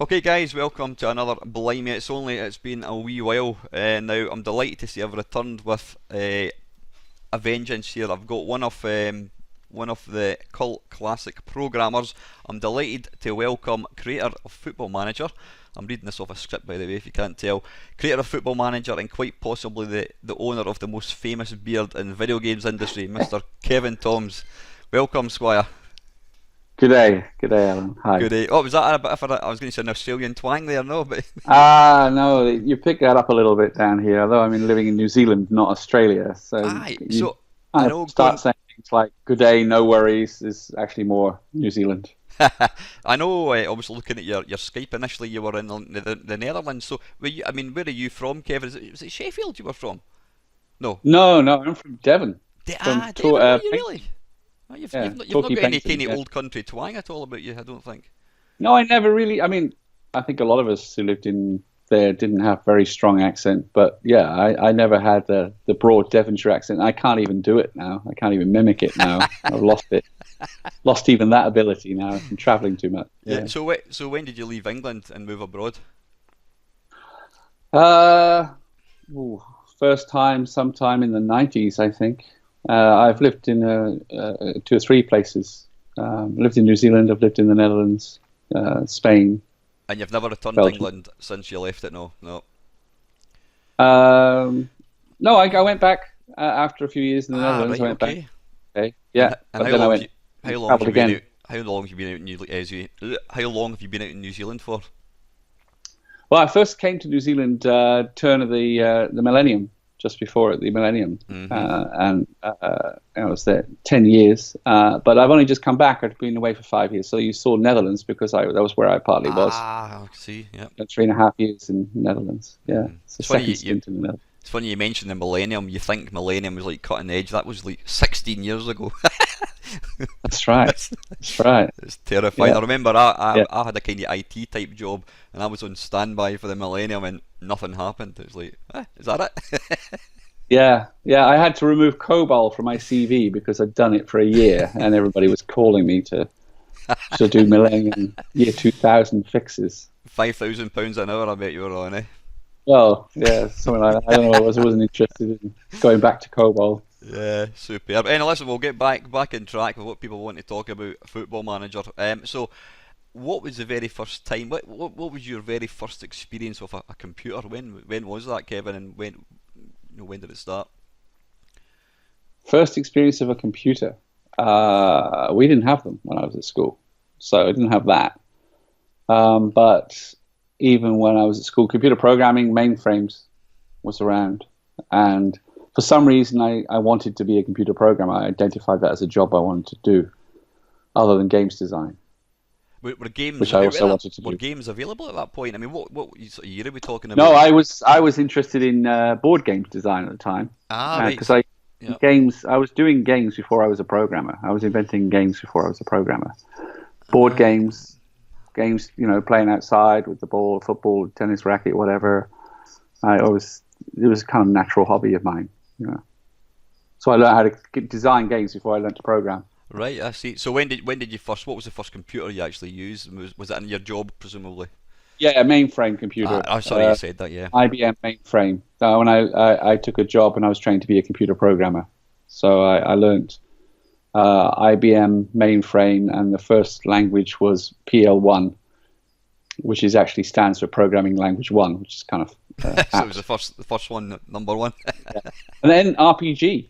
Okay guys, welcome to another Blimey. It's been a wee while now. I'm delighted to say I've returned with a vengeance here. I've got one of the cult classic programmers. I'm delighted to welcome creator of Football Manager. I'm reading this off a script, by the way, if you can't tell. Creator of Football Manager and quite possibly the owner of the most famous beard in the video games industry, Mr. Kevin Toms. Welcome, Squire. Good day, Alan. Hi. Good day. Oh, was that a bit of I was going to say an Australian twang there, no? But No, you picked that up a little bit down here. Although I'm living in New Zealand, not Australia, so aye, you so I know start saying things like "Good day, no worries" is actually more New Zealand. I know. I was looking at your Skype initially. You were in the Netherlands. So, where are you from, Kevin? Was it Sheffield you were from? No. No, I'm from Devon. Devon, are you really? Oh, you've not got any kind of yeah. old country twang at all about you, I don't think. No, I never really. I think a lot of us who lived in there didn't have very strong accent, but yeah, I never had the broad Devonshire accent. I can't even do it now. I can't even mimic it now. I've lost it. Lost even that ability now from travelling too much. Yeah. So when did you leave England and move abroad? First time sometime in the 90s, I think. I've lived in 2 or 3 places. Lived in New Zealand, I've lived in the Netherlands, Spain. And you've never returned Belgium. to England since you left it, no? No, I went back after a few years in the Netherlands. Right, I went okay. back. Okay. Yeah, And but then I went. how long Travelled have you been again. out? How long have you been out in How long have you been out in New Zealand for? Well, I first came to New Zealand turn of the millennium, just before the millennium, and I was there 10 years. But I've only just come back. I'd been away for 5 years. So you saw Netherlands because that was where I partly was. I see. Yeah. 3.5 years in Netherlands. Yeah, it's the It's funny second stint in the Netherlands. It's funny you mentioned the millennium. You think millennium was like cutting edge. That was like 16 years ago. That's right. That's right. It's terrifying. Yeah. I remember I had a kind of IT type job and I was on standby for the millennium and nothing happened. It was like, is that it? Yeah. I had to remove COBOL from my CV because I'd done it for a year, and everybody was calling me to do Millennium Year 2000 fixes. £5,000 an hour, I bet you were on, eh? Well, yeah, something like that. I don't know. I wasn't interested in going back to COBOL. Yeah, superb. Anyway, listen, we'll get back in track with what people want to talk about. Football Manager. So, what was the very first time? What was your very first experience with a computer? When was that, Kevin? And when did it start? First experience of a computer. We didn't have them when I was at school, so I didn't have that. But even when I was at school, computer programming, mainframes was around, and for some reason I wanted to be a computer programmer. I identified that as a job I wanted to do, other than games design. Were games? Which I also wanted to were do. games available at that point? I mean, what year are we talking about? No, I was interested in board games design at the time. Right. Because I was doing games before I was a programmer. I was inventing games before I was a programmer. Board games, playing outside with the ball, football, tennis racket, whatever. It was a kind of natural hobby of mine. So I learned how to design games before I learned to program. Right, I see. So when did you first? What was the first computer you actually used? Was that in your job, presumably? Yeah, a mainframe computer. Sorry, you said that. Yeah. IBM mainframe. When I took a job and I was trained to be a computer programmer, so I learned IBM mainframe, and the first language was PL1, which actually stands for Programming Language 1, which is kind of so it was the first one, number one. Yeah. And then RPG,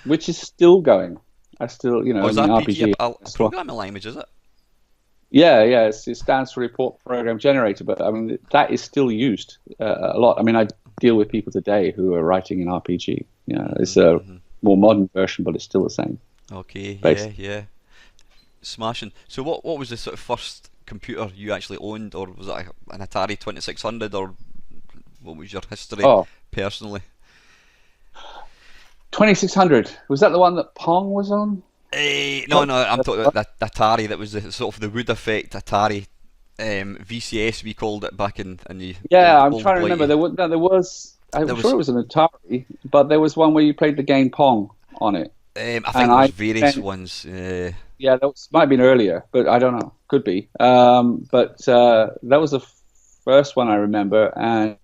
which is still going. Is RPG a programming language, is it? Yeah, it stands for Report Program Generator, but I mean that is still used a lot. I mean, I deal with people today who are writing in RPG. It's a more modern version, but it's still the same. Okay, basically. yeah. Smashing. So what was the sort of first computer you actually owned, or was it an Atari 2600, or what was your history personally? 2600, was that the one that Pong was on? No, I'm talking about the Atari. That was the sort of the wood effect Atari, VCS we called it back in the. Yeah, I'm trying to remember. There was. I'm sure it was an Atari, but there was one where you played the game Pong on it. I think there was various ones. Yeah, that might have been earlier, but I don't know. could be. But that was the first one I remember, and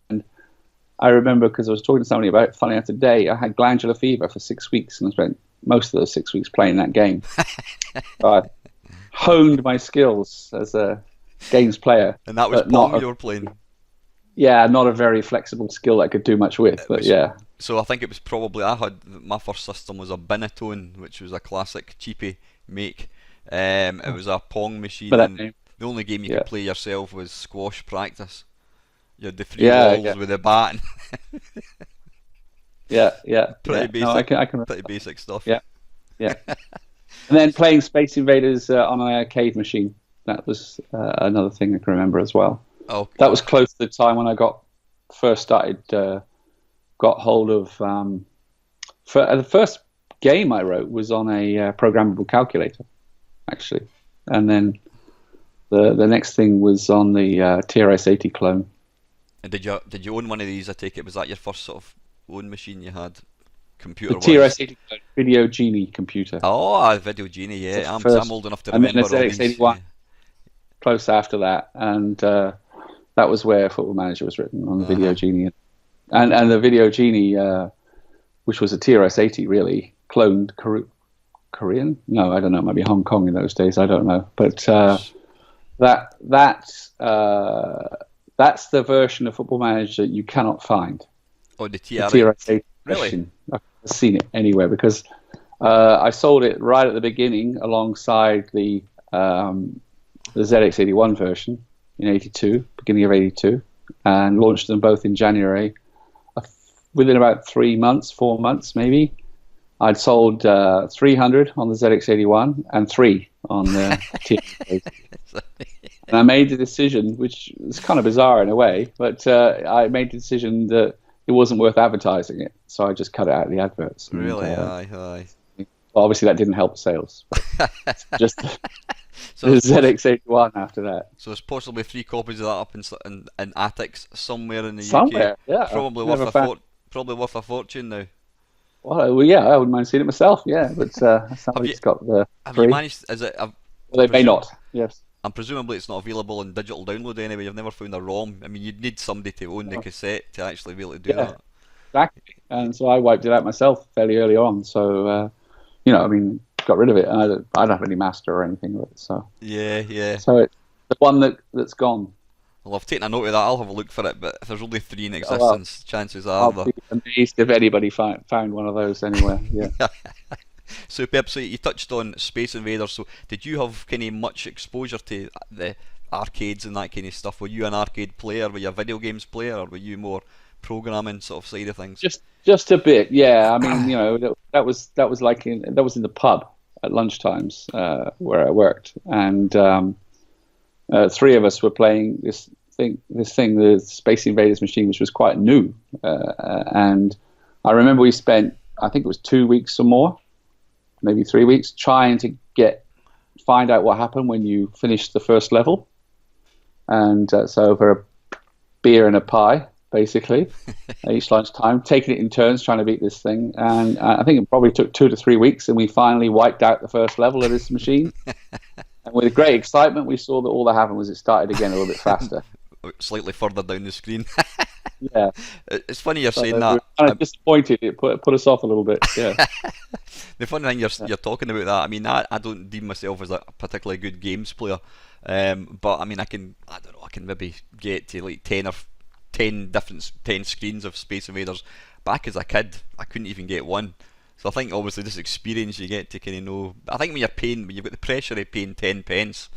I remember because I was talking to somebody about it, funny enough, today. I had glandular fever for 6 weeks, and I spent most of those 6 weeks playing that game. So I honed my skills as a games player. And that was Pong you were playing? Yeah, not a very flexible skill I could do much with, but yeah. So I think it was probably, my first system was a Binatone, which was a classic cheapy make. It was a Pong machine, and the only game you could play yourself was squash practice. You had the three balls with the bat. Pretty basic. No, I can pretty basic stuff. Yeah. And then playing Space Invaders on an arcade machine. That was another thing I can remember as well. Oh, that was close to the time when I first started, got hold of. The first game I wrote was on a programmable calculator, actually, and then the next thing was on the TRS-80 clone. And did you own one of these? I take it, was that your first sort of own machine you had? Computer. The TRS-80 clone, Video Genie computer. Oh, Video Genie, yeah. I'm old enough to remember. And then the ZX81 close after that, and that was where Football Manager was written, on the Video Genie, and the Video Genie, which was a TRS-80 really, cloned Korean? No, I don't know. Maybe Hong Kong in those days. I don't know, but that's the version of Football Manager you cannot find. Oh, the TRS-80 really? Version. I've never seen it anywhere because I sold it right at the beginning alongside the ZX81 version in '82, beginning of '82, and launched them both in January. Within about 3 months, 4 months maybe, I'd sold 300 on the ZX81 and 3 on the TRS-80. And I made the decision, which is kind of bizarre in a way, but I made the decision that it wasn't worth advertising it, so I just cut it out of the adverts. Really? And, Aye. Well, obviously that didn't help sales. Just so the ZX81 after that. So there's possibly 3 copies of that up in attics somewhere in the Somewhere, UK. yeah. Probably worth a fortune now. Well, yeah, I wouldn't mind seeing it myself. Yeah, but somebody's got the. Have free. You managed? Is it? Well, they may not. Yes. And presumably it's not available in digital download anyway. You've never found a ROM. I mean, you'd need somebody to own the cassette to actually be able to do that. Exactly. And so I wiped it out myself fairly early on. So, I mean, got rid of it. And I don't have any master or anything of it. So. Yeah. So it's the one that's gone. Well, I've taken a note of that. I'll have a look for it. But if there's only 3 in existence, chances are I'll be amazed if anybody found one of those anywhere. Yeah. Superb. So you touched on Space Invaders. So did you have kind of much exposure to the arcades and that kind of stuff? Were you an arcade player? Were you a video games player, or were you more programming sort of side of things? Just a bit. Yeah. I mean, that was like in the pub at lunchtimes where I worked, and 3 of us were playing this thing, the Space Invaders machine, which was quite new, and I remember we spent, I think it was 2 weeks or more, maybe 3 weeks, trying to find out what happened when you finished the first level. And so over a beer and a pie, basically, each lunchtime, taking it in turns, trying to beat this thing. And I think it probably took 2 to 3 weeks, and we finally wiped out the first level of this machine. And with great excitement, we saw that all that happened was it started again a little bit faster. Slightly further down the screen. Yeah. It's funny you're saying that. We were kind of disappointed. It put us off a little bit. Yeah. The funny thing you're talking about that. I mean, I don't deem myself as a particularly good games player, but I mean, I can maybe get to like 10 screens of Space Invaders. Back as a kid, I couldn't even get one. So I think obviously this experience you get to kind of know. I think when you've got the pressure of paying 10 pence.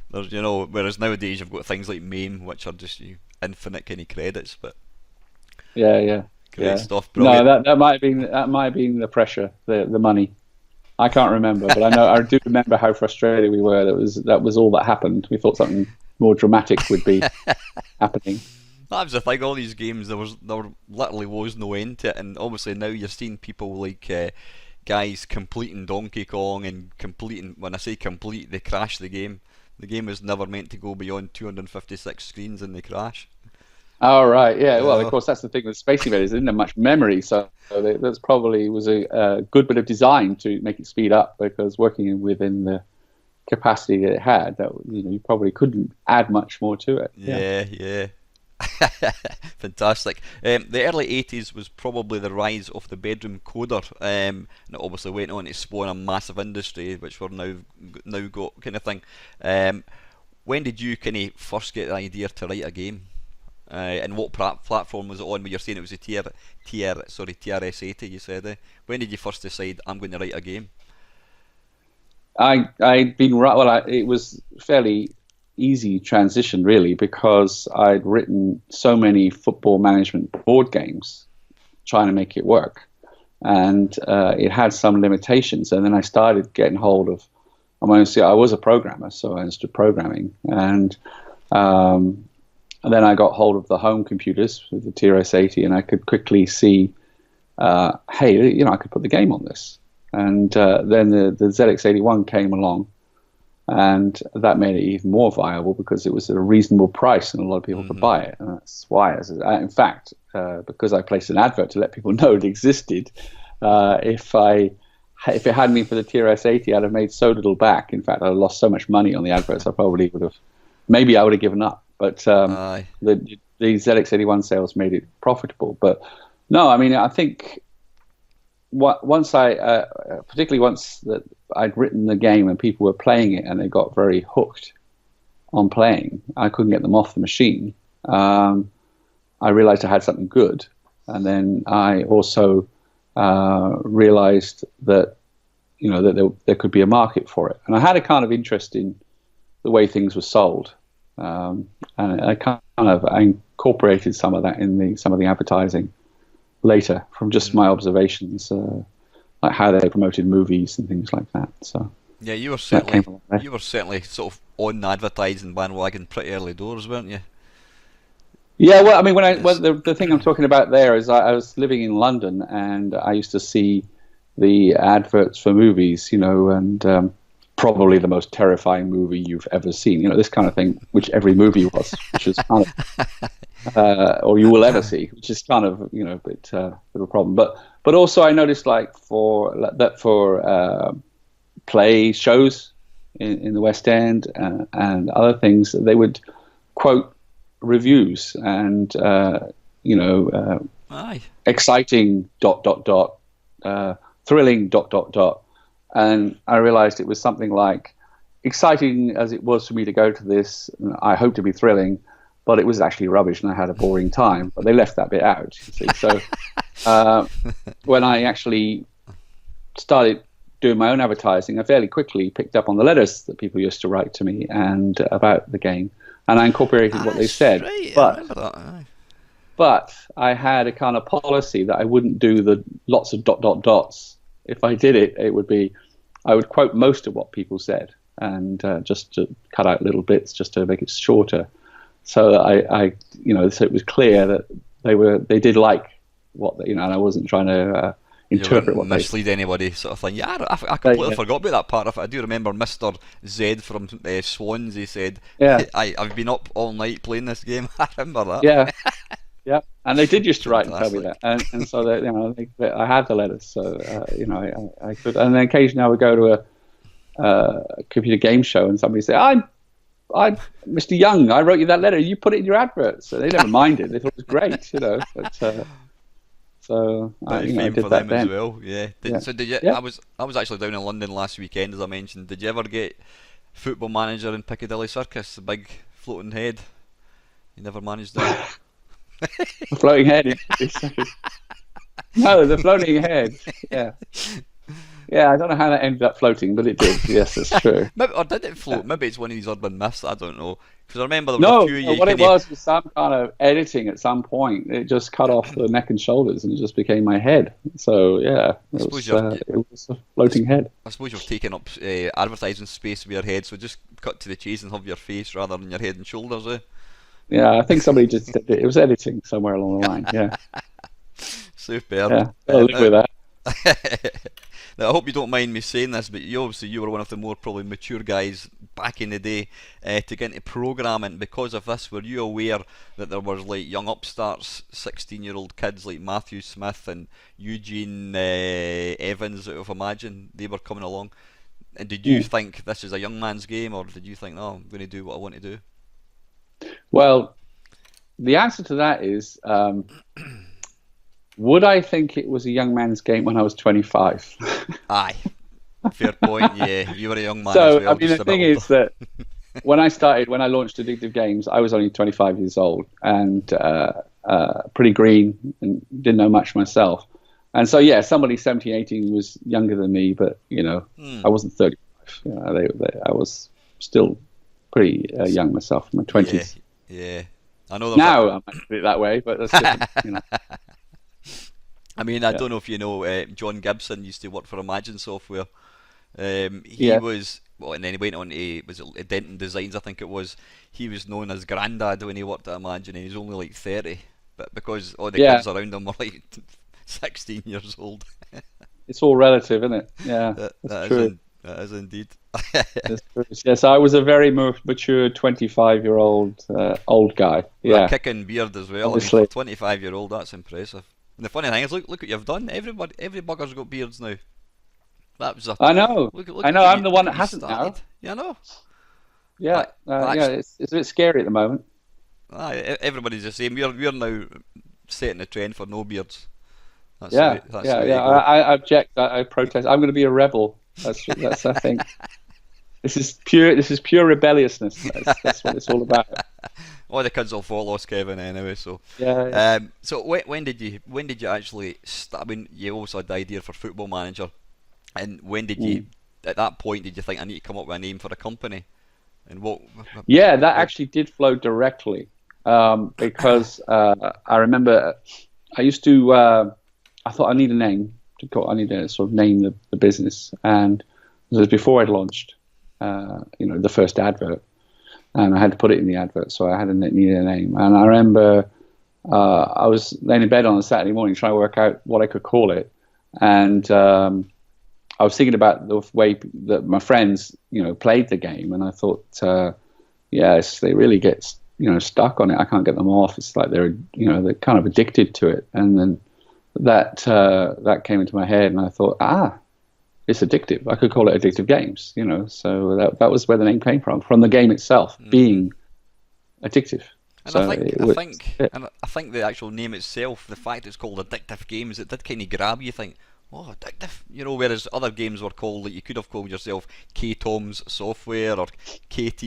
There's, whereas nowadays you've got things like MAME, which are just infinite kind of credits, but great stuff. Brilliant. No, that might have been the pressure, the money. I can't remember, but I do remember how frustrated we were. That was all that happened. We thought something more dramatic would be happening. That was the thing. All these games, there literally was no end to it, and obviously now you're seeing people like guys completing Donkey Kong and completing. When I say complete, they crash the game. The game was never meant to go beyond 256 screens, and they crash. Oh, right, yeah. Well, of course, that's the thing with Space Invaders. They didn't have much memory, so that's probably was a good bit of design to make it speed up, because working within the capacity that it had, that you probably couldn't add much more to it. Yeah. Fantastic. The early 80s was probably the rise of the bedroom coder, and it obviously went on to spawn a massive industry, which we're now got kind of thing. When did you kind of first get the idea to write a game? And what platform was it on? When you're saying it was a TRS-80, you said. When did you first decide I'm going to write a game? I'd been right. Well, it was fairly easy transition really, because I'd written so many football management board games trying to make it work, and it had some limitations. And then I started getting hold of. I was a programmer, so I understood programming, and then I got hold of the home computers with the TRS-80, and I could quickly see, hey, I could put the game on this. And then the ZX81 came along, and that made it even more viable because it was at a reasonable price and a lot of people could buy it. And that's why, in fact, because I placed an advert to let people know it existed, if it hadn't been for the TRS-80, I'd have made so little back. In fact, I lost so much money on the adverts, I probably would have, maybe I would have given up. But the ZX81 sales made it profitable. But no, I mean, I think particularly once that I'd written the game and people were playing it and they got very hooked on playing, I couldn't get them off the machine. I realized I had something good. And then I also realized that, that there could be a market for it. And I had a kind of interest in the way things were sold. And I incorporated some of that in some of the advertising later from just my observations, like how they promoted movies and things like that. So yeah, you were certainly sort of on the advertising bandwagon pretty early doors, weren't you? Yeah, well, I mean, the thing I'm talking about there is I was living in London, and I used to see the adverts for movies, and probably the most terrifying movie you've ever seen, this kind of thing, which every movie was, which is kind of, or you will ever see, which is kind of, a bit of a problem. But also I noticed, like, for play shows in the West End and other things, they would quote reviews and, exciting ... thrilling ... And I realized it was something like, exciting as it was for me to go to this, I hope to be thrilling, but it was actually rubbish and I had a boring time. But they left that bit out, you see. So when I actually started doing my own advertising, I fairly quickly picked up on the letters that people used to write to me and about the game, and I incorporated what they said. Right, but I had a kind of policy that I wouldn't do the lots of ... If I did it, it would be, I would quote most of what people said, and just to cut out little bits just to make it shorter, so that so it was clear that they did like what and I wasn't trying to interpret what they mislead anybody, sort of thing. Yeah, I completely forgot about that part of it. I do remember Mr. Z from Swansea said, "Yeah, I've been up all night playing this game." I remember that. Yeah. Yeah, and they did used to write and tell me that, and so that I had the letters, so I could, and then occasionally I would go to a computer game show, and somebody say, "I'm Mr. Young, I wrote you that letter. You put it in your advert." So they never minded; they thought it was great, But so I did for that them then as well. Yeah. So did you? Yeah. I was actually down in London last weekend, as I mentioned. Did you ever get Football Manager in Piccadilly Circus, the big floating head? You never managed that. The floating head. No, the floating head. Yeah. Yeah, I don't know how that ended up floating, but it did. Yes, that's true. Or did it float? Yeah. Maybe it's one of these urban myths. I don't know. Because I remember there was a few. What it was some kind of editing at some point. It just cut off the neck and shoulders, and it just became my head. So yeah, it was a floating head. I suppose you're taking up advertising space with your head, so just cut to the chase and have your face rather than your head and shoulders. Yeah, I think somebody just did it. It was editing somewhere along the line. Yeah. Superb. Yeah, I'll live with that. Now, I hope you don't mind me saying this, but you were one of the more probably mature guys back in the day to get into programming. Because of this, were you aware that there was like young upstarts, 16-year-old kids like Matthew Smith and Eugene Evans out of Imagine? They were coming along. And did you think this is a young man's game, or did you think, oh, I'm going to do what I want to do? Well, the answer to that is, would I think it was a young man's game when I was 25? Aye, fair point. Yeah, you were a young man So, as well. I mean, Just the a bit thing older. is that when I launched Addictive Games, I was only 25 years old and pretty green and didn't know much myself. And so, yeah, somebody 17, 18 was younger than me, but, I wasn't 35. I was still pretty young myself, in my 20s. Yeah. I know. Now I might put it that way, but that's different. I mean, I don't know if you know, John Gibson used to work for Imagine Software. He Yeah. was, well, and then he went on to, was it Denton Designs, I think it was. He was known as Grandad when he worked at Imagine, and he was only like 30. But because all the Yeah. kids around him were like 16 years old. It's all relative, isn't it? Yeah, That that's is true. that is indeed. That's true. Yes, I was a very mature 25-year-old old guy. With a Yeah, kicking beard as well. obviously. I mean, for 25-year-old, that's impressive. And the funny thing is, look what you've done. Every bugger's got beards now. That was a I know. look I at know. what I'm the look one what that you hasn't now. started. Yeah, I know. Yeah, yeah. It's a bit scary at the moment. Everybody's the same. We're now setting the trend for no beards. That's Yeah, the yeah, way yeah. to go. I object. I protest. I'm going to be a rebel. That's I think. This is pure rebelliousness. That's what it's all about. All the kids will follow us, Kevin, anyway. So, Yeah, yeah. so when did you actually start? I mean, you also had the idea for Football Manager, and when did you? At that point, did you think I need to come up with a name for a company? And what? Yeah, that actually did flow directly because I remember I used to. I thought I need a name to go. I need to sort of name the business, and it was before I'd launched, the first advert, and I had to put it in the advert, so I needed a name. And I remember I was laying in bed on a Saturday morning trying to work out what I could call it, and I was thinking about the way that my friends, played the game, and I thought, yes, they really get, stuck on it. I can't get them off. It's like they're kind of addicted to it. And then that came into my head, and I thought, it's addictive. I could call it Addictive Games, So that was where the name came from the game itself being addictive. And So I think the actual name itself, the fact it's called Addictive Games, it did kind of grab you. Think, oh, addictive, whereas other games were called, like, you could have called yourself K-Tom's Software or KT,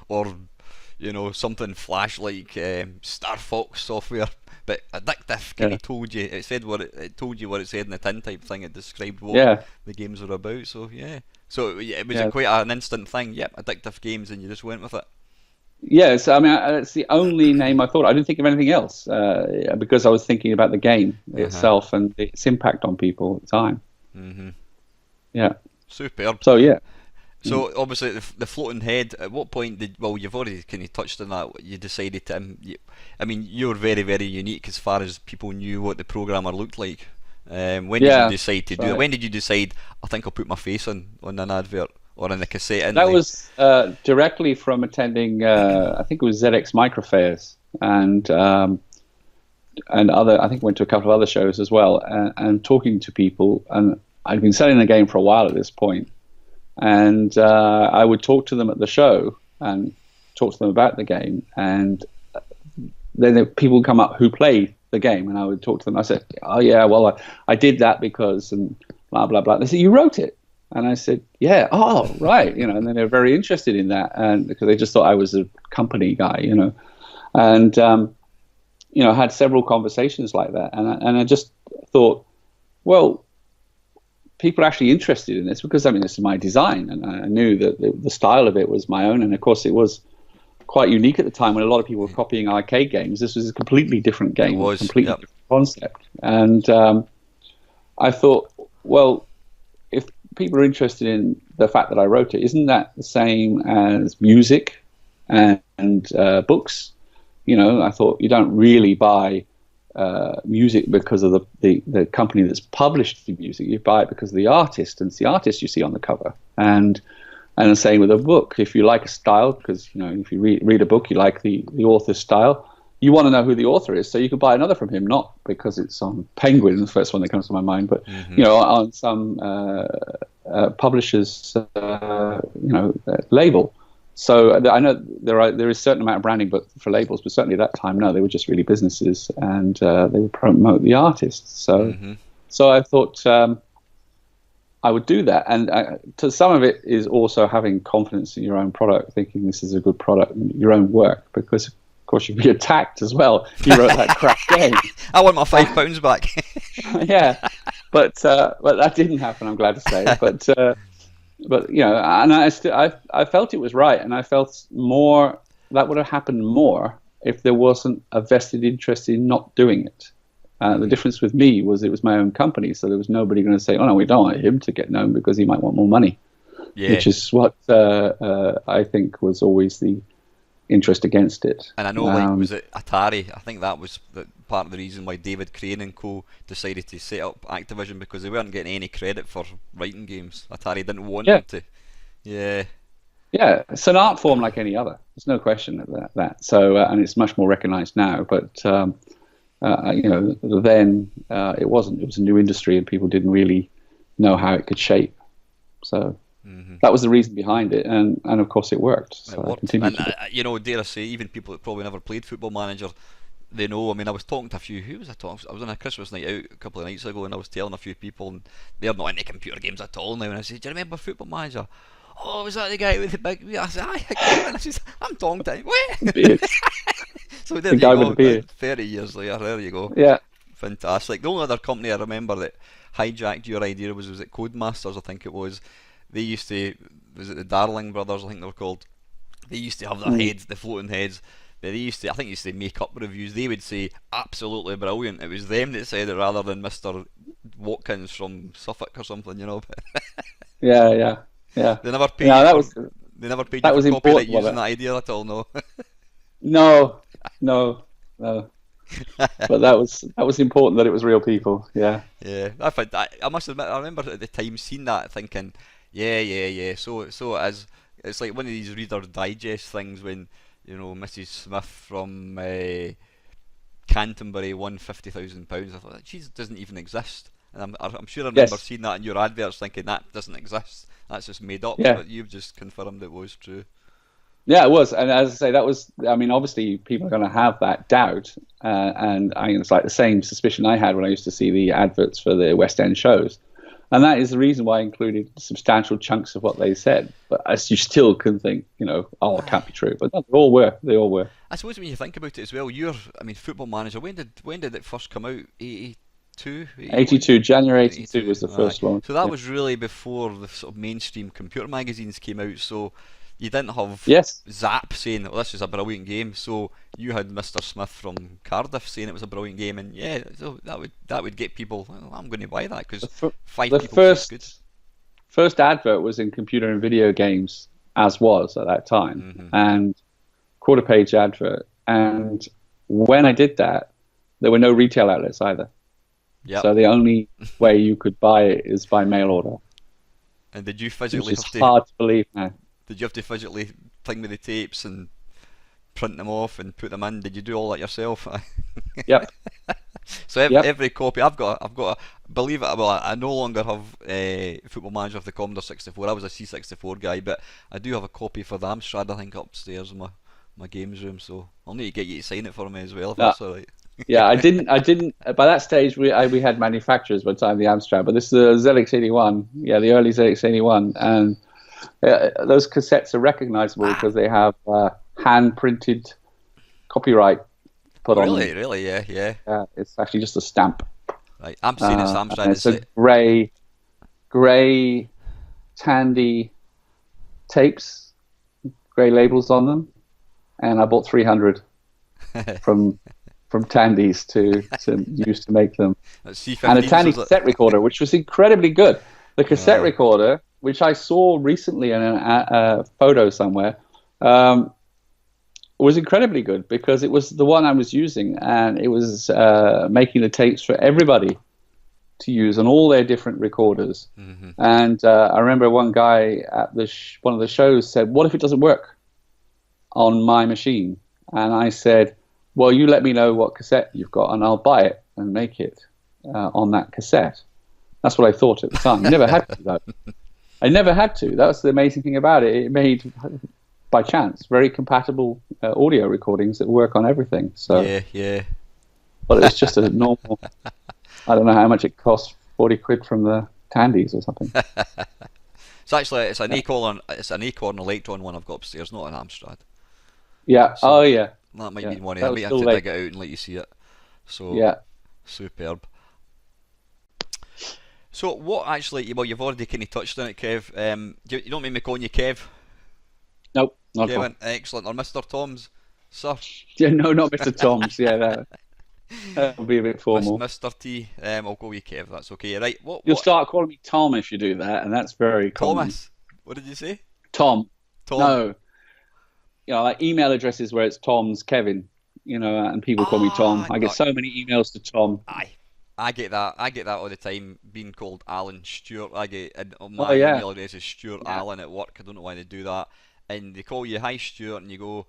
or something flash like Star Fox Software. But Addictive kind of told you, it told you what it said in the tin type thing. It described what the games were about. So yeah, it was quite an instant thing. Yep, Addictive Games, and you just went with it. Yes, I mean, it's the only name I thought. I didn't think of anything else because I was thinking about the game itself and its impact on people at the time. Mm-hmm. Yeah. Superb. So, yeah. So, obviously, the floating head, at what point you've already kind of touched on that, you decided to, you're very, very unique as far as people knew what the programmer looked like. When did you decide to do that? When did you decide, I think I'll put my face on an advert? Or in the cassette. That was directly from attending, I think it was ZX Microfairs, and other. I think went to a couple of other shows as well, and talking to people. And I'd been selling the game for a while at this point, and I would talk to them at the show and talk to them about the game, and then people would come up who played the game, and I would talk to them. I said, "Oh yeah, well I did that because," and blah blah blah. They said, "You wrote it." And I said, yeah, oh, right, and then they're very interested in that, and because they just thought I was a company guy, and I had several conversations like that, and I just thought, well, people are actually interested in this because this is my design, and I knew that the style of it was my own, and of course it was quite unique at the time when a lot of people were copying arcade games. This was a completely different game, it was, completely different concept, and I thought, well, if people are interested in the fact that I wrote it, isn't that the same as music and books? I thought you don't really buy music because of the company that's published the music. You buy it because of the artist, and it's the artist you see on the cover. And the same with a book. If you like a style, because if you read a book, you like the author's style, you want to know who the author is, so you can buy another from him, not because it's on Penguin, the first one that comes to my mind, but on some publisher's label. So I know there is a certain amount of branding, but for labels, but certainly at that time, no, they were just really businesses, and they would promote the artists. So I thought I would do that, and to some of it is also having confidence in your own product, thinking this is a good product, your own work, because of course you'd be attacked as well if you wrote that crap game. I want my £5 back. Yeah, but that didn't happen, I'm glad to say. But and I felt it was right, and I felt more that would have happened more if there wasn't a vested interest in not doing it. The difference with me was it was my own company, so there was nobody going to say, "Oh no, we don't want him to get known because he might want more money," which is what I think was always the interest against it. And I know, was it Atari? I think that was part of the reason why David Crane and co decided to set up Activision, because they weren't getting any credit for writing games. Atari didn't want them to. Yeah. Yeah, it's an art form like any other. There's no question of that. So, and it's much more recognised now. But then it wasn't. It was a new industry, and people didn't really know how it could shape. So. That was the reason behind it, and of course it worked. So it worked. And dare I say, even people that probably never played Football Manager, they know. I mean, I was talking to a few. Who was I talking? I was on a Christmas night out a couple of nights ago, and I was telling a few people, and they're not into computer games at all now. And I said, "Do you remember Football Manager?" "Oh, was that the guy with the big beard?" I said, "Aye, and I said, I'm talking to him." So there the you guy go. With the beard. 30 years later, there you go. Yeah, fantastic. The only other company I remember that hijacked your idea was it Codemasters, I think it was. They used to, was it the Darling Brothers, I think they were called? They used to have their heads, the floating heads. But they used to, I think, used to make up reviews. They would say absolutely brilliant. It was them that said it rather than Mr. Watkins from Suffolk or something, Yeah. They never paid. They never paid that you was for copyright important, using that idea at all. No. No. But that was important that it was real people. Yeah. I must admit, I remember at the time seeing that, thinking, yeah. So it is. It's like one of these Reader Digest things when Mrs. Smith from Canterbury won £50,000. I thought, "Geez, it doesn't even exist." And I'm sure I remember seeing that in your adverts, thinking that doesn't exist. That's just made up. Yeah. But you've just confirmed it was true. Yeah, it was, and as I say, that was. I mean, obviously, people are going to have that doubt, and it's like the same suspicion I had when I used to see the adverts for the West End shows, and that is the reason why I included substantial chunks of what they said. But as you still can think, it can't be true. But no, they all were. They all were. I suppose when you think about it as well, Football Manager. When did it first come out? 82. 82. January 82 was the first one. So that was really before the sort of mainstream computer magazines came out. So. You didn't have Zap saying, "Oh, this is a brilliant game." So you had Mr. Smith from Cardiff saying it was a brilliant game, and so that would get people. "Oh, I'm going to buy that because people say it's good." First advert was in Computer and Video Games, as was at that time, and quarter-page advert. And when I did that, there were no retail outlets either. Yep. So the only way you could buy it is by mail order. And did you physically have to? It's hard to believe now. Did you have to physically thing with the tapes and print them off and put them in? Did you do all that yourself? Yep. So every copy I've got, believe it, well, I no longer have Football Manager of the Commodore 64. I was a C64 guy, but I do have a copy for the Amstrad, I think, upstairs in my games room. So I'll need to get you to sign it for me as well, if that's all right. Yeah, I didn't. By that stage, we had manufacturers by the time of the Amstrad, but this is the ZX81. Yeah, the early ZX81, and. Those cassettes are recognizable because they have hand-printed copyright put on them. Really, yeah. It's actually just a stamp. Right, I'm seeing it's Amstrad. It's a grey Tandy tapes, grey labels on them, and I bought 300 from Tandys to use to make them. And a Tandy cassette recorder, which was incredibly good. The cassette recorder, which I saw recently in a photo somewhere, was incredibly good because it was the one I was using, and it was making the tapes for everybody to use on all their different recorders. And I remember one guy at one of the shows said, "What if it doesn't work on my machine?" And I said, "Well, you let me know what cassette you've got, and I'll buy it and make it on that cassette." That's what I thought at the time. I never had to do that. I never had to. That was the amazing thing about it. It made, by chance, very compatible audio recordings that work on everything. So, Yeah, yeah. but it's just a normal. I don't know how much it costs. 40 quid from the Tandies or something. It's actually it's an Acorn Electron one I've got upstairs, not an Amstrad. Yeah. So Oh yeah. that might Yeah. be one. That I was might have still to late. dig it out and let you see it. So Yeah. superb. So what actually? Well, you've already kind of touched on it, Kev. You don't mind me calling you Kev, Nope. Not at all. Kevin? Excellent. Or Mr. Tom's, sir. Yeah. No, not Mr. Tom's. Yeah. That would be a bit formal. Mr. T. I'll go with Kev. That's okay. Right. You'll What? start calling me Tom if you do that, and that's very common. Thomas. What did you say? Tom. Tom. No. Like email addresses where it's Tom's Kevin, and people call me Tom. Ah, I get so many emails to Tom. aye. I get that. I get that all the time. Being called Alan Stewart. I get Oh my yeah. email address is Stuart Yeah. Allen at work. I don't know why they do that. And they call you, "Hi Stuart," and you go,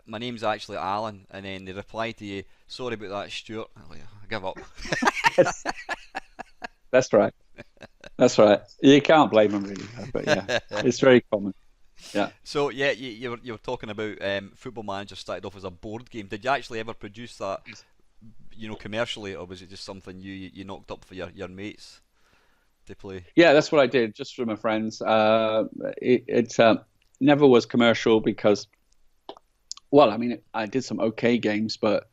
"My name's actually Alan," and then they reply to you, "Sorry about that, Stuart." I'm like, I give up. Yes. That's right. That's right. You can't blame them really, but yeah, it's very common. Yeah. So yeah, you were talking about Football Manager started off as a board game. Did you actually ever produce that, commercially, or was it just something you knocked up for your mates to play? Yeah, that's what I did, just for my friends. It never was commercial because, well, I mean, I did some okay games, but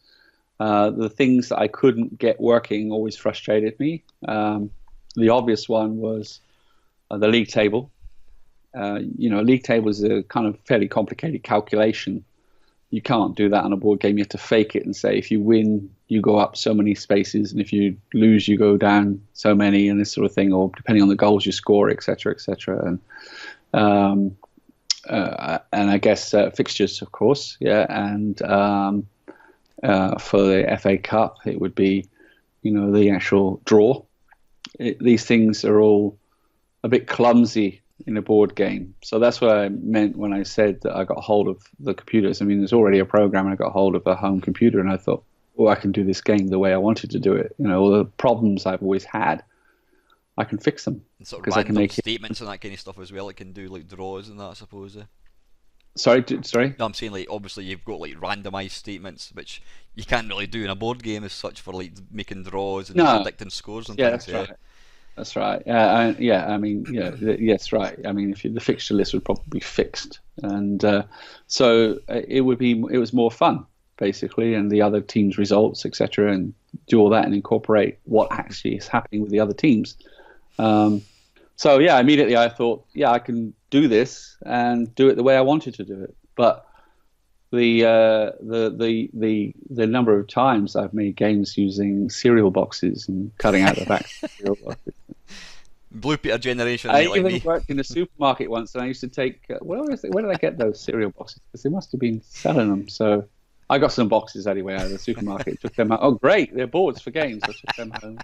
the things that I couldn't get working always frustrated me. The obvious one was the league table. League table is a kind of fairly complicated calculation. You can't do that on a board game. You have to fake it and say, if you win, you go up so many spaces, and if you lose, you go down so many, and this sort of thing, or depending on the goals you score, etc., etc. And I guess fixtures, of course, yeah. And for the FA Cup, it would be, the actual draw. These things are all a bit clumsy in a board game. So that's what I meant when I said that I got hold of the computers. I mean, there's already a program, and I got hold of a home computer, and I thought, I can do this game the way I wanted to do it. All the problems I've always had, I can fix them. And sort of because I can random make statements and that kind of stuff as well. It can do like draws and that, I suppose. Sorry. No, I'm saying, like, obviously you've got like randomised statements which you can't really do in a board game as such, for like making draws and predicting scores and Yeah, things. that's right. That's right. Yes, right. I mean, the fixture list would probably be fixed, and so it was more fun, basically, and the other teams' results, etc., and do all that and incorporate what actually is happening with the other teams. So yeah, immediately I thought, I can do this and do it the way I wanted to do it. But the number of times I've made games using cereal boxes and cutting out the back of cereal boxes. Blue Peter generation. I like even me. worked in a supermarket once, and I used to take. Where did I get those cereal boxes? Because they must have been selling them. So I got some boxes anyway out of the supermarket. Took them out. Oh, great! They're boards for games. I took them home.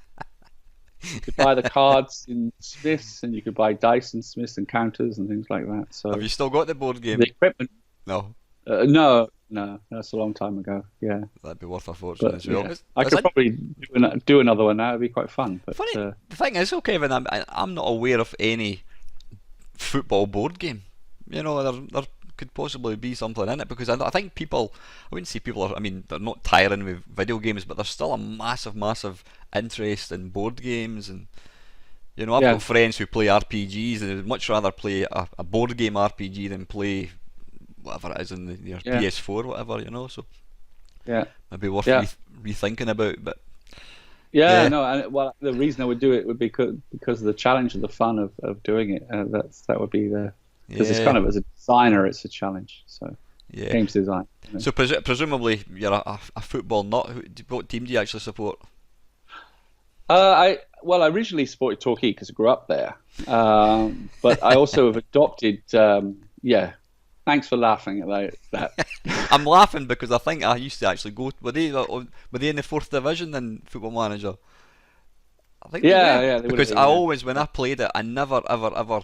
You could buy the cards in Smiths, and you could buy dice in Smiths and counters and things like that. So Have you still got the board game? the equipment? No. No, that's a long time ago. Yeah, That'd be worth a fortune as well. yeah. I could probably do another one now. It'd be quite fun. But Funny, the thing is, Kevin, I'm not aware of any football board game. There could possibly be something in it, because I think people, I wouldn't say people are, I mean, they're not tiring with video games, but there's still a massive interest in board games. And I've got friends who play RPGs, and they'd much rather play a board game RPG than play whatever it is in your PS4 or whatever, so maybe worth rethinking about. But well, the reason I would do it would be because of the challenge and the fun of doing it. That would be because it's kind of, as a designer, it's a challenge. So games design. So presumably you're a football nut. What team do you actually support? I originally supported Torquay because I grew up there, but I also have adopted. Thanks for laughing at that. I'm laughing because I think I used to actually go. Were they in the 4th division in Football Manager? I think they because I always, when I played it, I never ever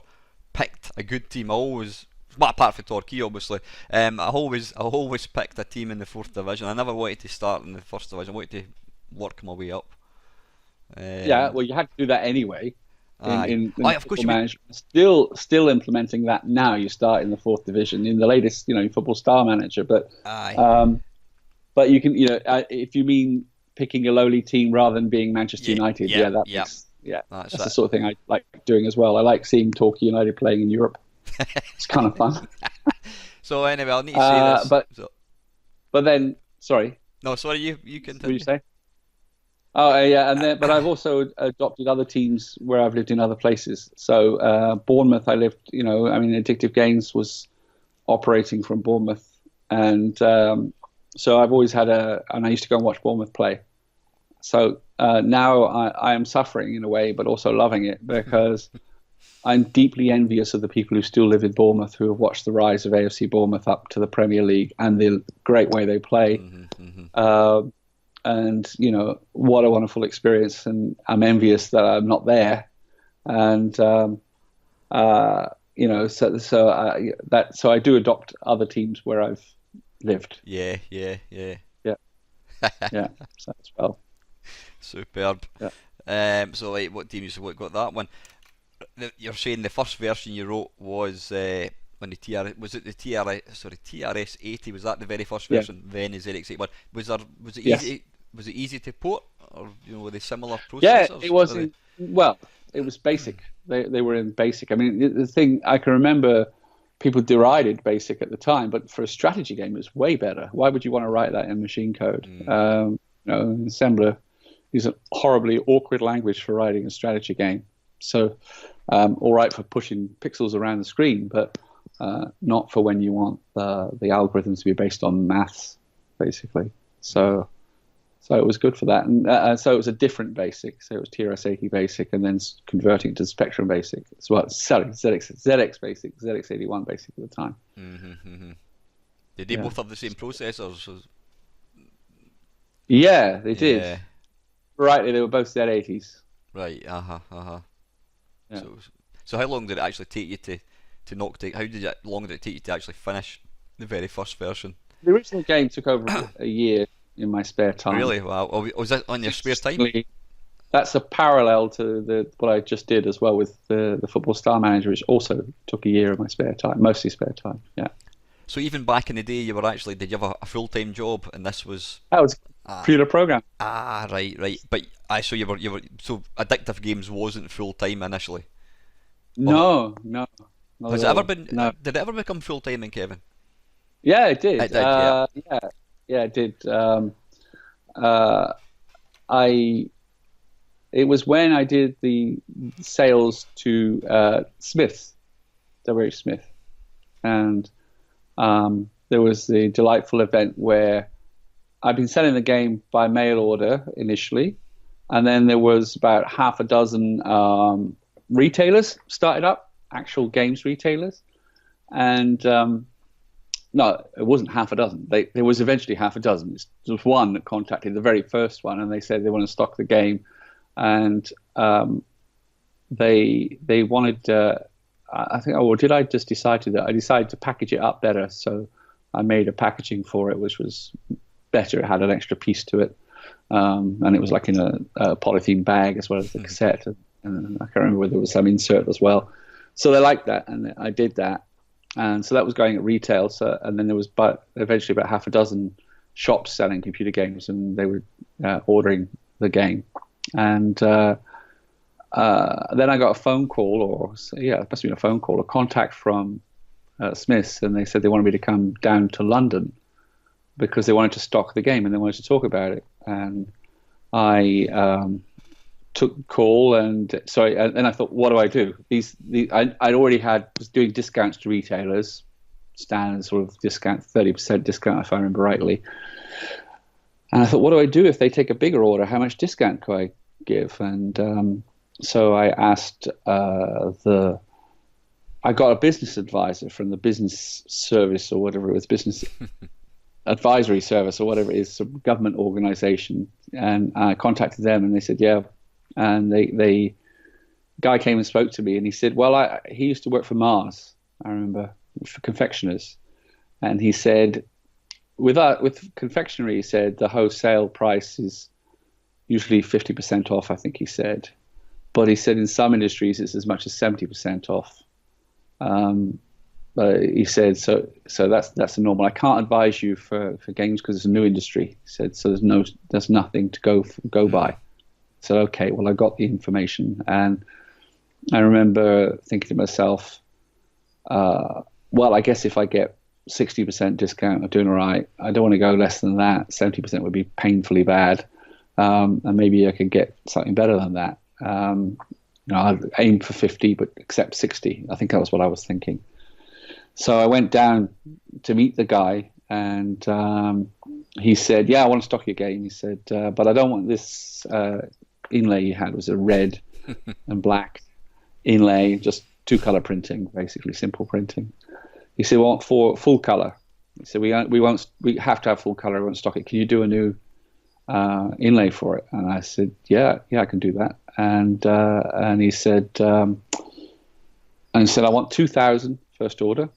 picked a good team. I always, apart from Torquay, obviously, I always picked a team in the 4th division. I never wanted to start in the 1st division. I wanted to work my way up. Well, you had to do that anyway. Aye. in Aye, of course football you would. management. Still implementing that now. You start in the fourth division in the latest, Football Star Manager. Aye. But you can, if you mean picking a lowly team rather than being Manchester Yeah, United, yeah, that yeah. makes, That's that's the it. sort of thing I like doing as well. I like seeing Torquay United playing in Europe. It's kind of fun. So anyway, I'll need to say this. But So, then, sorry, no, sorry, you what did you continue. say? Oh, yeah, but I've also adopted other teams where I've lived in other places. So Bournemouth, I lived. Addictive Games was operating from Bournemouth, and so I've always had and I used to go and watch Bournemouth play. So now I am suffering in a way, but also loving it because I'm deeply envious of the people who still live in Bournemouth, who have watched the rise of AFC Bournemouth up to the Premier League and the great way they play. And what a wonderful experience, and I'm envious that I'm not there. And so I do adopt other teams where I've lived. Yeah. Yeah, yeah. So as well. Superb. Yeah. So like, what team you got that one? You're saying the first version you wrote was when the TRS 80, was that the very first version? Then is ZX 81. Was it Yes. easy? Was it easy to port, or were they similar Yeah, processors? it was. It was basic. They were in basic. I mean, the thing I can remember, people derided basic at the time, but for a strategy game, it was way better. Why would you want to write that in machine code? Assembler is a horribly awkward language for writing a strategy game. So, all right for pushing pixels around the screen, but not for when you want the algorithms to be based on maths, basically. So it was good for that, and so it was a different basic. So it was TRS-80 basic, and then converting to Spectrum basic. So ZX basic, ZX81 basic at the time. Did they both have the same processors? Yeah, they did. Yeah. Rightly, they were both Z80s. Right. Yeah. So how long did it actually take you to knock down? Long did it take you to actually finish the very first version? The original game took over a year in my spare time. Really? Wow. Was that on your spare time? That's a parallel to what I just did as well with the Football Star Manager, which also took a year of my spare time, mostly spare time. Yeah. So even back in the day, did you have a full-time job, and this was? That was computer program. Right. But so so Addictive Games wasn't full-time initially. No. Has it ever been? No. Did it ever become full-time then, Kevin? Yeah, it did. It did. Yeah, it did. It was when I did the sales to Smiths, W.H. Smith, and there was the delightful event where I'd been selling the game by mail order initially, and then there was about half a dozen retailers started up, actual games retailers, and no, it wasn't half a dozen. There was eventually half a dozen. There was one that contacted, the very first one, and they said they want to stock the game, and they wanted. I think. Oh, well, did I just decide to that? I decided to package it up better, so I made a packaging for it, which was better. It had an extra piece to it, and it was like in a polythene bag as well as the cassette, and I can't remember whether there was some insert as well. So they liked that, and I did that. And so that was going at retail. So, and then there was eventually about half a dozen shops selling computer games, and they were ordering the game. And then I got a phone call, it must have been a phone call, a contact from Smiths, and they said they wanted me to come down to London because they wanted to stock the game and they wanted to talk about it. And I took the call, and I thought, what do I do? I'd already was doing discounts to retailers, standard sort of discount, 30% discount if I remember rightly. And I thought, what do I do if they take a bigger order? How much discount could I give? And so I asked I got a business advisor from the business service or whatever it was, business advisory service or whatever it is, some government organization, and I contacted them, and they said, yeah. And the guy came and spoke to me, and he said, well, he used to work for Mars, I remember, for confectioners. And he said, with confectionery, he said, the wholesale price is usually 50% off, I think he said. but he said in some industries it's as much as 70% off. But he said, so that's the normal. I can't advise you for games because it's a new industry. He said, so there's nothing to go by. So okay, well, I got the information, and I remember thinking to myself, well, I guess if I get 60% discount, I'm doing all right. I don't want to go less than that. 70% would be painfully bad, and maybe I could get something better than that. I'd aim for 50, but accept 60. I think that was what I was thinking. So I went down to meet the guy, and he said, yeah, I want to stock your game. He said, but I don't want this inlay you had. It was a red and black inlay, just 2-color printing, basically simple printing. He said, we want full color. He said, we have to have full color. We won't stock it. Can you do a new inlay for it? And I said, yeah, I can do that. And he said, I want 2,000 first order,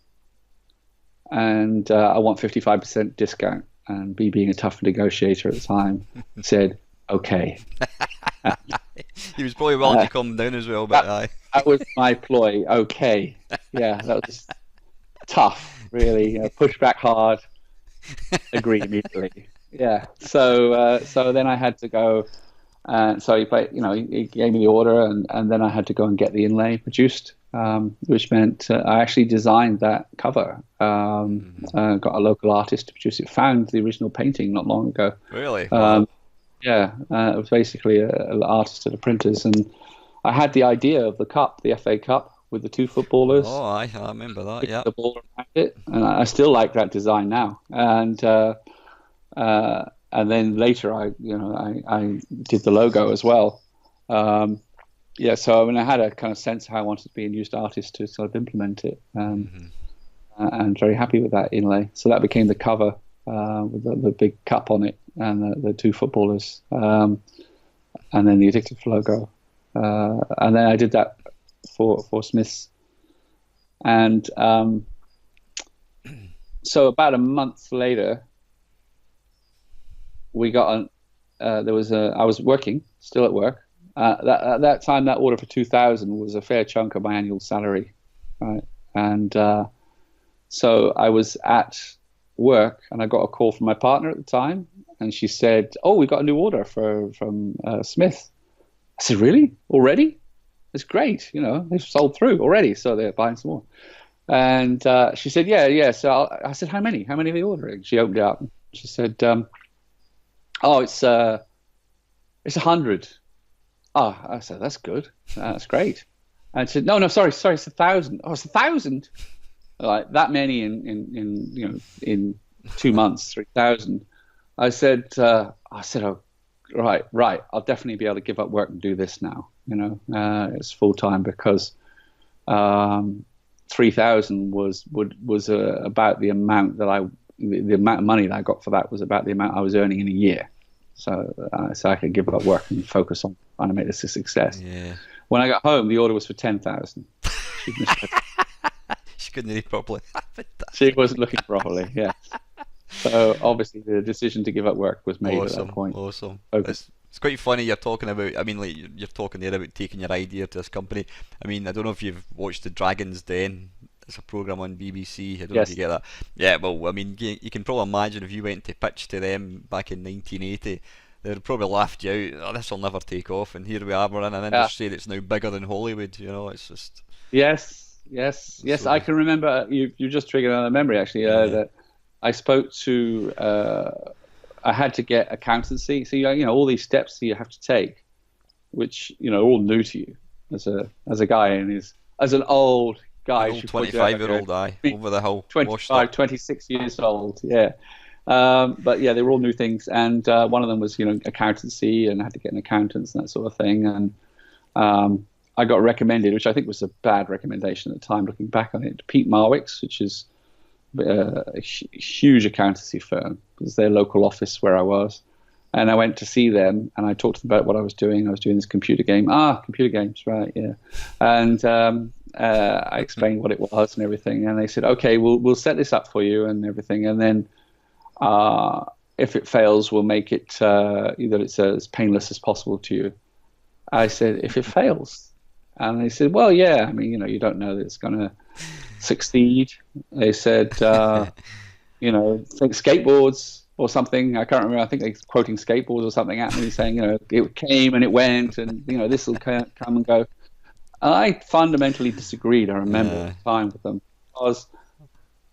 and I want 55% discount. And B, being a tough negotiator at the time, said, okay. He was probably willing to come down as well, but that was my ploy. Okay, yeah, that was tough, really. Push back hard, agree immediately. Yeah. So then I had to go. So he gave me the order, and then I had to go and get the inlay produced, which meant I actually designed that cover. Got a local artist to produce it. Found the original painting not long ago. Really? Yeah, it was basically an artist at the printers, and I had the idea of the cup, the FA Cup, with the 2 footballers. Oh, I remember that. Yeah. The ball around it, and I still like that design now. And then later, I did the logo as well. So I had a kind of sense of how I wanted to be a used artist to sort of implement it, and very happy with that inlay. So that became the cover with the big cup on it and the 2 footballers, and then the Addictive logo. And then I did that for Smiths. And so about a month later, we got I was working, still at work. At that time, that order for 2,000 was a fair chunk of my annual salary, right? And so I was at work, and I got a call from my partner at the time, and she said, "Oh, we got a new order from Smith." I said, "Really? Already? It's great. They've sold through already, so they're buying some more." And she said, "Yeah." So I said, "How many? How many are they ordering?" She opened it up. And she said, "Oh, it's 100." Oh, I said, "That's good. That's great." And she said, "No, sorry, it's 1,000." Oh, it's 1,000. Like that many in 2 months, 3,000. I said, "Oh, right. I'll definitely be able to give up work and do this now. It's full time, because 3,000 was about the amount that the amount of money that I got for that was about the amount I was earning in a year. So I could give up work and focus on trying to make this a success." Yeah. When I got home, the order was for 10,000. She couldn't read properly. She wasn't looking properly. Yeah. So obviously the decision to give up work was made at that point. Awesome. It's quite funny you're talking about. You're talking there about taking your idea to this company. I don't know if you've watched The Dragon's Den. It's a program on BBC. I don't know if you get that. Yeah, well, you can probably imagine if you went to pitch to them back in 1980, they'd probably laughed you out. "Oh, this will never take off." And here we are, we're in an industry that's now bigger than Hollywood. It's just. Yes. So I can remember. You just triggered another memory, actually. That I spoke to. I had to get accountancy. So all these steps that you have to take, which are all new to you as a guy as an old guy. An old 25-year-old guy over the hill. 25, 26 years old. Yeah. But yeah, they were all new things, and one of them was accountancy, and I had to get an accountant and that sort of thing. And I got recommended, which I think was a bad recommendation at the time, looking back on it, to Pete Marwick's, which is a huge accountancy firm. It was their local office where I was. And I went to see them, and I talked to them about what I was doing. I was doing this computer game. Computer games, right, yeah. And I explained what it was and everything. And they said, "Okay, we'll set this up for you and everything. And then if it fails, we'll make it that it's as painless as possible to you." I said, if it fails. And they said, well, yeah, I mean, you don't know that it's going to succeed. They said, think skateboards or something. I can't remember. I think they're quoting skateboards or something at me, saying, it came and it went, and this will come and go. And I fundamentally disagreed. I remember at the time with them, because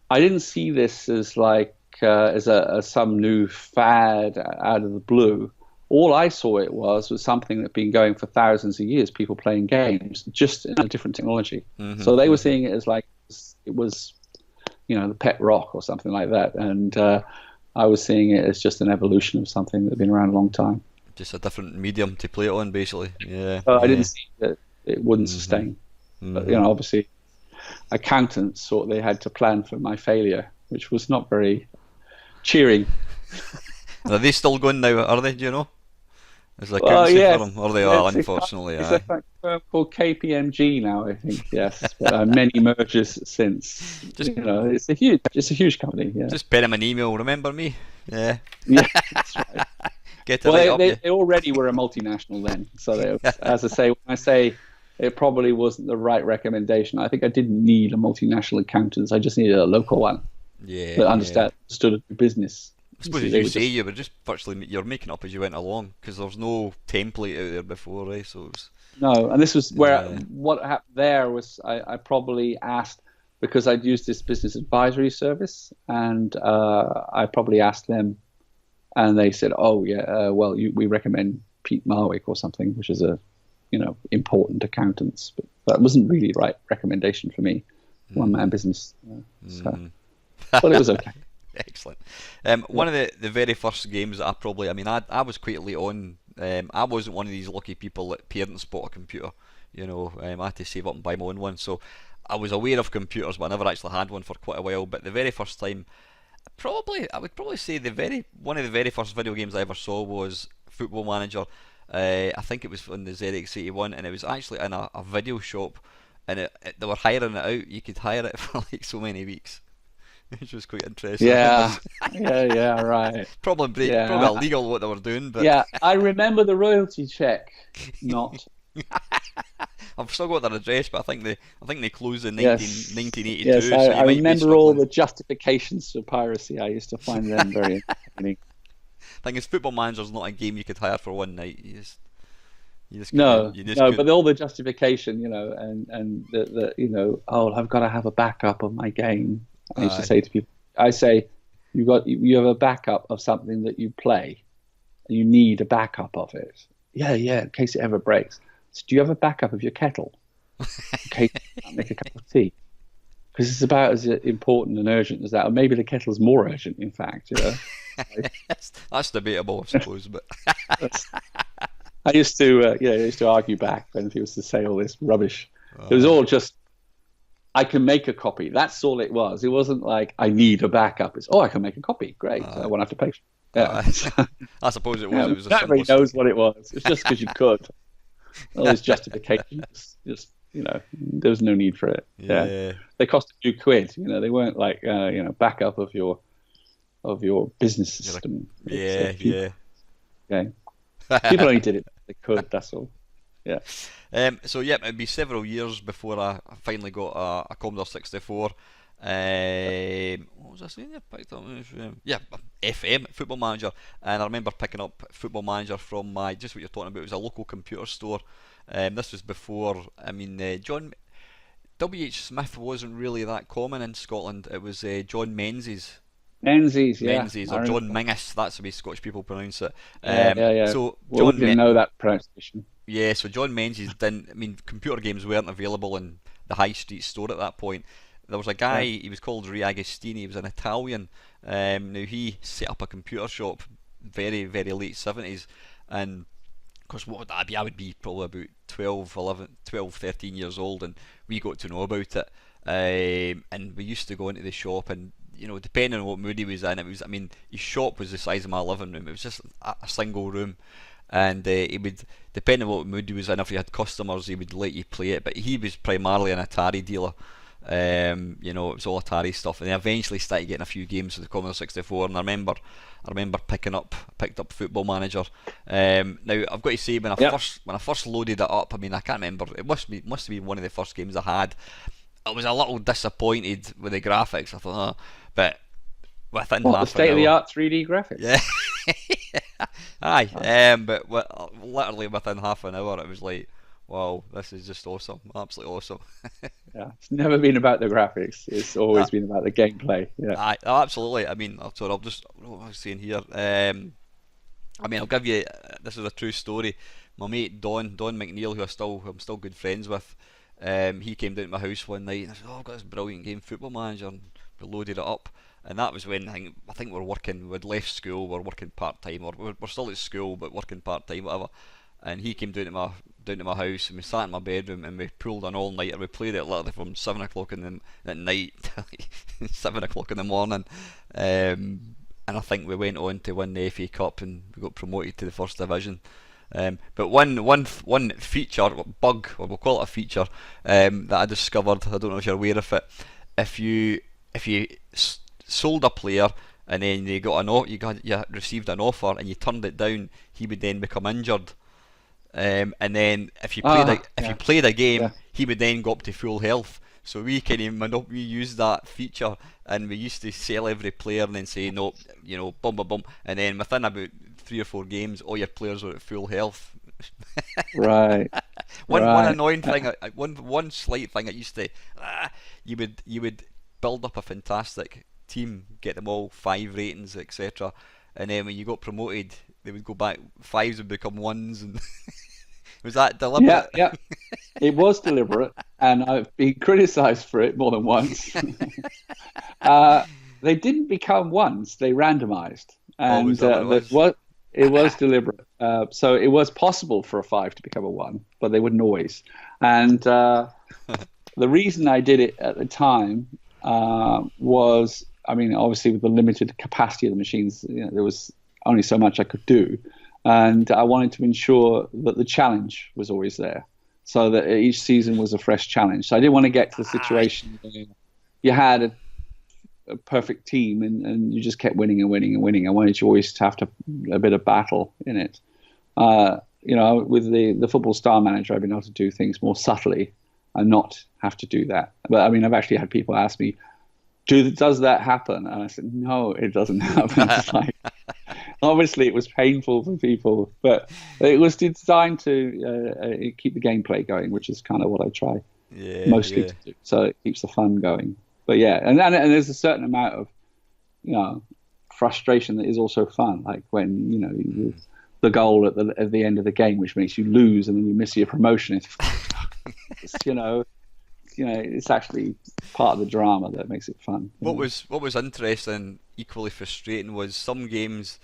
I didn't see this as like as some new fad out of the blue. All I saw it was something that had been going for thousands of years, people playing games, just in a different technology. So they were seeing it as like it was, the pet rock or something like that. And I was seeing it as just an evolution of something that had been around a long time. Just a different medium to play it on, basically. Yeah. I didn't see that it wouldn't sustain. But, obviously, accountants thought they had to plan for my failure, which was not very cheering. Are they still going now, are they? Do you know? Is there accountancy for them? Or they are, unfortunately. It's a firm called KPMG now, I think, yes. But many mergers since. It's a huge company. Yeah. Just pen them an email, remember me? Yeah. Yeah, that's right. Get it they already were a multinational then. So, as I say, when I say it probably wasn't the right recommendation, I think I didn't need a multinational accountant. I just needed a local one that understood the business. I suppose as you say, you were just virtually you're making up as you went along, because there was no template out there before, right? So it was... No, and this was where what happened there was I probably asked, because I'd used this business advisory service, and I probably asked them, and they said, "Oh yeah, we recommend Pete Marwick or something," which is a important accountants, but that wasn't really the right recommendation for me, one man business. But it was okay. Excellent. One of the very first games that I was quite late on. I wasn't one of these lucky people that parents bought a computer. I had to save up and buy my own one. So I was aware of computers, but I never actually had one for quite a while. But the very first time, I would probably say one of the very first video games I ever saw was Football Manager. I think it was on the ZX81, and it was actually in a video shop, and they were hiring it out. You could hire it for like so many weeks, which was quite interesting. Yeah, right. Probably illegal what they were doing, but yeah, I remember the royalty check. Not. I've still got their address, but I think they closed in 1982. Yes, so I remember all the justifications for piracy. I used to find them very entertaining. Thing is, Football Manager's not a game you could hire for one night. You just but all the justification, and the I've got to have a backup of my game. I used to say to people, you have a backup of something that you play, and you need a backup of it. Yeah, in case it ever breaks. So do you have a backup of your kettle in case you can't make a cup of tea? Because it's about as important and urgent as that, or maybe the kettle's more urgent, in fact. That's debatable, I suppose. But I used to argue back when people used to say all this rubbish. It was all just, I can make a copy. That's all it was. It wasn't like I need a backup. It's I can make a copy. Great. I won't have to pay. I suppose it was. It was nobody knows what it was. It's just because you could. All these justifications, just there was no need for it. Yeah. They cost a few quid. They weren't like backup of your business system. Yeah. People only did it if they could. That's all. Yeah. It'd be several years before I finally got a Commodore 64. What was I saying there? Picked up, FM, Football Manager, and I remember picking up Football Manager from just what you're talking about. It was a local computer store. This was before. John W.H. Smith wasn't really that common in Scotland. It was John Menzies. Menzies, or John Mingus. That's the way Scottish people pronounce it. So John didn't know that pronunciation. Yeah, so John Menzies didn't. Computer games weren't available in the high street store at that point. There was a guy, he was called Riagostini, he was an Italian. Now he set up a computer shop very, very late 70s, and of course what would that be? I would be probably about 12, 13 years old, and we got to know about it. And we used to go into the shop, and depending on what mood he was in, his shop was the size of my living room. It was just a single room, and he would, depending on what mood he was in, if he had customers, he would let you play it. But he was primarily an Atari dealer. You know, it was all Atari stuff, and I eventually started getting a few games with the Commodore 64. And I remember picked up Football Manager. Now I've got to say, Yep. when I first loaded it up, I mean, I can't remember. It must have been one of the first games I had. I was a little disappointed with the graphics. I thought, but within What, the half an hour, state-of-the-art 3D graphics? yeah, aye. But literally within half an hour, it was like, wow, this is just awesome, absolutely awesome. Yeah, it's never been about the graphics. It's Uh, always been about the gameplay. Yeah. Aye, oh, absolutely. I mean, so I'll just what was I saying here? I mean, I'll give you. This is a true story. My mate Don McNeil, who I'm still good friends with. He came down to my house one night and I said, "Oh, I've got this brilliant game, Football Manager." And we loaded it up, and that was when I think we're working. We'd left school, we're working part time, or we're still at school but working part time, whatever. And he came down to my house, and we sat in my bedroom and we pulled an all nighter. We played it literally from 7 o'clock at night till 7 o'clock in the morning. And I think we went on to win the FA Cup and we got promoted to the first division. But one feature, bug, or we'll call it a feature, that I discovered. I don't know if you're aware of it. If you sold a player and then you received an offer and you turned it down, he would then become injured. And then if you Yeah, played a game, yeah. he would then go up to full health. So we used that feature, and we used to sell every player and then say no, you know, bum bum bum, and then within about 3 or 4 games, all your players were at full health. Right, One right. annoying thing, one slight thing I used to, you would build up a fantastic team, get them all 5 ratings, etc. And then when you got promoted, they would go back, fives would become ones, and was that Yeah, deliberate? yeah. It was deliberate, and I've been criticised for it more than once. uh, they didn't become ones; they randomised, Oh, was and that what it was? it was deliberate. So it was possible for a five to become a one, but they wouldn't always. And the reason I did it at the time was, I mean, obviously with the limited capacity of the machines, you know, there was only so much I could do, and I wanted to ensure that the challenge was always there, so that each season was a fresh challenge. So I didn't want to get to the Aye. situation where you had a perfect team and you just kept winning and winning and winning. I wanted you always to have a bit of battle in it. You know, with the football style manager, I've been able to do things more subtly and not have to do that. But I mean, I've actually had people ask me, does that happen? And I said, no, it doesn't happen. It's like, obviously, it was painful for people, but it was designed to keep the gameplay going, which is kind of what I try Yeah, mostly yeah. to do. So it keeps the fun going. But yeah, and there's a certain amount of, you know, frustration that is also fun. Like when, you know, the goal at the end of the game, which makes you lose, and then you miss your promotion. It's, it's actually part of the drama that makes it fun. What was interesting, equally frustrating, was some games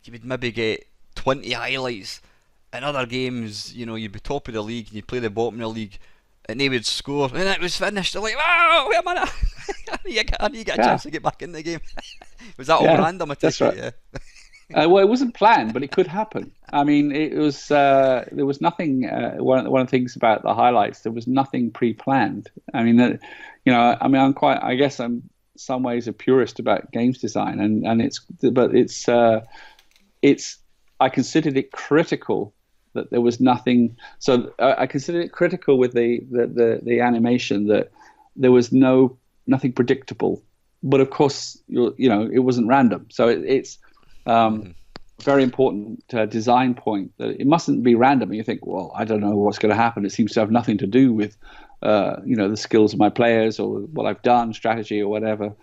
you would maybe get 20 highlights, and other games, you know, you'd be top of the league and you'd play the bottom of the league, and they would score and it was finished. They're like, wow, wait a minute, I need to get a Yeah, chance to get back in the game. Was that all yeah, random? I that's take it, right. yeah. Well, it wasn't planned, but it could happen. I mean, it was there was nothing. One of the things about the highlights, there was nothing pre-planned. I mean, I mean, I guess I'm in some ways a purist about games design, and it's. I considered it critical that there was nothing. So I considered it critical with the animation that there was nothing predictable. But of course, it wasn't random. So it's Hmm. very important design point that it mustn't be random. And you think, well, I don't know what's going to happen. It seems to have nothing to do with, the skills of my players or what I've done, strategy or whatever.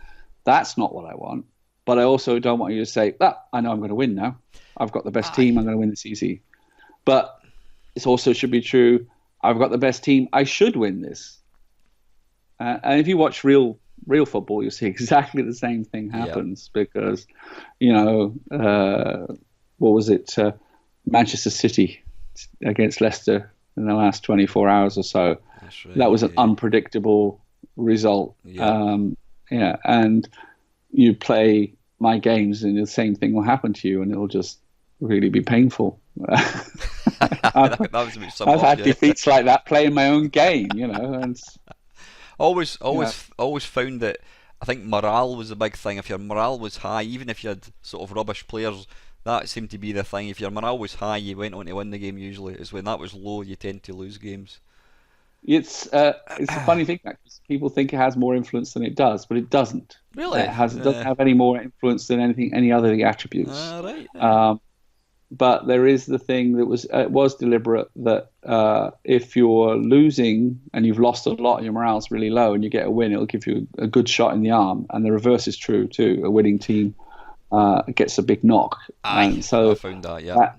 That's not what I want. But I also don't want you to say, I know I'm going to win now. I've got the best Aye. team. I'm going to win this easy. But it also should be true. I've got the best team. I should win this. And if you watch real football, you'll see exactly the same thing Yeah, happens because, what was it? Manchester City against Leicester in the last 24 hours or so. that's That right. was an Yeah, unpredictable result. yeah. Yeah, and you play my games, and the same thing will happen to you, and it'll just really be painful. that, I've, that was a bit I've similar. had Yeah. defeats like that playing my own game, and Always found that I think morale was the big thing. If your morale was high, even if you had sort of rubbish players, that seemed to be the thing. If your morale was high, you went on to win the game usually. It's when that was low, you tend to lose games. It's a funny thing because people think it has more influence than it does, but it doesn't. Really? It doesn't have any more influence than any other of the attributes. Right. But there is the thing that was deliberate, that if you're losing and you've lost a lot and your morale's really low and you get a win, it'll give you a good shot in the arm. And the reverse is true too. A winning team gets a big knock. And so I found that. Yeah.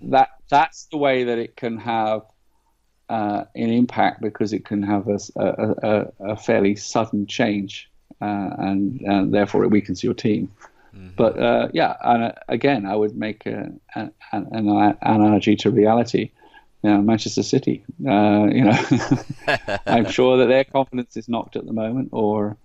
That's the way that it can have an impact, because it can have a fairly sudden change, and therefore it weakens your team. Mm-hmm. But and again, I would make an analogy to reality. Manchester City. I'm sure that their confidence is knocked at the moment, or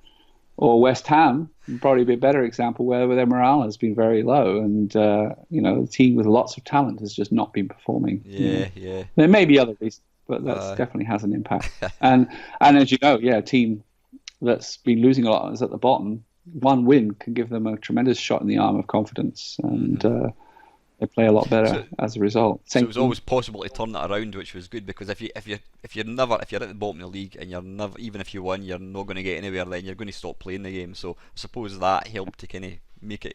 West Ham would probably be a better example, where their morale has been very low, and the team with lots of talent has just not been performing. Yeah. There may be other reasons, but that definitely has an impact. and as you know, a team that's been losing a lot is at the bottom. One win can give them a tremendous shot in the arm of confidence, and they play a lot better as a result. So it was always possible to turn that around, which was good, because if you're at the bottom of the league and you're never, even if you win, you're not going to get anywhere, then you're going to stop playing the game. So I suppose that helped to kind of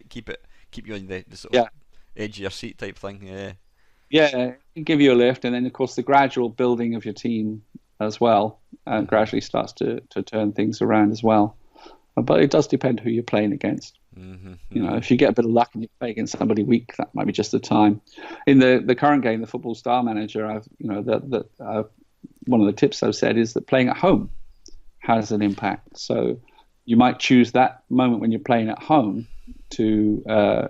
keep you on the sort of edge of your seat type thing. Yeah, it give you a lift, and then of course the gradual building of your team as well gradually starts to turn things around as well. But it does depend who you're playing against. Mm-hmm. If you get a bit of luck and you play against somebody weak, that might be just the time. In the current game, the Football Star Manager, one of the tips I've said is that playing at home has an impact. So you might choose that moment when you're playing at home to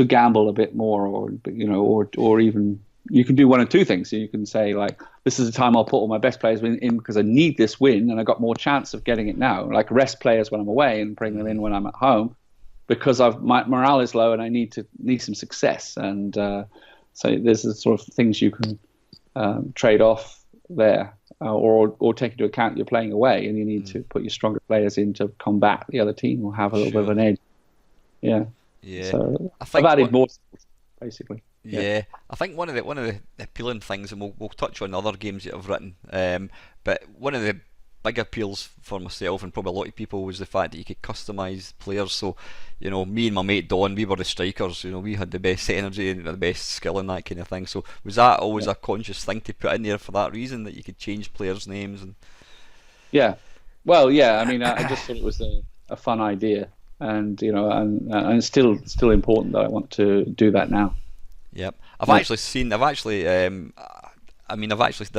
gamble a bit more, or even you can do one of two things. So you can say, like, this is the time I'll put all my best players in because I need this win and I got more chance of getting it now. Like, rest players when I'm away and bring them in when I'm at home, because my morale is low and I need some success. And so there's the sort of things you can trade off there, or take into account you're playing away and you need to put your stronger players in to combat the other team or have a little bit of an edge. Yeah. So I've added more, basically. Yeah, I think one of the appealing things, and we'll touch on other games that I've written, but one of the big appeals for myself and probably a lot of people was the fact that you could customise players. So, me and my mate Don, we were the strikers. We had the best energy and the best skill and that kind of thing. So was that always a conscious thing to put in there for that reason, that you could change players' names? And yeah, well, yeah. I mean, I just thought it was a fun idea, and and it's still important that I want to do that now. Yep, there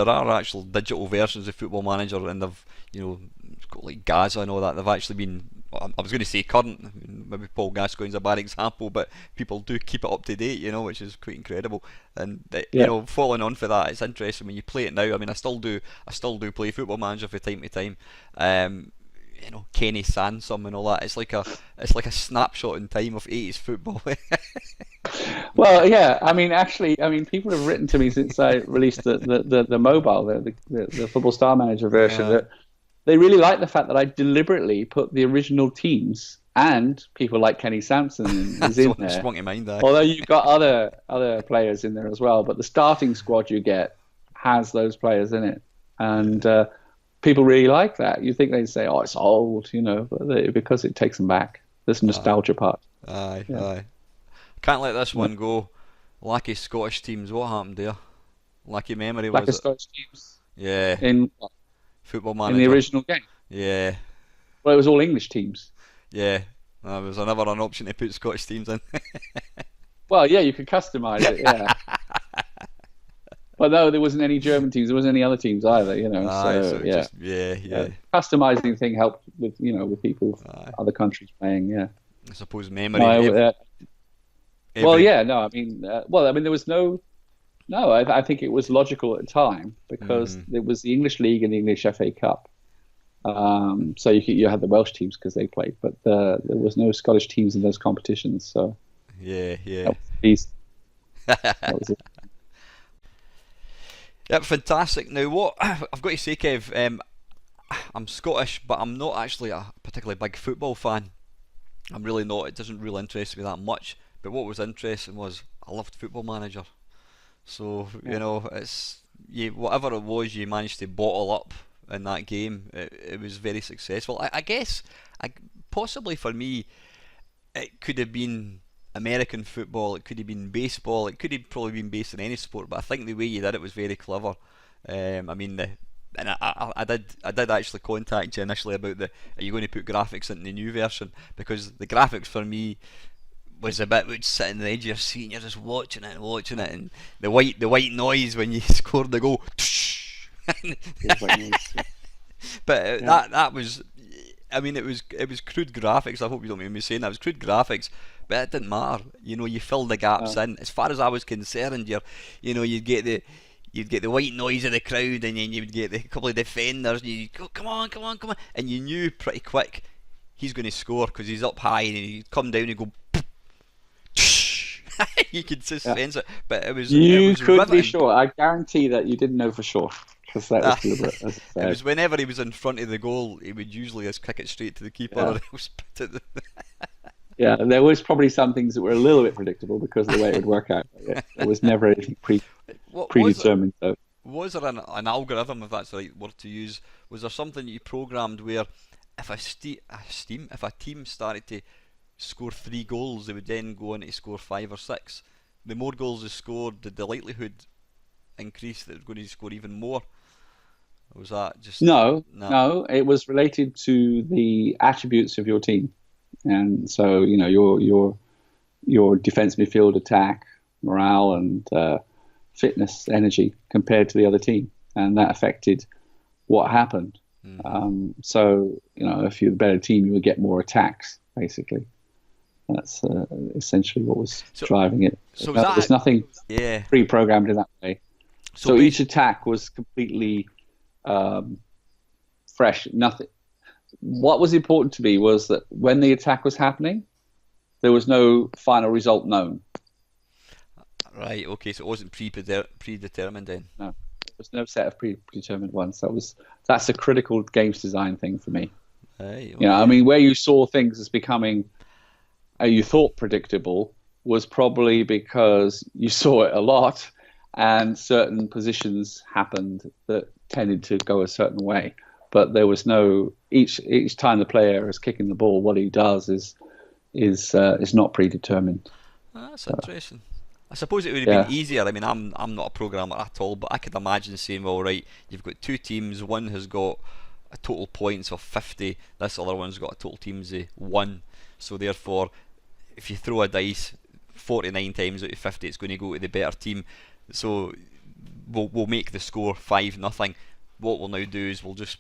are actual digital versions of Football Manager, and they've got like Gaza and all that. They've actually been, I was going to say current, maybe Paul Gascoigne's a bad example, but people do keep it up to date, which is quite incredible. And following on for that, it's interesting when you play it now. I mean, I still do play Football Manager from time to time. Kenny Sansom and all that. It's like a snapshot in time of 80s football. Well, yeah. I mean, people have written to me since I released the mobile, the Football Star Manager version, that they really like the fact that I deliberately put the original teams and people like Kenny Sansom is in there. Sprung to mind, although you've got other players in there as well, but the starting squad you get has those players in it, and people really like that. You think they'd say, "Oh, it's old," but because it takes them back. This nostalgia part. Aye. Can't let this one go. Lackey Scottish teams. What happened there? Lackey memory, was it? Scottish teams. Yeah. In Football Manager. In the original game. Yeah. Well, it was all English teams. Yeah. There was never an option to put Scottish teams in. Well, yeah, you could customise it. Yeah. But no, there wasn't any German teams. There wasn't any other teams either. Customizing thing helped with with people from other countries playing. Yeah. I suppose memory. There was no. I think it was logical at the time because there was the English League and the English FA Cup. So you had the Welsh teams because they played, but there was no Scottish teams in those competitions. So yeah. That was it. Yep, fantastic. Now, what I've got to say, Kev, I'm Scottish, but I'm not actually a particularly big football fan. I'm really not. It doesn't really interest me that much. But what was interesting was I loved Football Manager. So Yeah. it's whatever it was you managed to bottle up in that game. It was very successful. I guess, possibly for me, it could have been American football. It could have been baseball. It could have probably been based in any sport. But I think the way you did it was very clever. I mean, I did actually contact you initially about are you going to put graphics into the new version, because the graphics for me was a bit would sit on the edge of your seat and you're just watching it and watching it, and the white noise when you scored the goal. But Yeah. that was, I mean, it was crude graphics. I hope you don't mind me saying that. It was crude graphics, but it didn't matter. You fill the gaps in. As far as I was concerned, you'd get the white noise of the crowd, and then you'd get the couple of defenders, and you'd go, come on, come on, come on, and you knew pretty quick he's going to score because he's up high, and he'd come down and go. You could just sense it, but it was. You it was could be riveting. sure. I guarantee that you didn't know for sure, because that was deliberate, as I It said. was whenever he was in front of the goal, he would usually just kick it straight to the keeper, Yeah. or else put it. Yeah, there was probably some things that were a little bit predictable because of the way it would work out. Yeah, there was never anything What predetermined. So was there an algorithm, if that's the right word to use? Was there something you programmed where if if a team started to score 3 goals, they would then go on to score 5 or 6? The more goals they scored, did the likelihood increase that they're going to score even more? Or was that just no, it was related to the attributes of your team, and so your defense, midfield, attack, morale, and fitness, energy compared to the other team, and that affected what happened. So if you're the better team, you would get more attacks. Basically, that's essentially what was driving it. So was There's that nothing yeah? pre-programmed in that way. So each attack was completely fresh. Nothing. What was important to me was that when the attack was happening, there was no final result known. Right. Okay. So it wasn't predetermined then. No, there was no set of predetermined ones. That's a critical games design thing for me. Right. Okay. I mean, where you saw things as becoming, you thought predictable, was probably because you saw it a lot, and certain positions happened that tended to go a certain way. But there was no each time the player is kicking the ball, what he does is not predetermined. That's interesting. I suppose it would have been easier. I mean, I'm not a programmer at all, but I could imagine saying, well, right, you've got 2 teams. One has got a total points of 50. This other one's got a total teams of 1. So therefore, if you throw a dice 49 times out of 50, it's going to go to the better team. So we'll make the score 5-0. What we'll now do is we'll just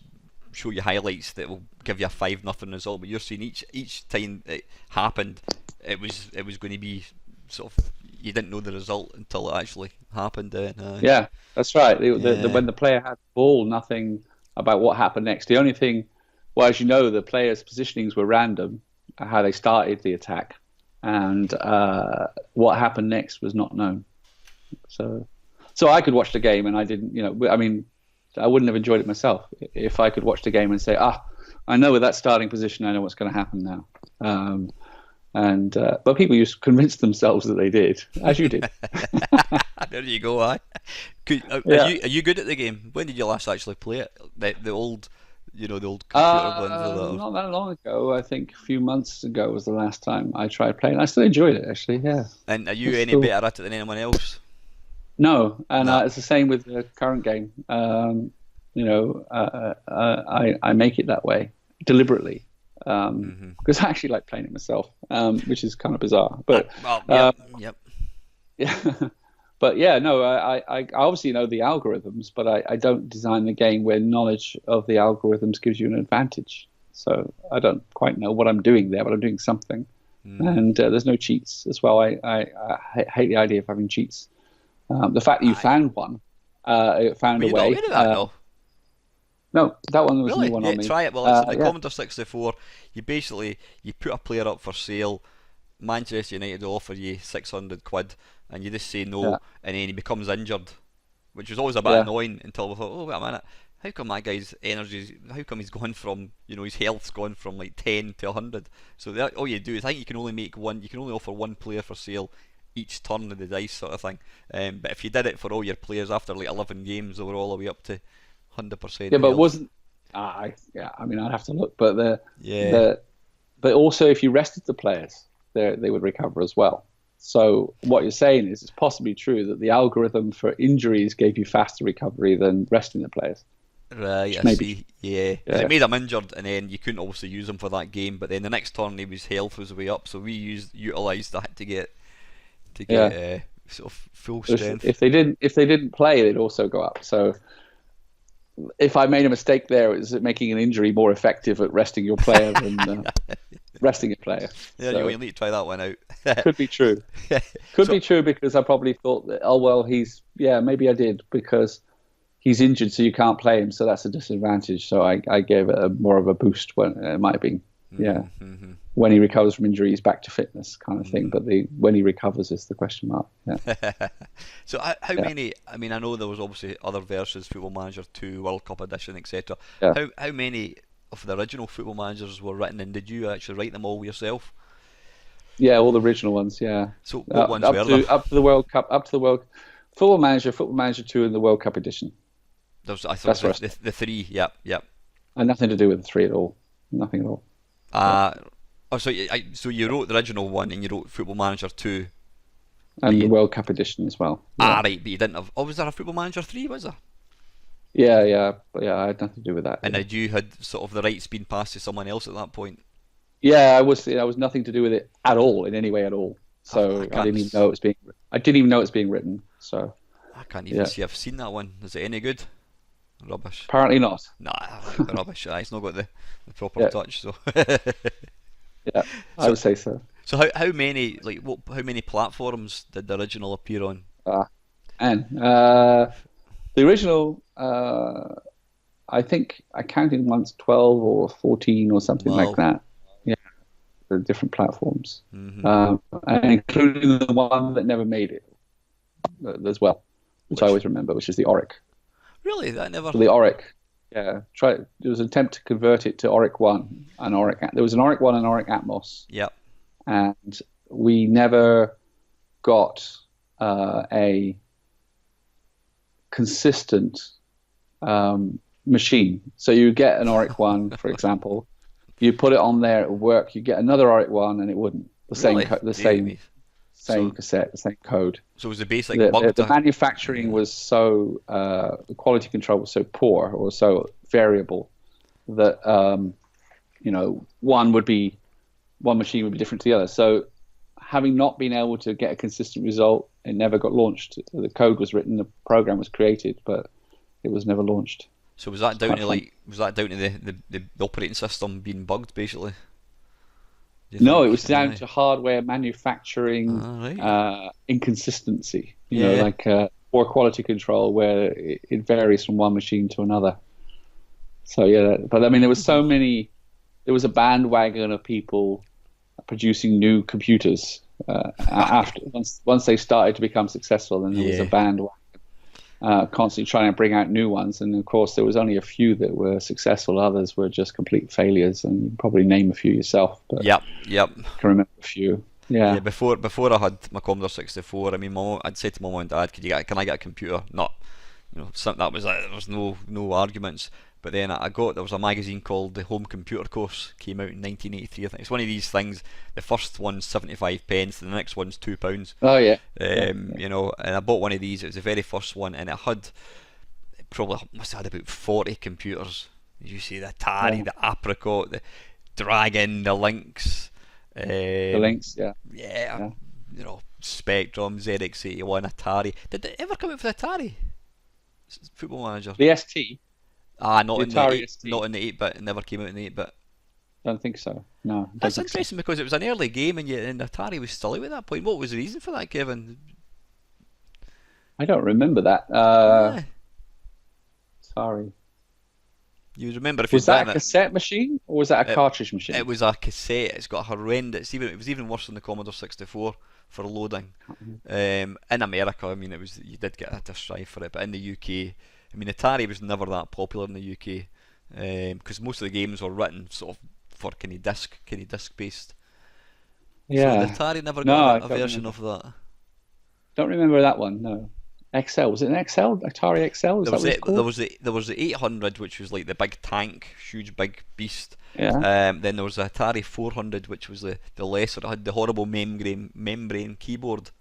show you highlights that will give you a 5-0 result. But you're seeing each time it happened, it was going to be sort of, you didn't know the result until it actually happened. Yeah, that's right. When the player had the ball, nothing about what happened next. The only thing, well, as you know, the players' positionings were random, how they started the attack, and what happened next was not known. So I could watch the game, and I didn't. I mean, I wouldn't have enjoyed it myself if I could watch the game and say, I know with that starting position, I know what's going to happen now. But people used to convince themselves that they did, as you did. There you go. Are you good at the game? When did you last actually play it? The old computer ones. Not that long ago. I think a few months ago was the last time I tried playing. I still enjoyed it, actually. Yeah. And are you any better at it than anyone else? No, and No. it's the same with the current game. I make it that way deliberately. Because I actually like playing it myself, which is kind of bizarre. But yep. yeah, but yeah, no, I obviously know the algorithms, but I don't design the game where knowledge of the algorithms gives you an advantage. So I don't quite know what I'm doing there, but I'm doing something. And there's no cheats as well. I hate the idea of having cheats. The fact that you found one, found a way. Were you not aware of that, though? No, that one was Really? a new one on me. Try it. Well, it's in the Commodore 64. You put a player up for sale. Manchester United will offer you 600 quid, and you just say no, and then he becomes injured, which was always a bit annoying until we thought, oh wait a minute, how come that guy's energy? How come he's gone from, his health's gone from like 10 to 100? So that, all you do is, I think you can only make one. You can only offer one player for sale each turn of the dice, sort of thing. But if you did it for all your players after like 11 games, they were all the way up to 100%. Yeah, but it health. wasn't. I mean, I'd have to look, but Yeah. but also if you rested the players, they would recover as well. So what you're saying is it's possibly true that the algorithm for injuries gave you faster recovery than resting the players. Right, I Maybe. see. Yeah. 'Cause it made him injured, and then you couldn't obviously use him for that game. But then the next turn, his health was way up, so we utilised that to get sort of full strength. If they didn't play, they'd also go up. So if I made a mistake there, it was making an injury more effective at resting your player than resting a player. Yeah, So you need to try that one out. could be true. Could be true because I probably thought that, oh well, maybe I did because he's injured, so you can't play him, so that's a disadvantage. So I gave it more of a boost when it might have been, Mm-hmm. when he recovers from injury, he's back to fitness kind of thing. But when he recovers is the question mark. Yeah. So how many? I mean, I know there was obviously other versions, Football Manager 2, World Cup Edition, etc. Yeah. How many of the original Football Managers were written, and did you actually write them all yourself? Yeah, all the original ones. Yeah. So what ones were there? Up to the World Cup, Football Manager 2, and the World Cup edition. I thought it was the three. Yep. And nothing to do with the three at all. Nothing at all. So you wrote the original one, and you wrote Football Manager 2, and the World Cup edition as well. Yeah. Right, but you didn't have. Oh, was there a Football Manager 3? Was there? Yeah. I had nothing to do with that. And had you had sort of the rights been passed to someone else at that point? Yeah, I was nothing to do with it at all in any way at all. So I didn't even know it was being. I didn't even know it was being written. So I can't even see I've seen that one. Is it any good? Rubbish. Apparently not. Nah, rubbish. It's not got the proper touch. So yeah, I would say so. So how many how many platforms did the original appear on? The original, I think I counted once 12 or 14 or something like that. Yeah, the different platforms, and including the one that never made it as well, which I always remember, which is the Auric. Really, that never. The Auric. Yeah, there was an attempt to convert it to Auric 1 and Auric. There was an Auric 1 and Auric Atmos. Yep. And we never got a consistent machine. So you get an Auric 1, for example, you put it on there, it would work. You get another Auric 1 and it wouldn't. Same cassette, the same code. So it was the basic the manufacturing was so the quality control was so poor or so variable that one machine would be different to the other. So having not been able to get a consistent result, it never got launched. The code was written, the program was created, but it was never launched. So was that down to the operating system being bugged, basically? No, it was down to hardware manufacturing inconsistency. Poor quality control where it varies from one machine to another. So but I mean, there was a bandwagon of people producing new computers once they started to become successful, and there was a bandwagon constantly trying to bring out new ones. And of course, there was only a few that were successful; others were just complete failures. And you can probably name a few yourself. But yep. I can remember a few. Yeah. Before I had my Commodore 64, I mean, I'd say to my mum and dad, "Can I get a computer?" Not, that was there was no arguments. But then there was a magazine called the Home Computer Course, came out in 1983. I think it's one of these things. The first one's 75 pence, and the next one's £2. Oh yeah. And I bought one of these. It was the very first one, and it must have had about 40 computers. You see the Atari, the Apricot, the Dragon, the Lynx. The Lynx, yeah. Spectrum, ZX81, Atari. Did it ever come out for the Atari? Football Manager. The ST. Not in the 8-bit. It never came out in the 8-bit. Don't think so. No. That's interesting because it was an early game and Atari was still out at that point. What was the reason for that, Kevin? I don't remember that. Sorry. You remember if was that a cassette machine or was that a cartridge machine? It was a cassette. It's got a horrendous. It was even worse than the Commodore 64 for loading. In America, I mean, you did get a disk drive for it, but in the UK, I mean, Atari was never that popular in the UK because most of the games were written sort of for kind of disc based. So the Yeah. Atari never No, got I a don't version remember. of that. Don't remember that one. No. XL, was it an XL? Atari XL? Is There that was what it's called? there was the 800, which was like the big tank, huge big beast. Yeah. Then there was the Atari 400, which was the lesser. It had the horrible membrane keyboard.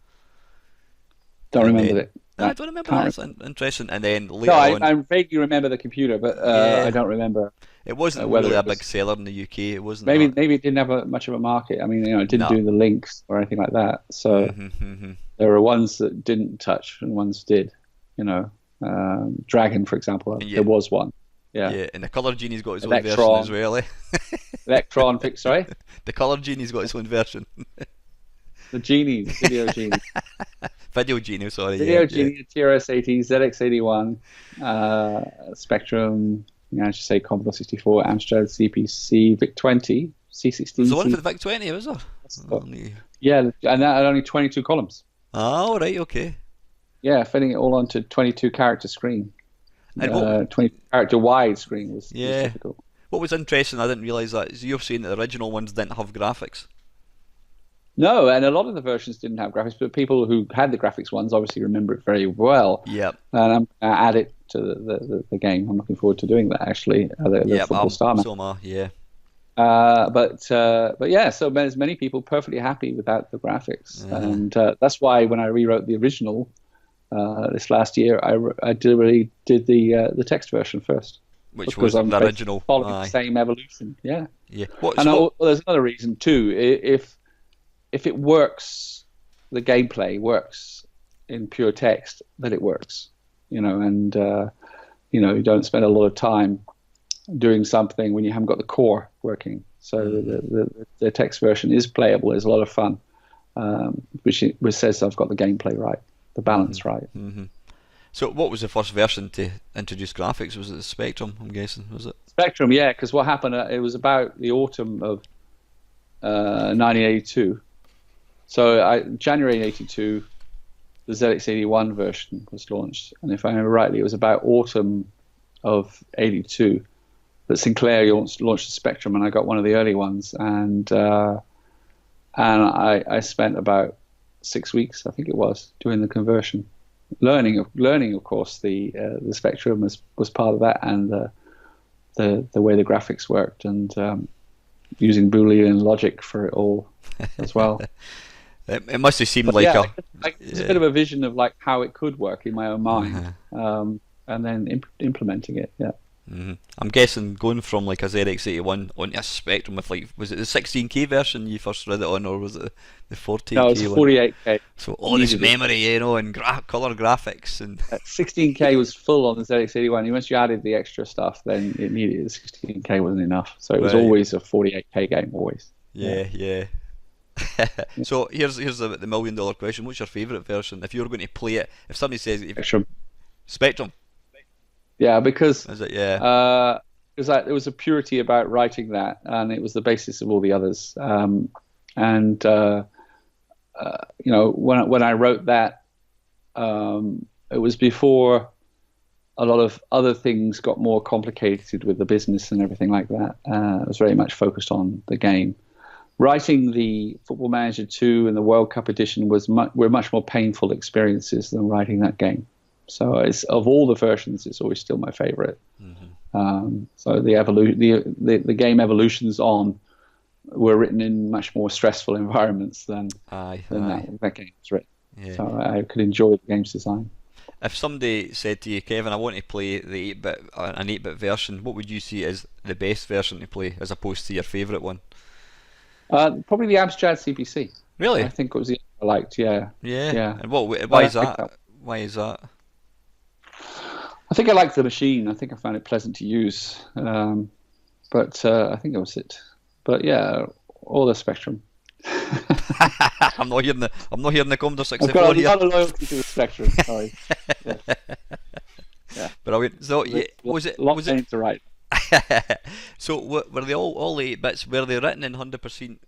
Don't And remember then that. I That don't remember that. can't That's remember. interesting. And then No, later on, I vaguely remember the computer, but I yeah, don't remember it wasn't whether really a it big was. seller in the UK. It wasn't Maybe that. maybe it didn't have much of a market. I mean, it didn't No. do the links or anything like that. So Mhm. there were ones that didn't touch and ones did. Dragon, for example, And there was one. Yeah. yeah, and the Colour Genie's got his own version as Electron, well. Eh? Sorry, The Colour Genie's got his own version. the genies, video genie, Video Genie, sorry. Yeah, video yeah. genie, TRS-80, ZX81, Spectrum. I should say Commodore 64, Amstrad CPC, VIC-20, C16. There's the one for the VIC 20, was there? Yeah, and that had only 22 columns. Oh, right, okay. Yeah, fitting it all onto 22 character screen. And what? 20 character wide screen was Yeah. difficult. What was interesting, I didn't realise that, is you're saying that the original ones didn't have graphics. No, and a lot of the versions didn't have graphics, but people who had the graphics ones obviously remember it very well. Yep. And I'm going to add it to the game. I'm looking forward to doing that, actually. The Yep, Football Star Man. so am I, yeah. But yeah, so there's many people perfectly happy without the graphics. And that's why when I rewrote the original this last year, I deliberately did the text version first. Which Because was I'm the basically original. following Aye. the same evolution. Yeah. Yeah. And there's another reason too. If it works, the gameplay works in pure text, then it works. And you don't spend a lot of time doing something when you haven't got the core working. So the text version is playable. It's a lot of fun, which says I've got the gameplay right, the balance right. Mm-hmm. So what was the first version to introduce graphics? Was it the Spectrum, I'm guessing, was it? Spectrum, yeah, because what happened, it was about the autumn of 1982. So January 82, the ZX81 version was launched. And if I remember rightly, it was about autumn of 82 that Sinclair launched the Spectrum, and I got one of the early ones. And I spent about 6 weeks, I think it was, doing the conversion. Learning, of course, the Spectrum was part of that, and the way the graphics worked, and using Boolean logic for it all as well. It must have seemed But like yeah, a... it's a bit of a vision of like how it could work in my own mind, and then implementing it. Yeah. Mm-hmm. I'm guessing going from like a ZX81 onto a Spectrum with was it the 16K version you first read it on, or was it the 40K No, it's one? 48K. So all this memory, and colour graphics and 16K was full on the ZX81. Once you added the extra stuff, then it needed 16K wasn't enough. So it was always a 48K game, always. Yeah. So here's the $1 million question. What's your favourite version? If you were going to play it, if somebody says Spectrum. Yeah, because is it? Yeah. Because there was a purity about writing that, and it was the basis of all the others. When I wrote that, it was before a lot of other things got more complicated with the business and everything like that. It was very much focused on the game. Writing the Football Manager 2 and the World Cup edition were much more painful experiences than writing that game. So of all the versions, it's always still my favorite. Mm-hmm. So the game evolutions were written in much more stressful environments than that game was written. Yeah. So I could enjoy the game's design. If somebody said to you, Kevin, I want to play an 8-bit version, what would you see as the best version to play as opposed to your favourite one? Probably the Amstrad CPC. Really? I think it was the one I liked. Yeah. And why is that? Why is that? I think I liked the machine. I think I found it pleasant to use. But I think that was it. But yeah, all the Spectrum. I'm not hearing the Commodore 64 I've got a here. lot of loyalty to the Spectrum. Sorry. Yeah. Brilliant. So was it to write? So were they all the 8 bits? Were they written in 100%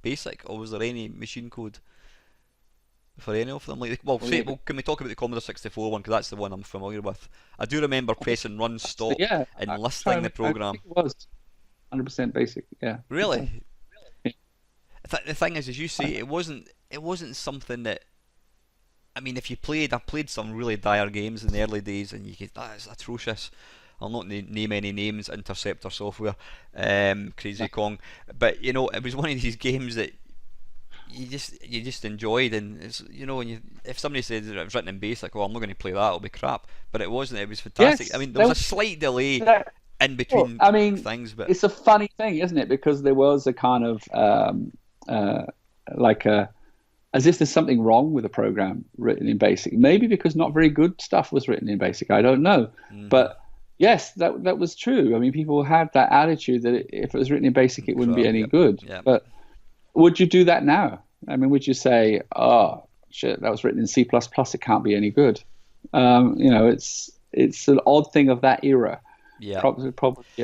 basic, or was there any machine code? for any of them? Like, well, can we talk about the Commodore 64 one, because that's the one I'm familiar with. I do remember pressing run stop Yeah, and I'm listing the I program. think it was 100% basic. Yeah. Really? Yeah. The thing is, as you say, it wasn't something that. I mean, if you played, I played some really dire games in the early days, and you get that is atrocious. I'll not name any names. Interceptor Software, Crazy Kong, but you know, it was one of these games that you just enjoyed, and it's, you know, when if somebody says it was written in BASIC, well, I'm not going to play that, it'll be crap. But it wasn't. It was fantastic. Yes, I mean, there was a slight delay in well, between I mean, things, but it's a funny thing, isn't it? Because there was a kind of like a as if there's something wrong with a program written in BASIC. Maybe because not very good stuff was written in BASIC. I don't know, but yes, that was true. I mean, people had that attitude that if it was written in BASIC, it wouldn't be any good. Yep. But would you do that now? I mean, would you say, "Oh shit, that was written in C++, it can't be any good"? You know, it's an odd thing of that era. Yeah. Probably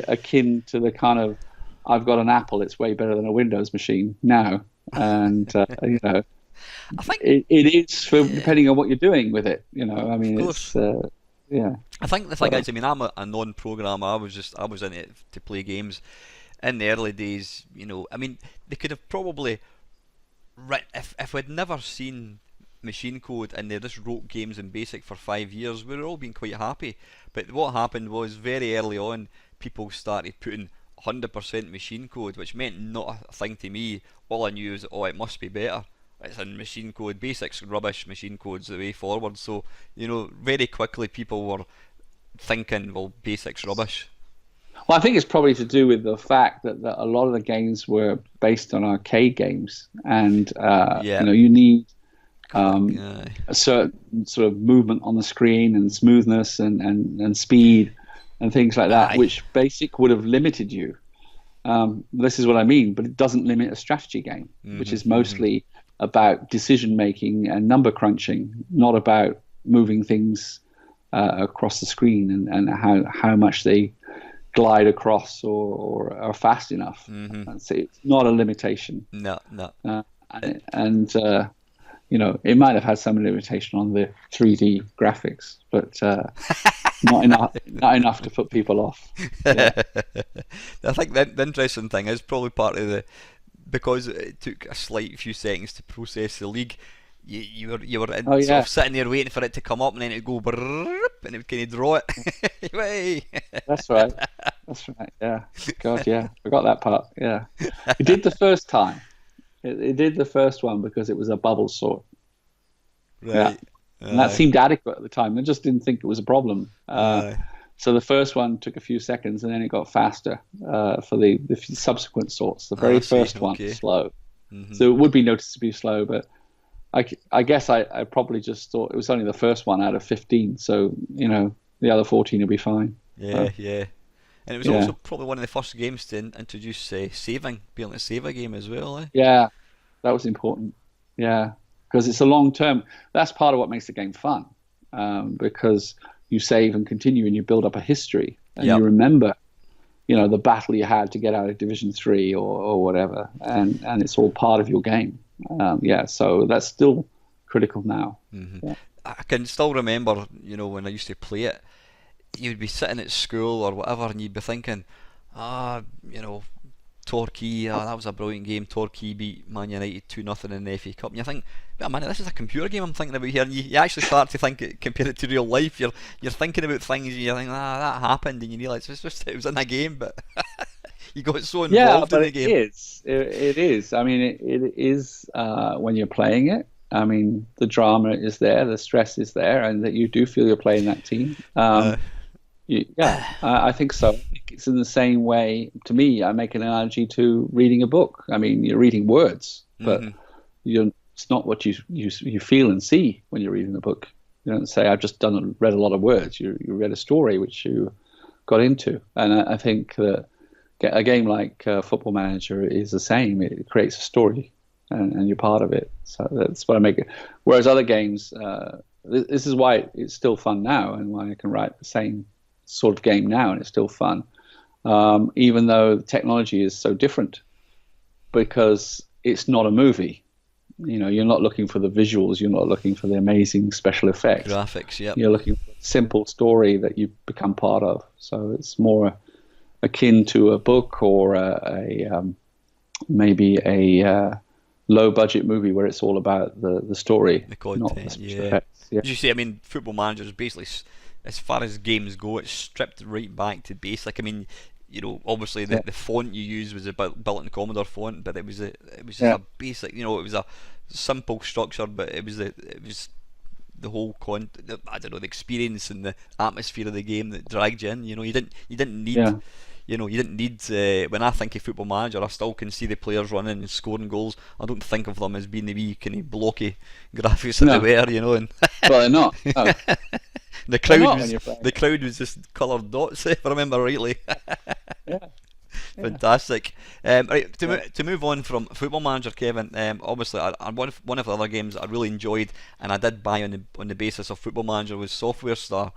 akin to the kind of, I've got an Apple, it's way better than a Windows machine now, and you know, I think it is for depending on what you're doing with it. You know, I mean, it's yeah. I think the thing is, I mean, I'm a non-programmer. I was in it to play games in the early days. You know, I mean, they could have probably if we'd never seen machine code and they just wrote games in BASIC for 5 years, we'd all been quite happy. But what happened was, very early on, people started putting 100% machine code, which meant not a thing to me. All I knew is, oh, it must be better. It's in machine code. BASIC's rubbish. Machine code's the way forward. So, you know, very quickly people were thinking, well, BASIC's rubbish. Well, I think it's probably to do with the fact that a lot of the games were based on arcade games, and you know, you need a certain sort of movement on the screen and smoothness and speed and things like that, which BASIC would have limited you. This is what I mean, but it doesn't limit a strategy game, which is mostly about decision making and number crunching, not about moving things across the screen and how much they glide across or are fast enough. So it's not a limitation. No. And you know, it might have had some limitation on the 3D graphics, but not enough to put people off. Yeah. I think the interesting thing is probably part of because it took a slight few seconds to process the league. You were sort of sitting there waiting for it to come up, and then it'd go brrrr, and it would kind of draw it. That's right. Yeah. God, yeah. Forgot that part. Yeah. It did the first time. It did the first one because it was a bubble sort. Right. Yeah. And that seemed adequate at the time. I just didn't think it was a problem. So the first one took a few seconds, and then it got faster for the subsequent sorts. The very first one was slow. So it would be noticeably slow, but I guess I probably just thought it was only the first one out of 15. So, you know, the other 14 will be fine. Yeah. And it was also probably one of the first games to introduce saving, being able to save a game as well. Yeah, that was important. Yeah, because it's a long term. That's part of what makes the game fun, because you save and continue, and you build up a history, and you remember, you know, the battle you had to get out of Division 3 or whatever, and it's all part of your game. So that's still critical now. Yeah. I can still remember, you know, when I used to play it, you'd be sitting at school or whatever, and you'd be thinking, you know, Torquay, that was a brilliant game. Torquay beat Man United 2-0 in the FA Cup, and you think, but man, this is a computer game I'm thinking about here, and you actually start to think, compare it to real life. You're thinking about things, and you think, that happened, and you realise it was in a game, but you got so involved in the game. It is. I mean, it is when you're playing it. I mean, the drama is there, the stress is there, and that you do feel you're playing that team. I think so. I think it's in the same way. To me, I make an analogy to reading a book. I mean, you're reading words, but it's not what you feel and see when you're reading a book. You don't say, "I've just read a lot of words." You read a story which you got into, and I think that a game like Football Manager is the same. It creates a story, and you're part of it. So that's what I make it. Whereas other games, this is why it's still fun now, and why I can write the same sort of game now, and it's still fun, even though the technology is so different, because it's not a movie. you're not looking for the visuals, you're not looking for the amazing special effects. Graphics, yeah. You're looking for a simple story that you become part of. So it's more akin to a book or maybe a low budget movie where it's all about the story, The not the content, special yeah. effects. Yeah. As you say, I mean, Football Manager is basically, as far as games go, it's stripped right back to basic. I mean, obviously the font you use was a built-in Commodore font, but it was just a basic, it was a simple structure, but it was the whole I don't know, the experience and the atmosphere of the game that dragged you in. You didn't need. Yeah. You didn't need. When I think of Football Manager, I still can see the players running and scoring goals. I don't think of them as being the wee kind of blocky graphics that they were, and well, they're not. No. the crowd was just coloured dots, if I remember rightly. Yeah. Fantastic. Right, to move on from Football Manager, Kevin. Obviously, one of the other games I really enjoyed, and I did buy on the basis of Football Manager, was Software Star.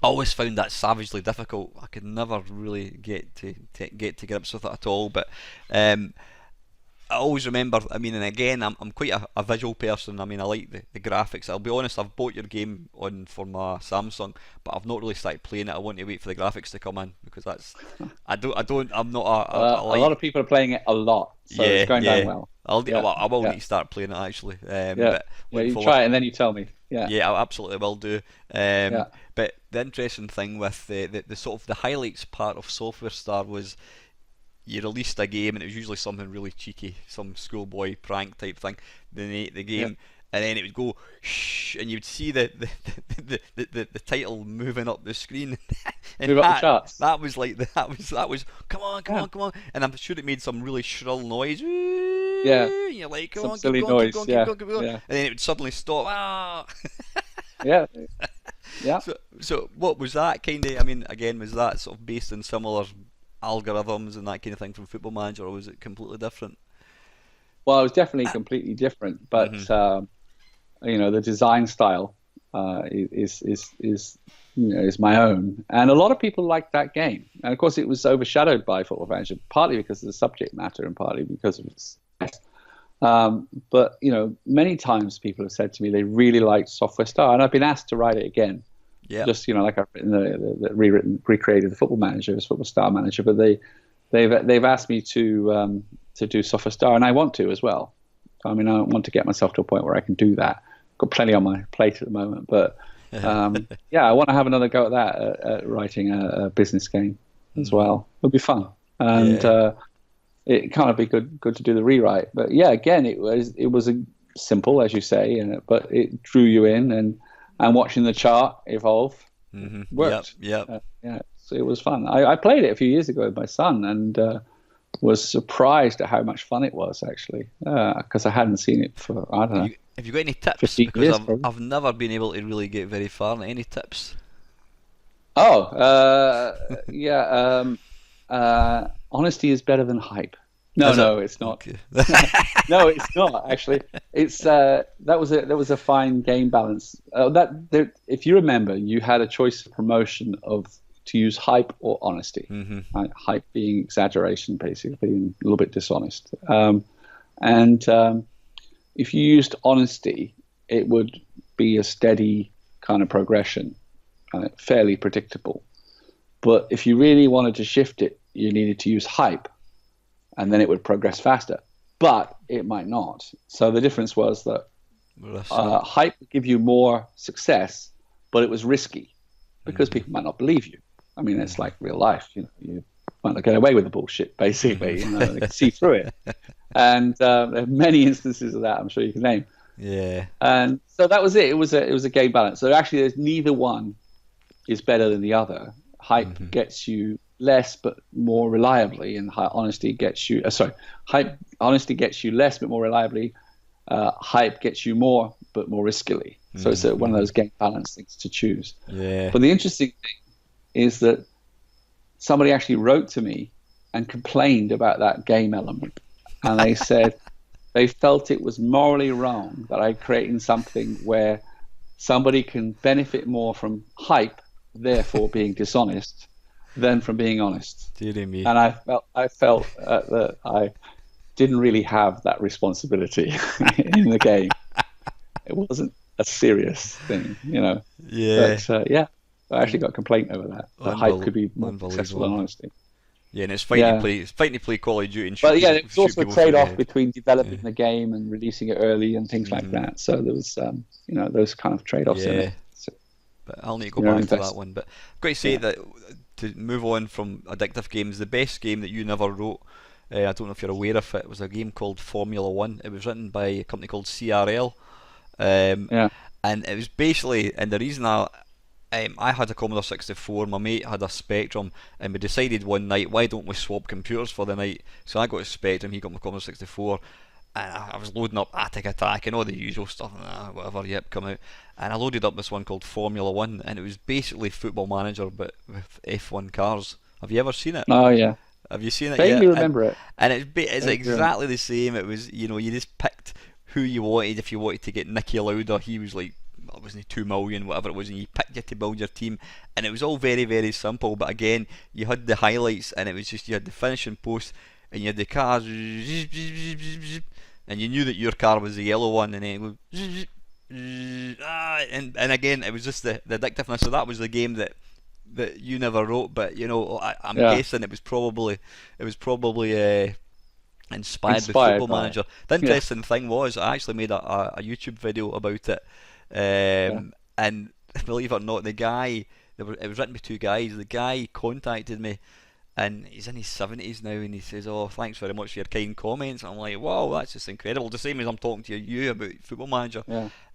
I always found that savagely difficult. I could never really get to grips with it at all. But I always remember. I mean, and again, I'm quite a visual person. I mean, I like the graphics. I'll be honest. I've bought your game for my Samsung, but I've not really started playing it. I want to wait for the graphics to come in, because I'm not a lot of people are playing it a lot, so it's going down well. I will need to start playing it actually. But you try it and then you tell me. Yeah, I absolutely will do. But the interesting thing with the sort of the highlights part of Software Star was, you released a game and it was usually something really cheeky, some schoolboy prank type thing, the game, and then it would go shh, and you would see the title moving up the screen. And move up the charts. That was come on, and I'm sure it made some really shrill noise. Yeah, and you're like, come some on, silly keep going, noise. keep going. And then it would suddenly stop. Yeah. So what was that kind of? I mean, again, was that sort of based on similar algorithms and that kind of thing from Football Manager, or was it completely different? Well, it was definitely completely different, but the design style is my own, and a lot of people liked that game. And of course, it was overshadowed by Football Manager, partly because of the subject matter and partly because of its. But many times people have said to me they really liked Software Star, and I've been asked to write it again. Yeah. Just like I've written recreated the Football Manager as Football Star Manager, but they've asked me to do Software Star, and I want to as well. I mean, I want to get myself to a point where I can do that. I've got plenty on my plate at the moment, but I want to have another go at that, at writing a business game as well. It'll be fun, and it kind of be good to do the rewrite. But again, it was a simple, as you say, but it drew you in, and watching the chart evolve worked. So it was fun. I played it a few years ago with my son, and was surprised at how much fun it was, actually, because I hadn't seen it for, I don't know. Have you got any tips? Because I've never been able to really get very far. Any tips? Honesty is better than hype. No, it's not. Okay. No, it's not, actually. It's that was a fine game balance. If you remember, you had a choice of promotion to use hype or honesty. Right? Hype being exaggeration, basically, and a little bit dishonest. If you used honesty, it would be a steady kind of progression, fairly predictable. But if you really wanted to shift it, you needed to use hype, and then it would progress faster. But it might not. So the difference was that hype would give you more success, but it was risky because people might not believe you. I mean, it's like real life. You might not get away with the bullshit, basically. They can see through it. And there are many instances of that, I'm sure you can name. Yeah. And so that was it. It was a game balance. So actually, there's neither one is better than the other. Hype gets you less but more reliably, and honesty gets you. Honesty gets you less but more reliably. Hype gets you more but more riskily. So it's one of those game balance things to choose. Yeah. But the interesting thing is that somebody actually wrote to me and complained about that game element, and they said they felt it was morally wrong that I created something where somebody can benefit more from hype, therefore being dishonest, than from being honest. Dear me. And I felt that I didn't really have that responsibility in the game. It wasn't a serious thing, you know. Yeah. But yeah, I actually got a complaint over that. The hype could be more successful than honesty. Yeah, and it's fine to play. It's fine to play Call of Duty and shoot But yeah, people, it's also a people through the trade-off head. between developing the game and releasing it early and things like that. So there was, you know, those kind of trade-offs in it. So, but I'll need to go back to that one. But I've got to say that to move on from Addictive Games, the best game that you never wrote, I don't know if you're aware of it, was a game called Formula One. It was written by a company called CRL, and it was basically, and the reason I had a Commodore 64, my mate had a Spectrum, and we decided one night, why don't we swap computers for the night? So I got a Spectrum, he got my Commodore 64, and I was loading up Attic Attack and all the usual stuff, whatever, come out. And I loaded up this one called Formula One, and it was basically Football Manager, but with F1 cars. Have you ever seen it? Oh, yeah. Have you seen it Vaguely yet? remember it. And it's exactly the same. It was, you know, you just picked who you wanted. If you wanted to get Nicky Lauda, he was like, wasn't he 2 million, whatever it was, and you picked you to build your team, and it was all very, very simple. But again, you had the highlights, and it was just, you had the finishing post, and you had the cars, and you knew that your car was the yellow one, and then it would, and again, it was just the addictiveness. So that was the game that you never wrote, but you know, I'm guessing it was probably inspired with Football Manager. The interesting thing was, I actually made a YouTube video about it, and believe it or not, the guy, it was written by 2 guys. The guy contacted me, and he's in his 70s now, and he says, "Oh, thanks very much for your kind comments." I'm like, "Wow, that's just incredible." The same as I'm talking to you about Football Manager,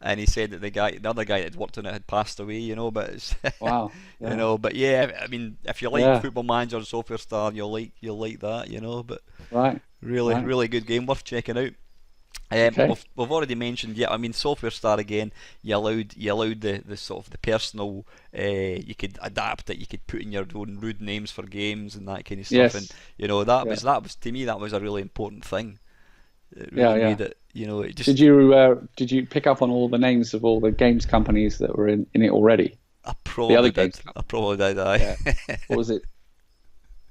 and he said that the other guy that had worked on it had passed away, you know. But it's wow, you know, but yeah, I mean, if you like Football Manager and Software Star, you'll like that, you know. But really good game, worth checking out. We've already mentioned, I mean, Software Star again. You allowed the sort of the personal. You could adapt it. You could put in your own rude names for games and that kind of stuff. And you know, that was to me, that was a really important thing. It really made it. You know, it just. Did you pick up on all the names of all the games companies that were in it already? I probably did. Aye. What was it?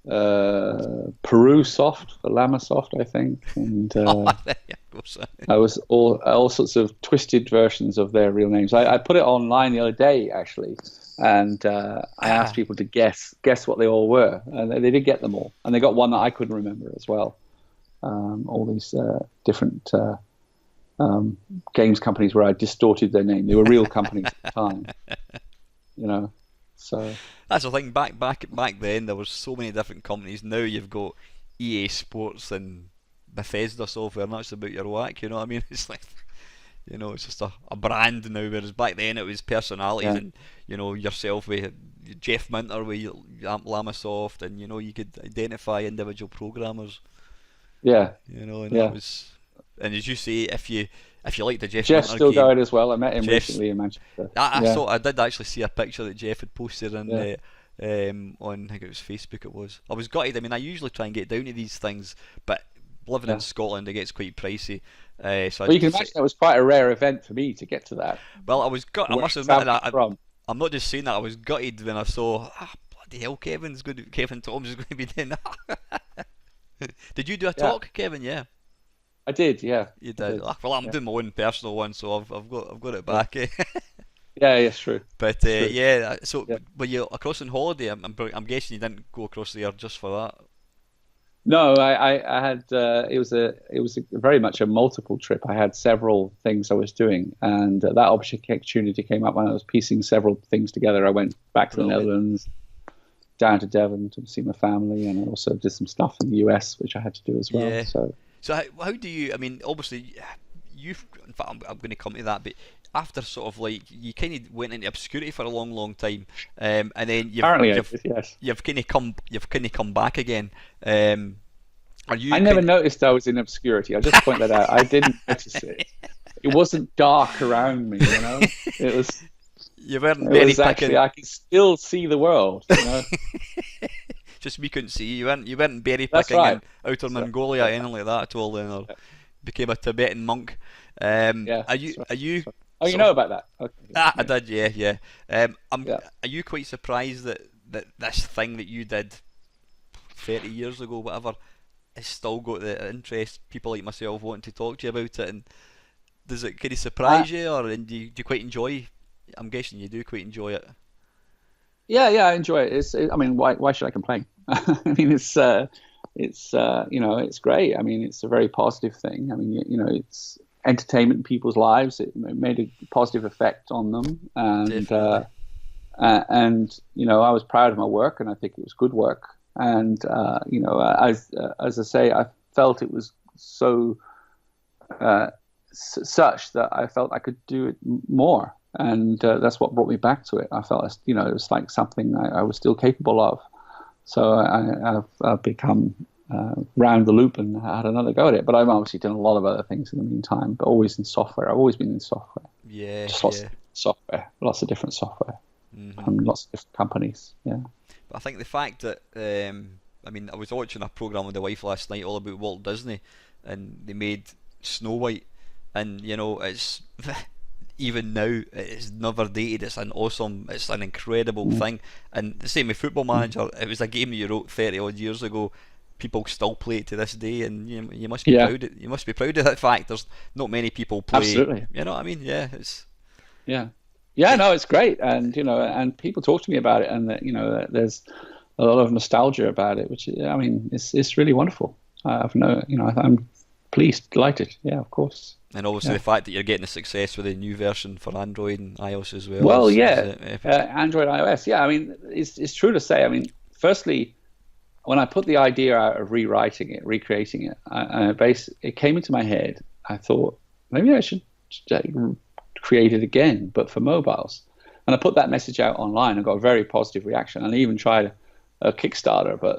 Peru Soft, the Llama Soft, I think, and I was all sorts of twisted versions of their real names. I put it online the other day actually, and I asked people to guess what they all were, and they did get them all, and they got one that I couldn't remember as well. All these different games companies where I distorted their name. They were real companies at the time, you know. So that's the thing. Back then, there was so many different companies. Now you've got EA Sports and Bethesda Software, and that's about your whack. You know what I mean? It's like, you know, it's just a brand now. Whereas back then it was personalities, and you know, yourself with Jeff Minter with Lamasoft, and you know, you could identify individual programmers. Yeah. You know, and that was. And as you say, if you like the Jeff's still game, going as well. I met him recently in Manchester. I did actually see a picture that Jeff had posted on I think it was Facebook. I was gutted. I mean, I usually try and get down to these things, but living in Scotland, it gets quite pricey. So you can imagine that was quite a rare event for me to get to that. Well, I must admit that I'm not just saying that. I was gutted when I saw, bloody hell, Kevin Toms is going to be doing that. Did you do a talk, Kevin? Yeah. I did, yeah. You did. Well, I'm doing my own personal one, so I've got it back. Yeah, it's true. But so were you across on holiday? I'm guessing you didn't go across there just for that. No, I had. It was a very much a multiple trip. I had several things I was doing, and that opportunity came up when I was piecing several things together. I went back to the Netherlands, down to Devon to see my family, and I also did some stuff in the US, which I had to do as well. Yeah. So how do you? I mean, obviously, in fact, I'm going to come to that, but after sort of like you kind of went into obscurity for a long time, and then you've kind of come back again. I never noticed I was in obscurity. I'll just point that out. I didn't notice it. It wasn't dark around me, you know. It was. You weren't very actually. I could still see the world, you know. Just we couldn't see you. You weren't berry picking in outer Mongolia, anything like that at all. Then, or became a Tibetan monk. Are you? Oh, you know about that? Okay. I did. Yeah. Are you quite surprised that this thing that you did 30 years ago, whatever, it's still got the interest, people like myself wanting to talk to you about it, and does it kind of surprise you, or and do you quite enjoy? I'm guessing you do quite enjoy it. Yeah, I enjoy it. I mean, why should I complain? I mean, it's great. I mean, it's a very positive thing. I mean, it's entertainment in people's lives. It made a positive effect on them, Definitely. and I was proud of my work, and I think it was good work. And as I say, I felt it was so such that I felt I could do it more, and that's what brought me back to it. I felt it was like something I was still capable of. So I've become round the loop and had another go at it. But I've obviously done a lot of other things in the meantime, but always in software. I've always been in software. Yeah, Just yeah. lots of different software, Hmm. and lots of different companies. Yeah. But I think the fact that I mean, I was watching a program with the wife last night all about Walt Disney, and they made Snow White, and it's even now it's never dated. It's an incredible Mm. thing. And the same with Football Mm. Manager. It was a game that you wrote 30 odd years ago. People still play it to this day, and you must be Yeah, proud. You must be proud of that fact. There's not many people play. absolutely. You know what I mean? Yeah, it's. Yeah. Yeah, It, no, it's great. And, and people talk to me about it, and that, there's a lot of nostalgia about it, which, I mean, it's really wonderful. I'm pleased, delighted. Yeah, of course. and obviously Yeah. the fact that you're getting the success with the new version for Android and iOS as well Well, is yeah, epic. Android, iOS. Yeah, I mean, it's true to say. I mean, firstly, when I put the idea out of rewriting it, recreating it, it came into my head. I thought maybe I should uh, create it again, but for mobiles. And I put that message out online and got a very positive reaction. And I even tried a Kickstarter, but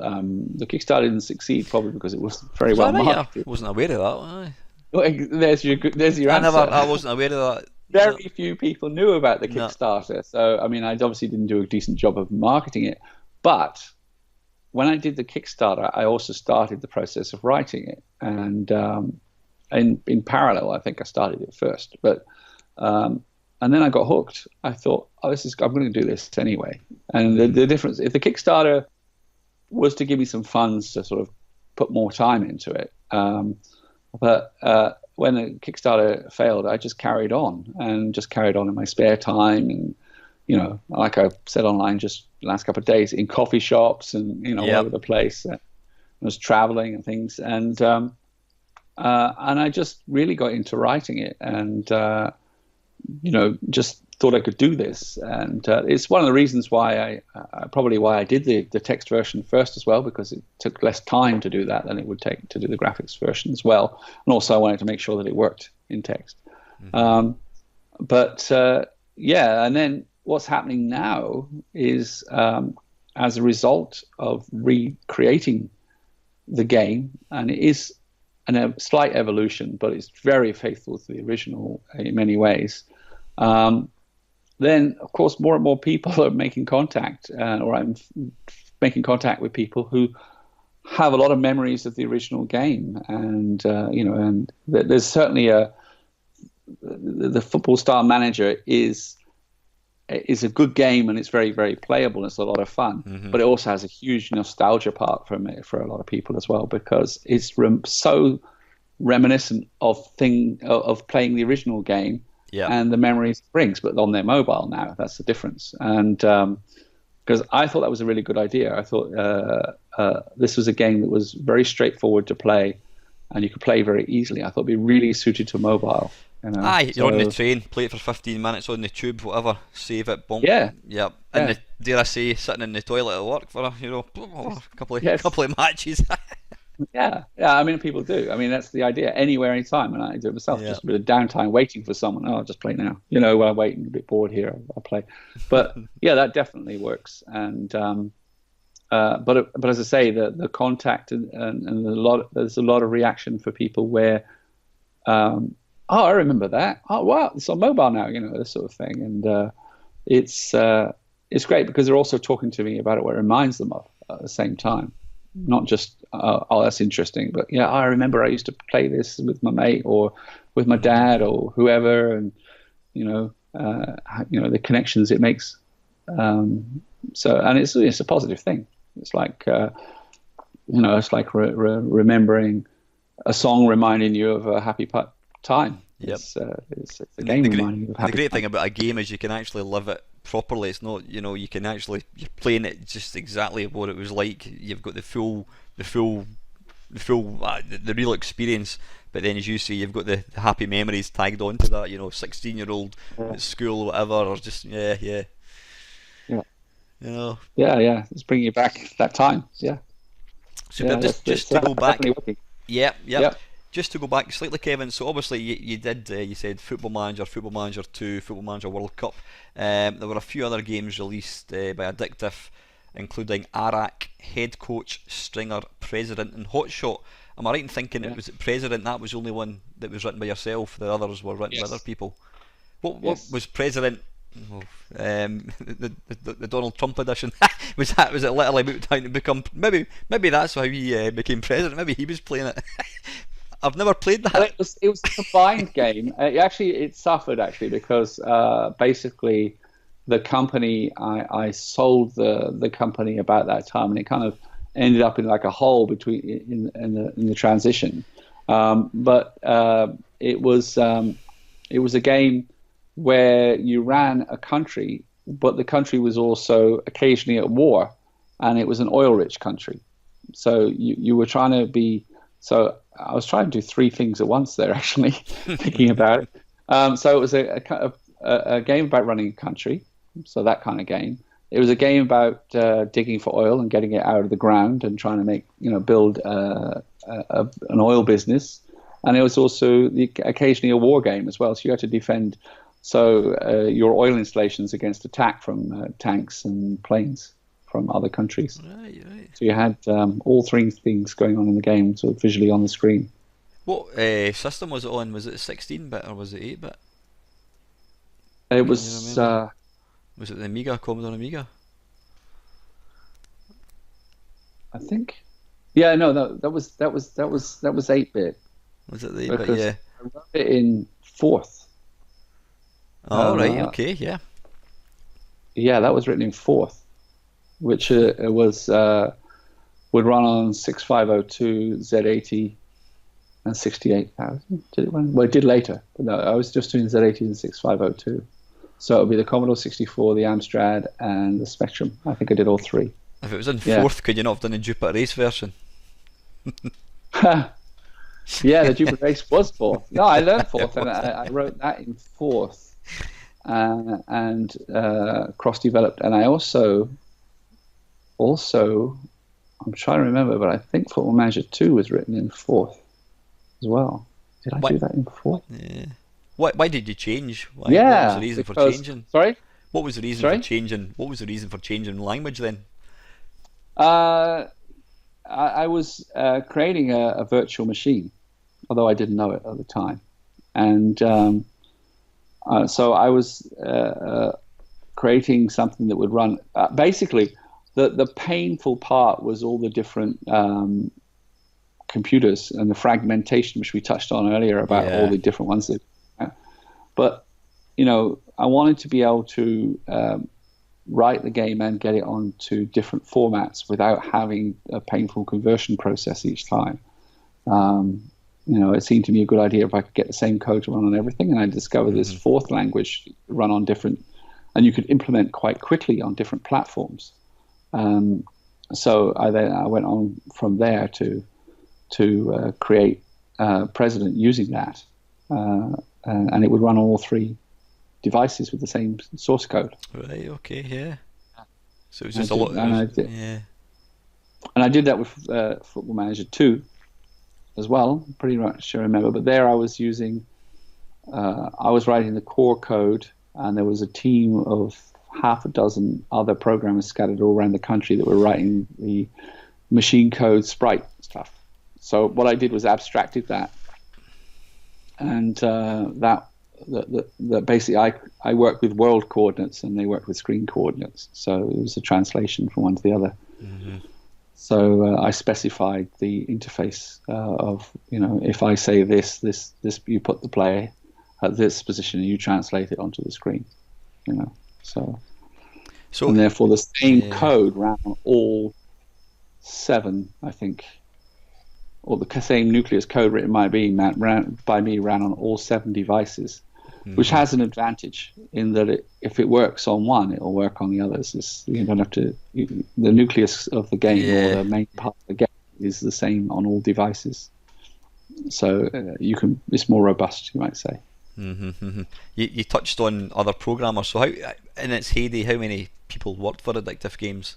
the Kickstarter didn't succeed, probably because it was very Is well that right? I marketed. wasn't aware of that. Aye. Well, there's your answer. I wasn't aware of that. No, Very few people knew about the no. Kickstarter. So, I mean, I obviously didn't do a decent job of marketing it. But when I did the Kickstarter, I also started the process of writing it. And in parallel, I think I started it first. But and then I got hooked. I thought, I'm going to do this anyway. And the difference, if the Kickstarter was to give me some funds to sort of put more time into it, but when the Kickstarter failed, I just carried on in my spare time, and like I said online just the last couple of days, in coffee shops and all Yep. over the place. I was traveling and things, and I just really got into writing it, and just thought I could do this. And it's one of the reasons why I did the text version first as well, because it took less time to do that than it would take to do the graphics version as well. And also I wanted to make sure that it worked in text. Hmm. But yeah, and then what's happening now is as a result of recreating the game, and it is a slight evolution, but it's very faithful to the original in many ways. Then, of course, more and more people are making contact, or I'm making contact with people who have a lot of memories of the original game, and and there's certainly the Football Star Manager is a good game, and it's very, very playable, and it's a lot of fun. Hmm. But it also has a huge nostalgia part from it for a lot of people as well, because it's so reminiscent of playing the original game Yeah. and the memories it brings, but on their mobile now. That's the difference. And because I thought that was a really good idea. I thought this was a game that was very straightforward to play, and you could play very easily. I thought it'd be really suited to mobile. Aye, you're on the So train, play it for 15 minutes on the tube, whatever, save it, bump. yeah, Yep. And yeah, dare I say, sitting in the toilet at work for a yes. couple of matches. Yeah. I mean, people do. I mean, that's the idea. Anywhere, anytime, and I do it myself. Yeah. Just a bit of downtime, waiting for someone. Oh, I'll just play now. While I'm waiting, a bit bored here, I'll play. But yeah, that definitely works. And but as I say, the contact and there's a lot of reaction for people where, oh, I remember that. Oh, wow, it's on mobile now. This sort of thing, and it's great because they're also talking to me about it, what it reminds them of at the same time. Not just oh, that's interesting, but yeah, I remember I used to play this with my mate or with my Hmm. dad or whoever, and the connections it makes. And it's a positive thing. It's like it's like remembering a song reminding you of a happy time. Yep. It's a And game reminding you of the happy great time. thing about a game is you can actually live it properly. It's not, you can actually, you're playing it just exactly what it was like. You've got the full, the real experience. But then, as you say, you've got the happy memories tagged onto that. 16-year-old Yeah, at school, or whatever, or just yeah. yeah, You know, yeah. It's bringing you back that time. Yeah, superb. yeah. Just So to go that's back, definitely working. yep. Yep. Just to go back slightly, Kevin. So obviously you did. You said Football Manager 2, Football Manager World Cup. There were a few other games released by Addictive, including Arak, Head Coach, Stringer, President, and Hotshot. Am I right in thinking it Yeah. was President? That was the only one that was written by yourself. The others were written by other Yes. people. What Yes. was President? Oh, the Donald Trump edition. Was it literally about time to become? Maybe that's how he became president. Maybe he was playing it. I've never played Well, that. it was a combined game. It suffered actually because basically the company I sold the company about that time, and it kind of ended up in like a hole between in the transition. But it was a game where you ran a country, but the country was also occasionally at war, and it was an oil-rich country. So you were trying to be. So I was trying to do three things at once there, actually, thinking about it. So it was a game about running a country, so that kind of game. It was a game about digging for oil and getting it out of the ground and trying to build an oil business. And it was also occasionally a war game as well. So you had to defend your oil installations against attack from tanks and planes from other countries. Right. So you had all three things going on in the game, sort of visually on the screen. What system was it on? Was it 16-bit or was it 8-bit? It Can you was, remember? Was it the Amiga, Commodore Amiga? I think, yeah, no, that was 8-bit Was it the 8-bit? because Yeah. I wrote it in fourth. All right. Uh, Okay. Yeah. yeah, that was written in fourth, which it was would run on 6502 Z80 and 68,000. Did it run? Well, it did later. But no, I was just doing Z80 and 6502. So it would be the Commodore 64, the Amstrad, and the Spectrum. I think I did all three. If it was in Yeah. fourth, could you not have done the Jupiter Race version? Yeah, the Jupiter Race was fourth. No, I learned fourth, and I wrote that in fourth, and cross-developed. And I also, I'm trying to remember, but I think Football Manager 2 was written in fourth as well. Did I What? do that in fourth? Yeah. Why did you change? What was Yeah, the reason for because changing? sorry, What was the reason for sorry. changing? What was the reason for changing language then? Uh, I was creating a virtual machine, although I didn't know it at the time, and so I was creating something that would run. Basically, the painful part was all the different computers and the fragmentation, which we touched on earlier about all Yeah. the different ones. But I wanted to be able to write the game and get it onto different formats without having a painful conversion process each time. It seemed to me a good idea if I could get the same code to run on everything, and I discovered this fourth language run on different, and you could implement quite quickly on different platforms. So I went on from there to create President using that, and it would run on all three devices with the same source code. Right. Okay. Yeah. So it was And just I a did, lot. and I did, Yeah. and I did that with Football Manager 2 as well. Pretty much I remember, but there I was writing the core code, and there was a team of half a dozen other programmers scattered all around the country that were writing the machine code sprite stuff. So what I did was abstracted that, and that basically I worked with world coordinates and they worked with screen coordinates. So it was a translation from one to the other. So I specified the interface of, if I say this, you put the player at this position and you translate it onto the screen, So So and therefore the same yeah. code ran on all 7, I think, or the same nucleus code written by me ran on all 7 devices, which has an advantage in that if it works on one, it'll work on the others. You don't have to. The nucleus of the game or the main part of the game is the same on all devices, so it's more robust, you might say. You touched on other programmers. So how, in its heyday, how many people worked for Addictive Games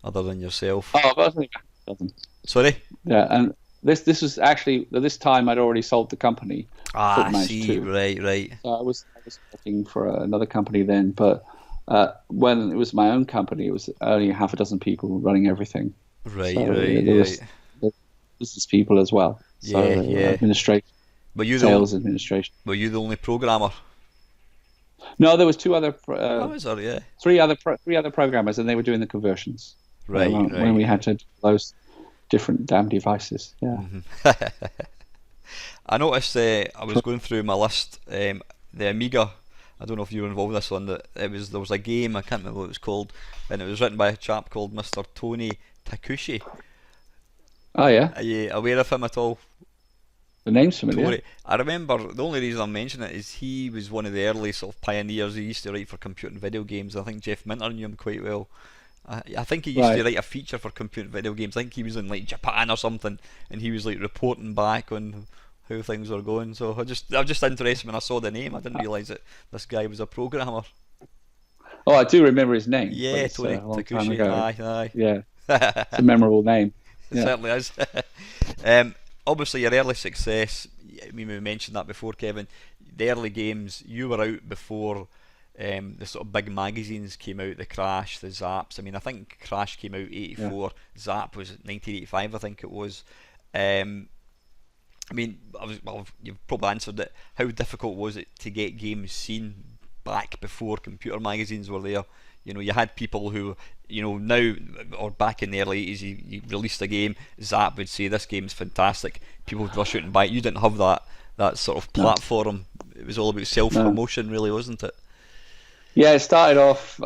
other than yourself? Oh, about a dozen. Sorry? Yeah, and this was actually, at this time I'd already sold the company. I see. Right. So I was working for another company then, but when it was my own company, it was only half a dozen people running everything. Right. There was business people as well. So administration, sales administration. Were you the only programmer? No, there was 2 other. Three other programmers, and they were doing the conversions. Right. When we had to do those different damn devices. Yeah. I noticed I was going through my list, the Amiga. I don't know if you were involved in this one. There was a game, I can't remember what it was called, and it was written by a chap called Mr. Tony Takushi. Oh yeah. Are you aware of him at all? The name's familiar. Tony. I remember, the only reason I'm mentioning it is he was one of the early sort of pioneers. He used to write for computer and video games. I think Jeff Minter knew him quite well. I think he used to write a feature for computer and video games. I think he was in like Japan or something, and he was like reporting back on how things were going. So I was just interested when I saw the name. I didn't realise that this guy was a programmer. Oh, I do remember his name. Yeah, Tony Takushi. Aye. Yeah, it's a memorable name. It certainly is. Obviously, your early success, I mean, we mentioned that before, Kevin. The early games, you were out before the sort of big magazines came out, the Crash, the Zaps. I mean, I think Crash came out 84, Zap was 1985, I think it was. I mean, you've probably answered it. How difficult was it to get games seen back before computer magazines were there? You know, you had people who, you know, now or back in the early 80s, you released a game, Zap would say this game's fantastic, people would rush out and buy it. You didn't have that sort of platform. It was all about self-promotion, really, wasn't it? Yeah, it started off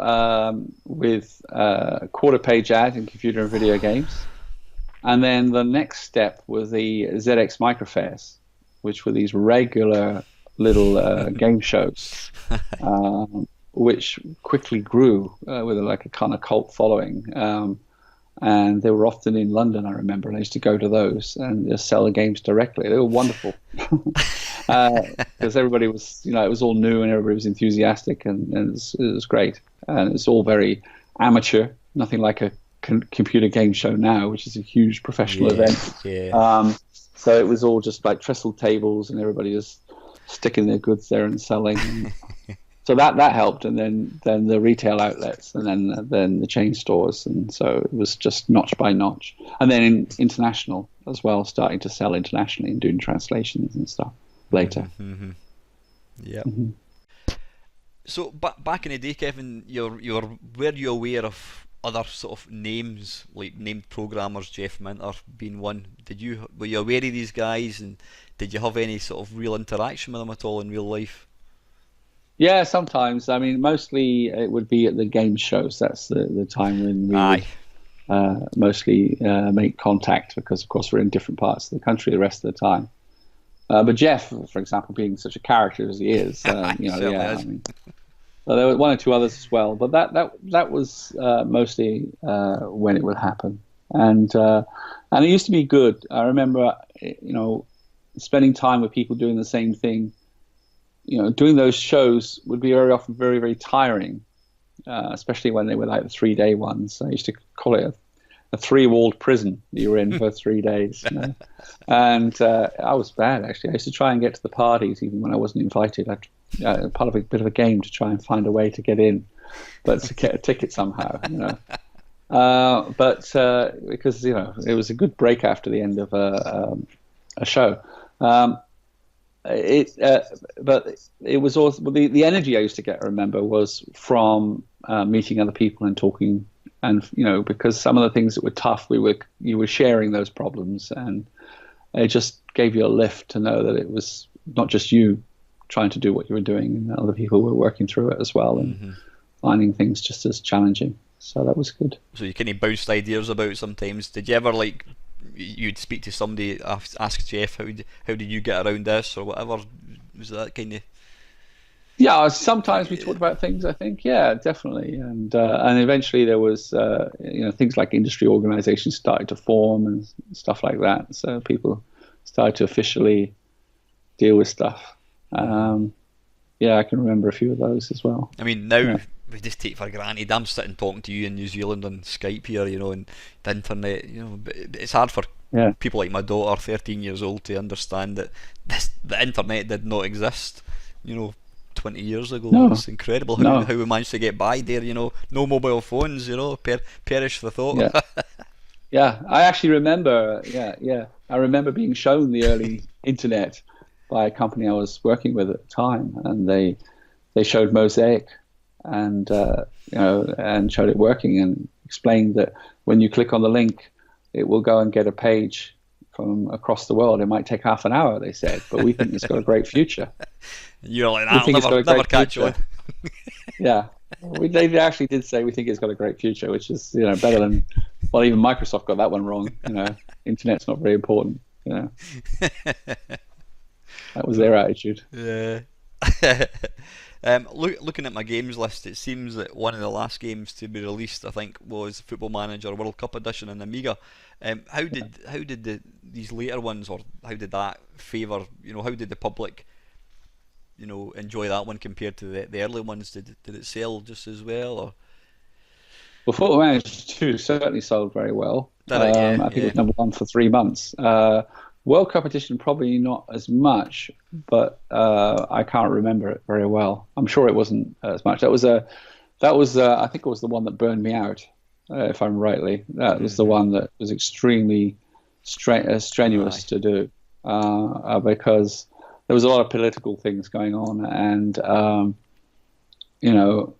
with a quarter-page ad in computer and video games, and then the next step was the ZX Microfairs, which were these regular little game shows, which quickly grew with a kind of cult following. And they were often in London, I remember, and I used to go to those and just sell the games directly. They were wonderful because everybody was, it was all new and everybody was enthusiastic, and it was great. And it's all very amateur, nothing like a computer game show now, which is a huge professional event. Yeah. So it was all just like trestle tables and everybody just sticking their goods there and selling. So that helped, and then the retail outlets, and then the chain stores, and so it was just notch by notch. And then international as well, starting to sell internationally and doing translations and stuff later. Yeah. So back in the day, Kevin, were you aware of other sort of names, like named programmers, Jeff Minter being one? Were you aware of these guys, and did you have any sort of real interaction with them at all in real life? Yeah, sometimes. I mean, mostly it would be at the game shows. That's the time when we would mostly make contact, because, of course, we're in different parts of the country the rest of the time. But Jeff, for example, being such a character as he is, I mean, well, there were one or two others as well. But that was mostly when it would happen, and it used to be good. I remember, spending time with people doing the same thing. Doing those shows would be very often very, very tiring, especially when they were like the 3-day ones. I used to call it a 3-walled prison that you were in for 3 days. And I was bad, actually. I used to try and get to the parties even when I wasn't invited. I'd part of a bit of a game to try and find a way to get in, but to get a ticket somehow. But because it was a good break after the end of a show. But it was also the energy I used to get, I remember, was from meeting other people and talking, and because some of the things that were tough, you were sharing those problems, and it just gave you a lift to know that it was not just you trying to do what you were doing, and other people were working through it as well, and finding things just as challenging. So that was good. So you kind of bounced ideas about sometimes. Did you ever like you'd speak to somebody, ask Jeff how did you get around this or whatever? Was that kind of Yeah, sometimes we talked about things. I think, yeah, definitely, and eventually there was, things like industry organizations started to form and stuff like that. So people started to officially deal with stuff. Yeah, I can remember a few of those as well. I mean, now Yeah, we just take for granted. I'm sitting talking to you in New Zealand on Skype here, and the internet. But it's hard for yeah, people like my daughter, 13 years old, to understand that the internet did not exist. 20 years ago. no, It's incredible no, how we managed to get by there. No mobile phones. Perish the thought. yeah, yeah. I actually remember, yeah, yeah. I remember being shown the early internet by a company I was working with at the time, and they showed Mosaic, and and showed it working, and explained that when you click on the link, it will go and get a page from across the world. It might take half an hour, they said, but we think it's got a great future. You're like, We that'll think it's got a never great catch on. future. Yeah, they actually did say we think it's got a great future, which is better than, well, even Microsoft got that one wrong. Internet's not very important. That was their attitude. Yeah. Looking at my games list, it seems that one of the last games to be released, I think, was Football Manager World Cup Edition on Amiga. How did these later ones, or how did that favour? How did the public, enjoy that one compared to the early ones? Did it sell just as well, or Well, Football Manager 2 certainly sold very well. did it? Yeah, I think it yeah. was number one for 3 months. World Cup edition probably not as much, but I can't remember it very well. I'm sure it wasn't as much. I think it was the one that burned me out, if I'm rightly. That was the one that was extremely strenuous Aye. to do, because there was a lot of political things going on, and you know,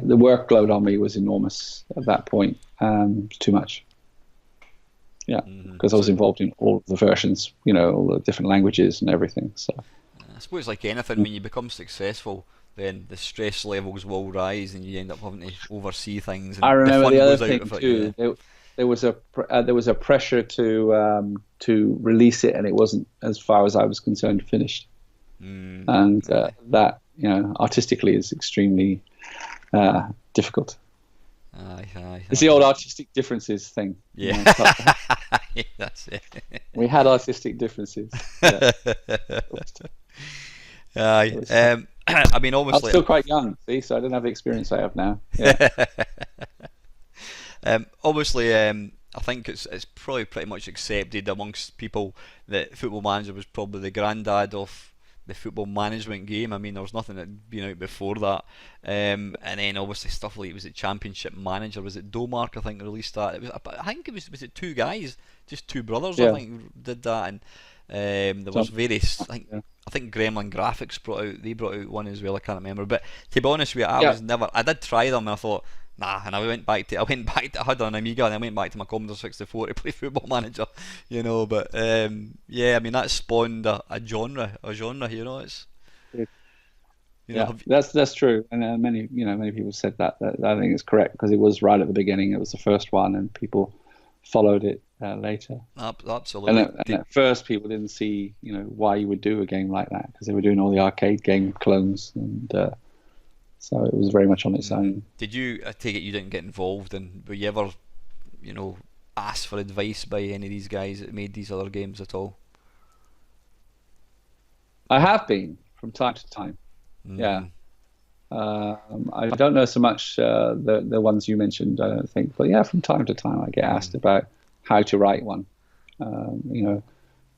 the workload on me was enormous at that point. Too much. Yeah, because I was So involved in all the versions, all the different languages and everything. So I suppose, like anything, when you become successful, then the stress levels will rise, and you end up having to oversee things, I and the remember the fun other goes out thing of it. Yeah. too. There was a pressure to release it, and it wasn't, as far as I was concerned, finished. And Aye. that artistically is extremely difficult. Aye. Aye. It's the old artistic differences thing. Yeah. But That's it. we had artistic differences. Yeah, it Aye. was fun. I mean, I'm obviously, still quite young, see, so I don't have the experience I have now. Yeah, I think it's probably pretty much accepted amongst people that Football Manager was probably the granddad of the football management game. I mean, there was nothing that had been out before that. And then obviously stuff like, was it Championship Manager? Was it Domark? I think released that. I think was it two guys, just two brothers? I yeah. think did that, and there was So, various. yeah. I think Gremlin Graphics brought out one as well. I can't remember, but to be honest with you, I Yeah. was never. I did try them, and I thought, nah, and I had an Amiga, and I went back to my Commodore 64 to play Football Manager, But yeah, I mean that spawned a genre, It's Yeah, have, that's true, and many people said that I think it's correct, because it was right at the beginning. It was the first one, and people followed it later. And absolutely. at first, people didn't see why you would do a game like that, because they were doing all the arcade game clones, and so it was very much on its own. Did you? I take it you didn't get involved, and were you ever, asked for advice by any of these guys that made these other games at all? I have been from time to time. Yeah, Mm. I don't know so much the ones you mentioned, I don't think, but yeah, from time to time I get asked about how to write one. Can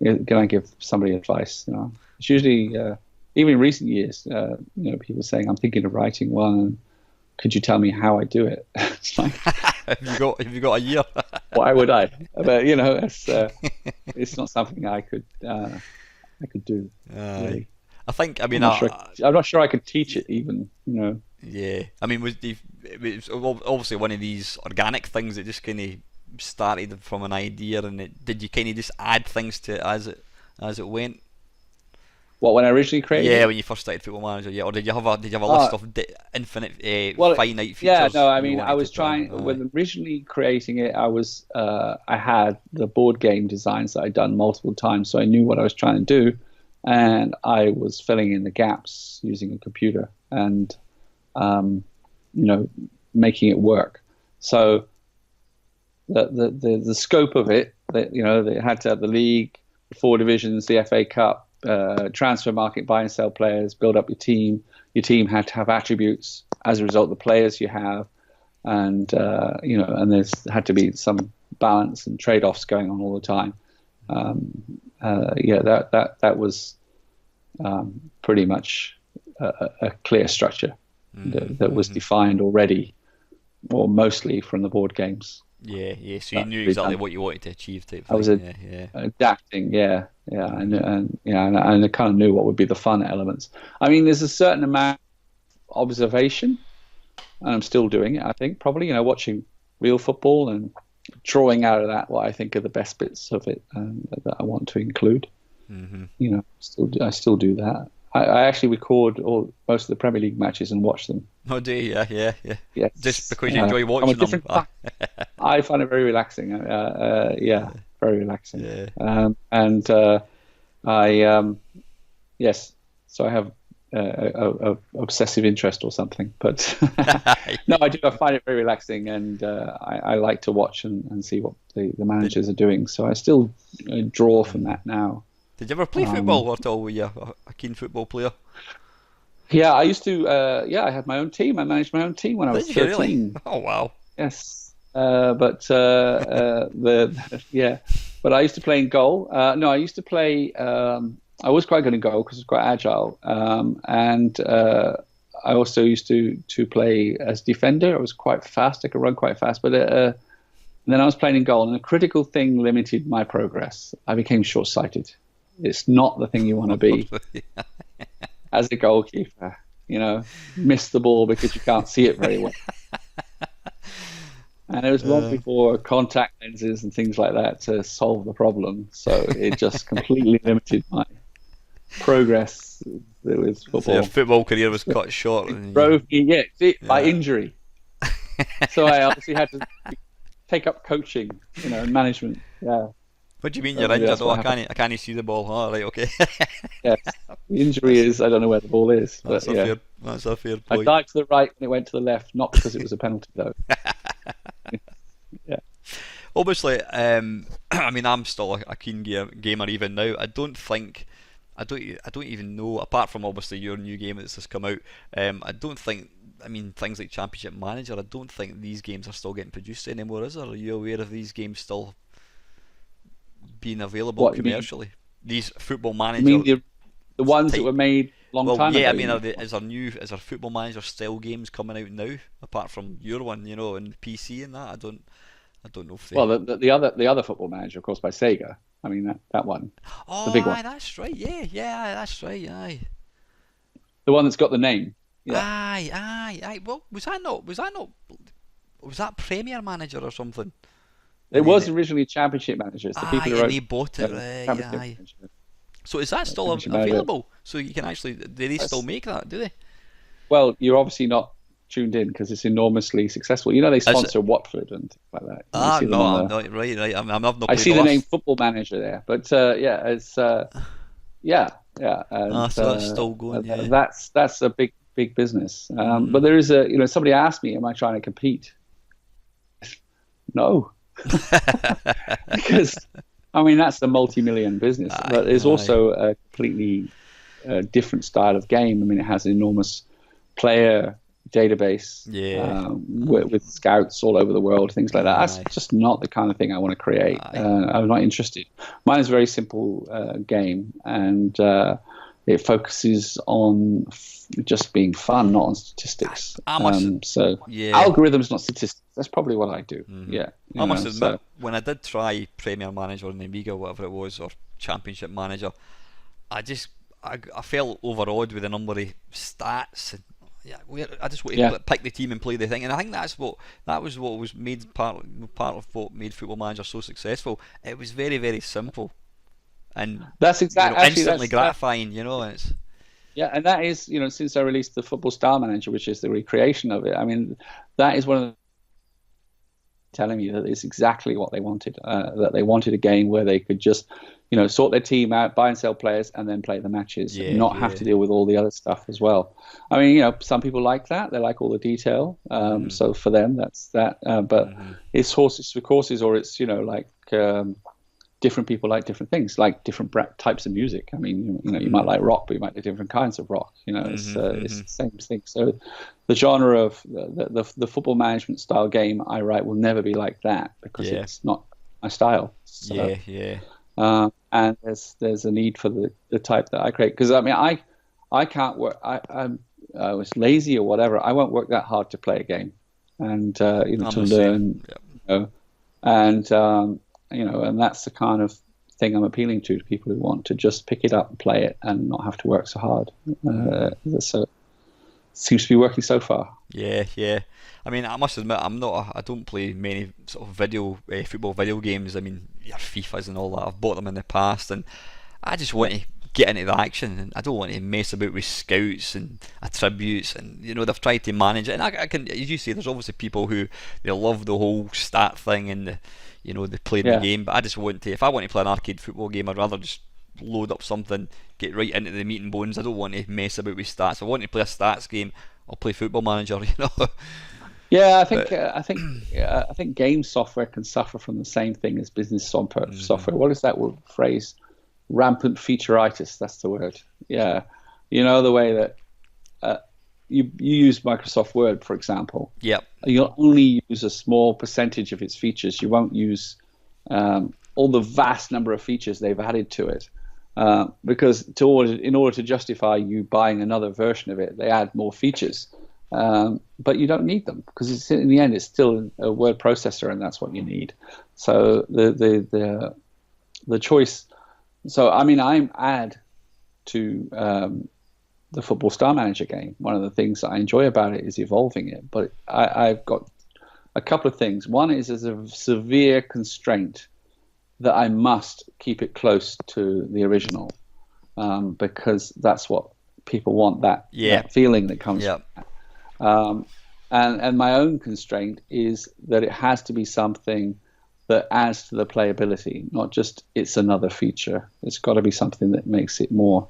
I give somebody advice? It's usually even in recent years, people saying, "I'm thinking of writing one. Could you tell me how I do it?" It's like, Have you got a year? why would I? But it's not something I could do, Aye. really. I think. I I'm mean, not sure. I'm not sure I could teach it even. yeah. I mean, it was obviously one of these organic things that just kind of started from an idea, and did you kind of just add things to it as it went? What, when I originally created Yeah, it? when you first started Football Manager, yeah. Or did you have a list of infinite, Well, finite yeah, features no, I you mean, I wanted to was put in? trying when originally creating it. I had the board game designs that I'd done multiple times, so I knew what I was trying to do, and I was filling in the gaps using a computer and, um, making it work. So the scope of it, they had to have the league, the four divisions, the FA Cup, transfer market, buy and sell players, build up your team. Your team had to have attributes as a result of the players you have, and and there's had to be some balance and trade-offs going on all the time. That was pretty much a clear structure that was defined already, or mostly from the board games. Yeah. So you knew exactly what you wanted to achieve, type thing. I was adapting, and I kind of knew what would be the fun elements. I mean, there's a certain amount of observation, and I'm still doing it. I think probably, watching real football and drawing out of that what I think are the best bits of it that I want to include. I still do that. I actually record most of the Premier League matches and watch them. Oh, do you? Yeah. Yes. Just because you enjoy watching them. I find it very relaxing. Very relaxing. Yeah. Yes. So I have a obsessive interest or something, but no, I do. I find it very relaxing, and I like to watch and see what the managers are doing. So I still draw from that now. Did you ever play football at all? Were you a keen football player? Yeah, I used to. I had my own team. I managed my own team when I was 13. Really? Oh wow. Yes, but I used to play in goal. No, I used to play. I was quite good in goal because I was quite agile, and I also used to play as defender. I was quite fast. I could run quite fast, but and then I was playing in goal, and a critical thing limited my progress. I became short-sighted. It's not the thing you want to be as a goalkeeper. Miss the ball because you can't see it very well. And it was long before contact lenses and things like that to solve the problem. So it just completely limited my progress with football. So your football career was cut short. Drove me, by injury. So I obviously had to take up coaching, and management. Yeah. What do you mean you're injured? Oh, I can't see the ball. Oh, right, okay. Yes. The injury is I don't know where the ball is. That's a fair point. I dived to the right and it went to the left, not because it was a penalty though. Yeah. Obviously, I mean, I'm still a keen gamer even now. I don't even know, apart from obviously your new game that's just come out. I don't think. I mean, things like Championship Manager. I don't think these games are still getting produced anymore. Is there? Are you aware of these games still being available commercially? These Football Manager. You mean the ones that were made long time ago? Yeah, I mean, is there Football Manager style games coming out now, apart from your one, and PC and that? I don't know if they... Well, the other Football Manager, of course, by Sega. I mean that one. Oh, the big one. That's right. Yeah, that's right. Aye. The one that's got the name. Yeah. Aye. Well, was that Premier Manager or something? It was originally Championship Manager. It's the people who wrote. They bought it. Aye. So is that still available? So you can actually, do they still make that? Do they? Well, you're obviously not tuned in because it's enormously successful. They sponsor Watford and things like that. I'm not right. I've not. I see the name Football Manager there, but it's yeah. And, so that's still going. That's a big business. But there is somebody asked me, am I trying to compete? No. Because I mean that's a multi-million business, but it's also a completely different style of game. I mean, it has an enormous player database, with scouts all over the world, things like that. That's just not the kind of thing I want to create. I'm not interested. Mine is a very simple game, and it focuses on just being fun, not on statistics. Algorithms, not statistics. That's probably what I do. Mm-hmm. Yeah. I must admit, when I did try Premier Manager on the Amiga, whatever it was, or Championship Manager, I felt overawed with the number of stats. And, I just wanted to pick the team and play the thing, and I think that was what was made part of what made Football Manager so successful. It was very, very simple. and That's exactly instantly gratifying. And it's yeah, and that is, since I released the Football Style Manager, which is the recreation of it. I mean, that is one of the telling me that it's exactly what they wanted. That they wanted a game where they could just, sort their team out, buy and sell players, and then play the matches, and not have to deal with all the other stuff as well. I mean, some people like that; they like all the detail. So for them, that's that. But it's horses for courses, or it's different people like different things, like different types of music. I mean, you might like rock, but you might like different kinds of rock. It's the same thing. So the genre of the football management style game I write will never be like that, because it's not my style. So, and there's a need for the type that I create, because I mean I can't work. I was lazy or whatever. I won't work that hard to play a game, and to learn. And that's the kind of thing I'm appealing to people who want to just pick it up and play it and not have to work so hard. So it seems to be working so far. Yeah. I mean, I must admit, I don't play many sort of football video games. I mean, your FIFAs and all that. I've bought them in the past, and I just want to get into the action, and I don't want to mess about with scouts and attributes, and they've tried to manage it. And I can, as you say, there's obviously people who they love the whole stat thing and they play the game, but I just want to, if I want to play an arcade football game, I'd rather just load up something, get right into the meat and bones. I don't want to mess about with stats. If I want to play a stats game, I'll play Football Manager. Yeah, I think game software can suffer from the same thing as business software. What is that phrase? Rampant featuritis. That's the word. Yeah, the way that you use Microsoft Word, for example. Yep. You'll only use a small percentage of its features. You won't use all the vast number of features they've added to it, because in order to justify you buying another version of it, they add more features. But you don't need them, because in the end it's still a word processor, and that's what you need. So the choice. So I mean, I'm add to the Football Star Manager game. One of the things that I enjoy about it is evolving it. But I've got a couple of things. One is there's a severe constraint that I must keep it close to the original, because that's what people want, that feeling that comes from that. And my own constraint is that it has to be something that adds to the playability, not just it's another feature. It's got to be something that makes it more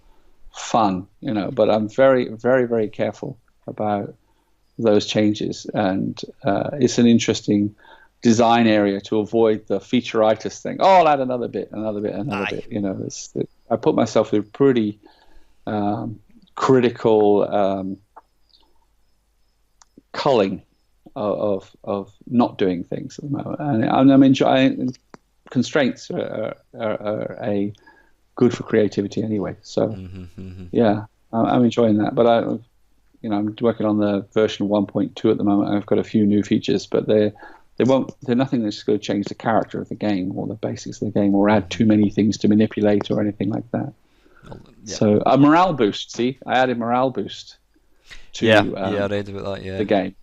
fun, but I'm very, very, very careful about those changes, and it's an interesting design area to avoid the featuritis thing. I'll add another bit. I put myself through pretty critical culling of not doing things at the moment, and I'm enjoying. Constraints are good for creativity anyway. So yeah, I'm enjoying that. But I'm working on the version 1.2 at the moment. I've got a few new features, but they're nothing that's going to change the character of the game or the basics of the game, or add too many things to manipulate or anything like that. So a morale boost. See, I added morale boost to I read about that. The game.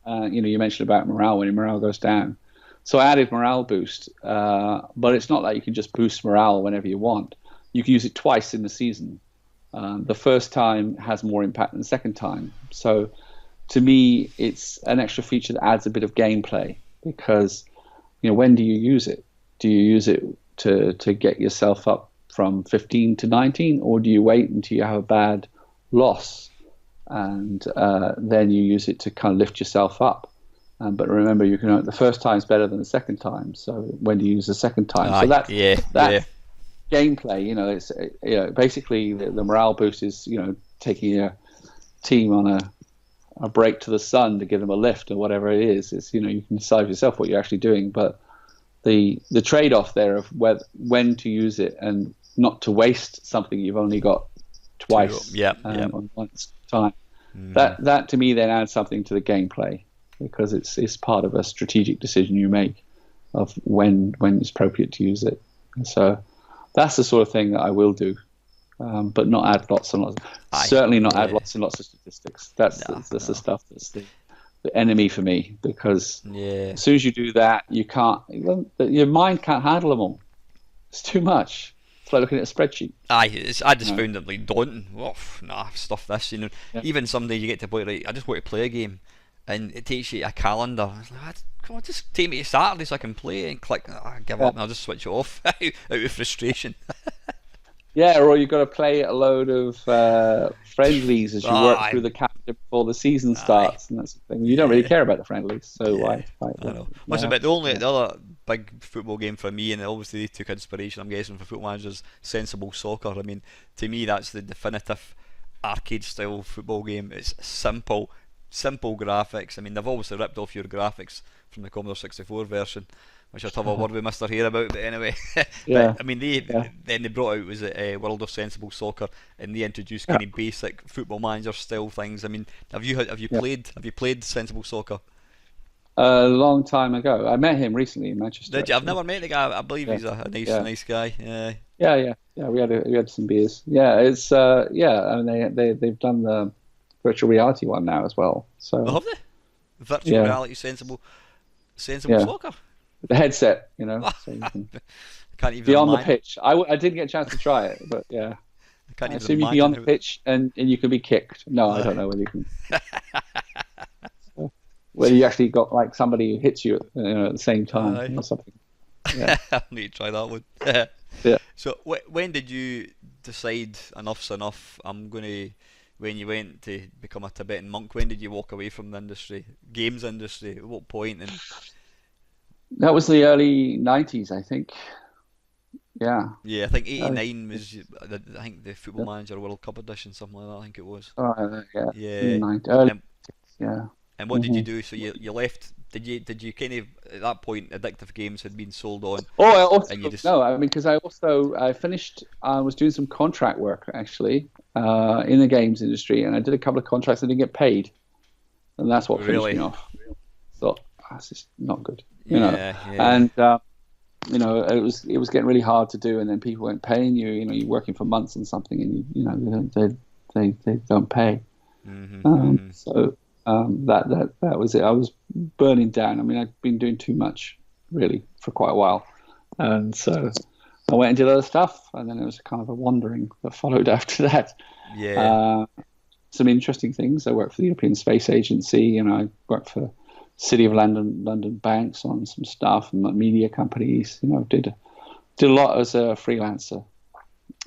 You mentioned about morale when your morale goes down. So I added morale boost, but it's not like you can just boost morale whenever you want. You can use it twice in the season. The first time has more impact than the second time. So to me, it's an extra feature that adds a bit of gameplay, because when do you use it? Do you use it to get yourself up from 15 to 19, or do you wait until you have a bad loss and then you use it to kind of lift yourself up? But remember, the first time is better than the second time. So when do you use the second time? So that's gameplay. It's basically the morale boost is taking a team on a break to the sun to give them a lift or whatever it is. It's you can decide yourself what you're actually doing, but the trade-off there of when to use it and not to waste something you've only got twice on one time. That to me then adds something to the gameplay, because it's part of a strategic decision you make of when it's appropriate to use it. And so that's the sort of thing that I will do, but not add lots and lots. Certainly not add lots and lots of statistics. That's the stuff that's the enemy for me, because as soon as you do that, you can't. Your mind can't handle them all. It's too much. It's like looking at a spreadsheet. I just No. found it like daunting. Oh, nah, stuff this. Yeah. Even some days you get to a point, right, I just want to play a game, and it takes you a calendar. I was like, come on, just take me to Saturday so I can play, and click. Give Yeah. up, and I'll just switch it off out of frustration. Yeah, or you've got to play a load of friendlies as you work Aye. through the calendar before the season Aye. starts, and that's the thing. You don't really Yeah. care about the friendlies, so Yeah, why I know. why Listen, have but them? Yeah. the other big football game for me, and obviously they took inspiration, I'm guessing, for Football Manager's Sensible Soccer. I mean, to me, that's the definitive arcade-style football game. It's simple graphics. I mean, they've obviously ripped off your graphics from the Commodore 64 version, which I'd have a word with Mr. Here about, but anyway. Yeah, But I mean, yeah. then they brought out was it World of Sensible Soccer, and they introduced Yeah, kind of basic Football Manager style things. I mean, have you yeah. played Sensible Soccer? A long time ago, I met him recently in Manchester. Did you? I've Actually, never met the guy. I believe yeah, he's a yeah, nice guy. yeah. We had some beers. Yeah, it's yeah. I mean, they've done the virtual reality one now as well. Oh, So have they? Virtual yeah, reality sensible yeah. soccer. The headset, I so you can can't even be on the imagine. pitch. I didn't get a chance to try it, but yeah. I can't I even assume you can be on imagine the pitch and you can be kicked. No, I don't know whether you can. Whether you actually got like somebody who hits you, at the same time Aye. or something. Yeah, I need to try that one. yeah. So when did you decide enough's enough? I'm gonna. When you went to become a Tibetan monk, when did you walk away from the industry, games industry? At what point? And That was the early '90s, I think. Yeah. yeah, I think Uh, '89 was I think the Football Manager World Cup edition, something like that. I think it was. yeah. Yeah. 90, early, Um, yeah. and what did you hmm do? So you left. Did you kind of at that point Addictive Games had been sold on, Oh, I also and you just no. I mean, because I finished. I was doing some contract work actually in the games industry, and I did a couple of contracts that didn't get paid, and that's what finished really? me off. Thought that's just not good. Yeah, yeah. And it was getting really hard to do, and then people weren't paying you. You're working for months on something, and they don't pay. So that was it. I was burning down. I mean, I'd been doing too much really for quite a while, and so I went and did other stuff, and then it was kind of a wandering that followed after that. Yeah. Uh, some interesting things. I worked for the European Space Agency, and I worked for City of London banks on some stuff and media companies. Did a lot as a freelancer,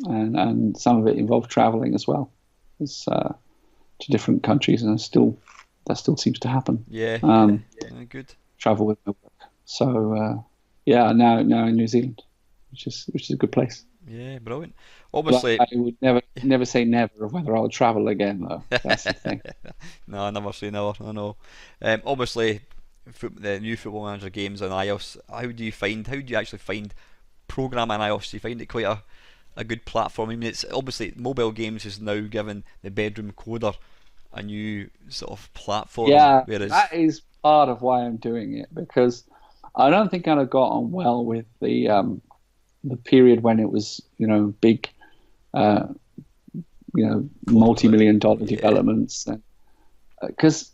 and some of it involved traveling as well, to different countries, and that still seems to happen. Yeah, Um, yeah, good. Travel with my work. So yeah, now in New Zealand, which is a good place. Yeah, brilliant. But Obviously, I would never say never of whether I'll travel again though. That's the thing. no, I never say never. I know. Obviously, the new Football Manager games on iOS. How do you actually find programming iOS? Do you find it quite a good platform? I mean, it's obviously mobile games is now given the bedroom coder a new sort of platform, Yeah, whereas that is part of why I'm doing it, because I don't think I'd have got on well with the period when it was big, uh, multi-million-dollar yeah, developments. Because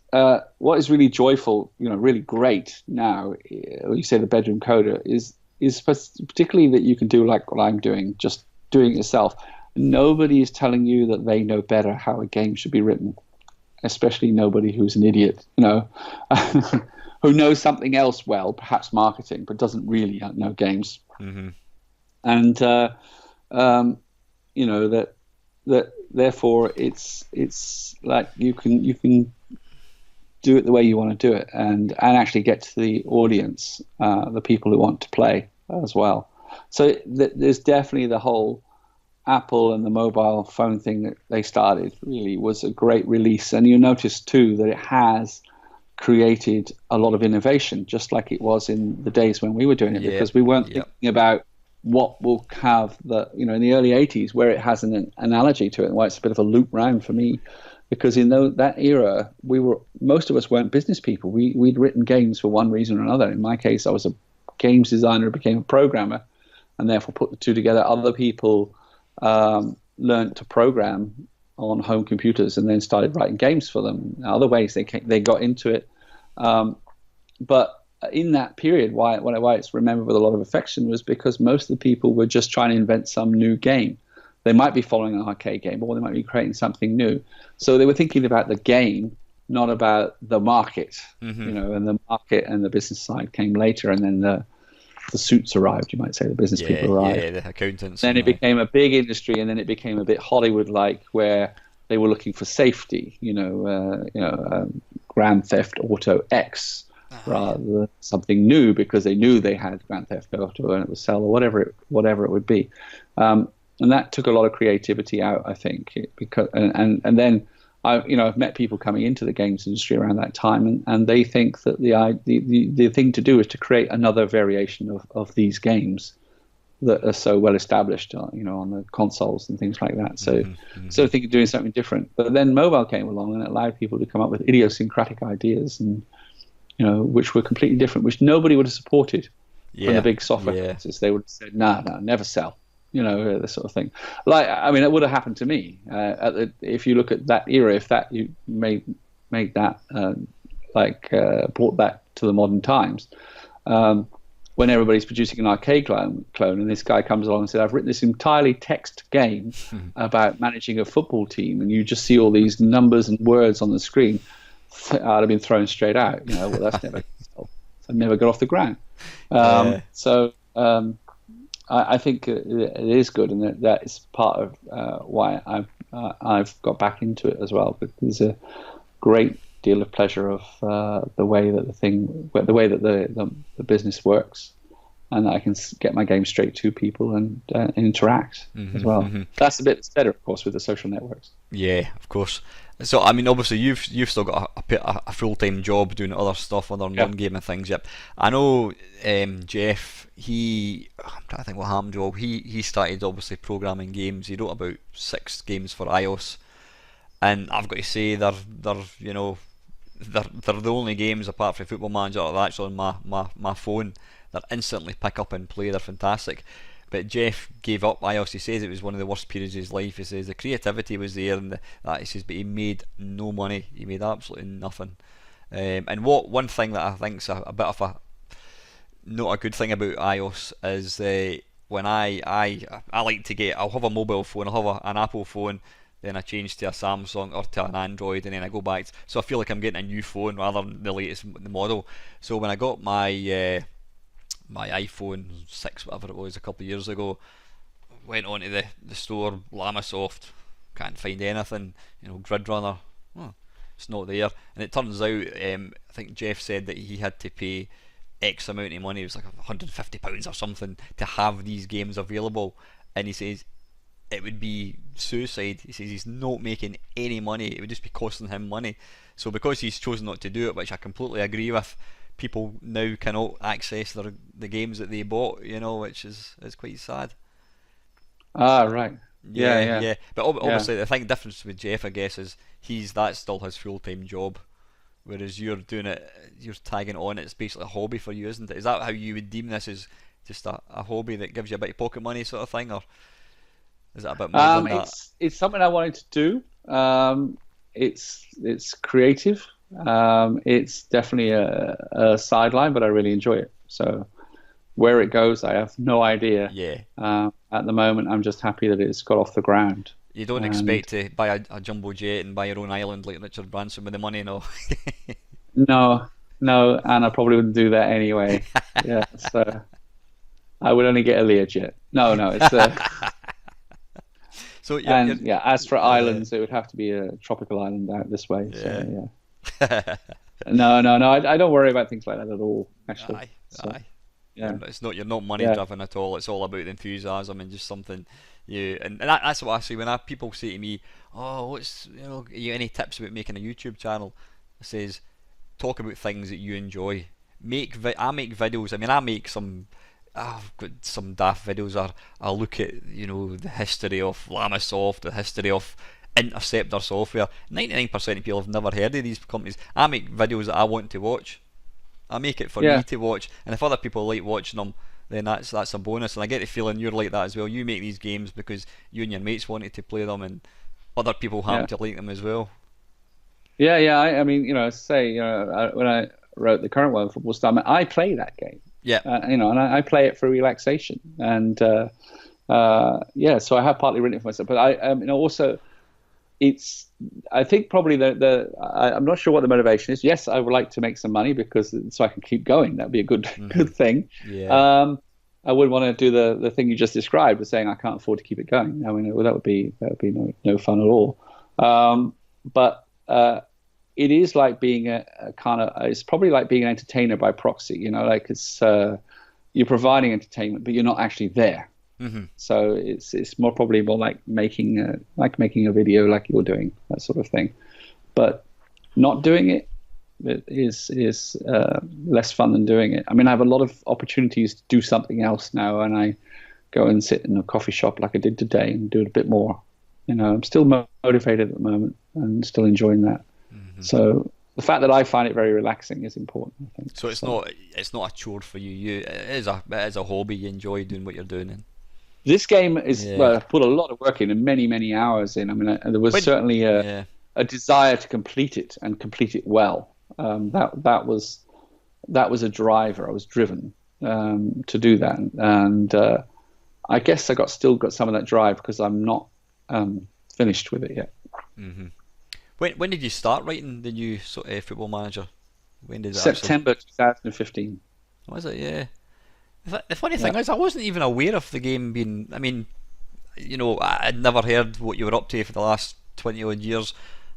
what is really joyful, really great now, you say the bedroom coder is particularly that you can do like what I'm doing, just doing it yourself. Nobody is telling you that they know better how a game should be written, especially nobody who's an idiot, who knows something else well, perhaps marketing, but doesn't really know games. hmm And that therefore it's like you can do it the way you want to do it, and actually get to the audience, the people who want to play as well. So there's definitely the whole Apple and the mobile phone thing that they started really was a great release, and you notice too that it has created a lot of innovation, just like it was in the days when we were doing it, yeah, because we weren't yeah, thinking about what will have in the early 80s, where it has an analogy to it, and why it's a bit of a loop round for me, because in that era, most of us weren't business people. We'd written games for one reason or another. In my case, I was a games designer, became a programmer, and therefore put the two together. Other people learned to program on home computers and then started writing games for them. In other ways, they got into it, but in that period, why it's remembered with a lot of affection was because most of the people were just trying to invent some new game. They might be following an arcade game, or they might be creating something new. So they were thinking about the game, not about the market. And the market and the business side came later, and then the suits arrived. You might say the business people arrived. Yeah, the accountants. Then it became a big industry, and then it became a bit Hollywood-like, where they were looking for safety. Grand Theft Auto X. Rather than something new, because they knew they had Grand Theft Auto and it would sell, or whatever it would be, and that took a lot of creativity out, I think. Because and then I've met people coming into the games industry around that time, and they think that the thing to do is to create another variation of these games that are so well established, on the consoles and things like that. So instead of thinking of doing something different, but then mobile came along and it allowed people to come up with idiosyncratic ideas, and which were completely different, which nobody would have supported from the big software houses. They would have said, no, never sell, this sort of thing. It would have happened to me. If you look at that era, if that you made that, brought that to the modern times, when everybody's producing an arcade clone, and this guy comes along and said, I've written this entirely text game about managing a football team, and you just see all these numbers and words on the screen, I'd have been thrown straight out. Well, that's never never got off the ground. So I think it is good, and that is part of why I've got back into it as well. But there's a great deal of pleasure of the way that the business works, and I can get my game straight to people and interact as well. That's a bit better, of course, with the social networks. Yeah, of course. So obviously you've still got a full-time job doing other stuff, other non-gaming things. Yep. I know Jeff. I'm trying to think what happened to him. He started obviously programming games. He wrote about 6 games for iOS, and I've got to say they're the only games apart from Football Manager that are actually on my phone that instantly pick up and play. They're fantastic. But Jeff gave up iOS. He says it was one of the worst periods of his life. He says the creativity was there, and he says, but he made no money. He made absolutely nothing. And one thing that I think's a bit of a not a good thing about iOS is when I like to I'll have a mobile phone, I'll have an Apple phone, then I change to a Samsung or to an Android, and then I go back. So I feel like I'm getting a new phone rather than the latest model. So when I got my iPhone 6, whatever it was, a couple of years ago, went onto the store, Lamasoft, can't find anything, Grid Runner, it's not there. And it turns out, I think Jeff said that he had to pay X amount of money, it was like £150 or something, to have these games available. And he says it would be suicide. He says he's not making any money, it would just be costing him money. So because he's chosen not to do it, which I completely agree with, people now cannot access the games that they bought, which is quite sad. Right. Yeah. But obviously, I think the difference with Jeff, I guess, is that's still his full-time job, whereas you're doing it, you're tagging it on. It's basically a hobby for you, isn't it? Is that how you would deem this? As just a hobby that gives you a bit of pocket money, sort of thing, or is it a bit more than that? It's something I wanted to do. It's creative. It's definitely a sideline, but I really enjoy it. So where it goes, I have no idea. Yeah. At the moment, I'm just happy that it's got off the ground. You don't expect to buy a jumbo jet and buy your own island like Richard Branson with the money, no? No, and I probably wouldn't do that anyway. Yeah, so I would only get a Learjet. No, it's. So as for islands, it would have to be a tropical island out this way. Yeah. So, yeah. No. I don't worry about things like that at all. Actually, aye. Yeah. You're not money driven at all. It's all about the enthusiasm and just something and that's what I say when people say to me, "Oh, what's you any tips about making a YouTube channel?" I says, talk about things that you enjoy. I make videos. I mean, I make some. I've got some daft videos. I look at the history of Lamasoft, the history of Interceptor Software. 99% of people have never heard of these companies. I make videos that I want to watch. I make it for me to watch, and if other people like watching them, then that's a bonus. And I get the feeling you're like that as well. You make these games because you and your mates wanted to play them, and other people happen to like them as well. Yeah. I mean, say when wrote the current one, Football Star, I play that game. Yeah. You know, and I play it for relaxation, and yeah, so I have partly written it for myself, but you know, also it's, I think probably I'm not sure what the motivation is. Yes, I would like to make some money because so I can keep going. That'd be a good good thing. Yeah. I wouldn't want to do the thing you just described, of saying I can't afford to keep it going. I mean, that would be no fun at all. But it is like being a kind of, it's probably like being an entertainer by proxy. You know, like it's you're providing entertainment, but you're not actually there. So it's probably more like making a video, like you're doing, that sort of thing. But not doing it is less fun than doing it. I mean, I have a lot of opportunities to do something else now, and I go and sit in a coffee shop like I did today and do it a bit more. You know, I'm still motivated at the moment and still enjoying that. So the fact that I find it very relaxing is important, I think. So it's not a chore for you. It is a hobby. You enjoy doing what you're doing. And this game is, well, I've put a lot of work in and many hours in. I mean, there was certainly a desire to complete it and complete it well. That was a driver. I was driven to do that, and I guess I still got some of that drive because I'm not finished with it yet. When did you start writing the new Football Manager? When did it September 2015. Was it? Yeah. The funny thing is, I wasn't even aware of the game being. I mean, you know, I'd never heard what you were up to for the last 20 odd years.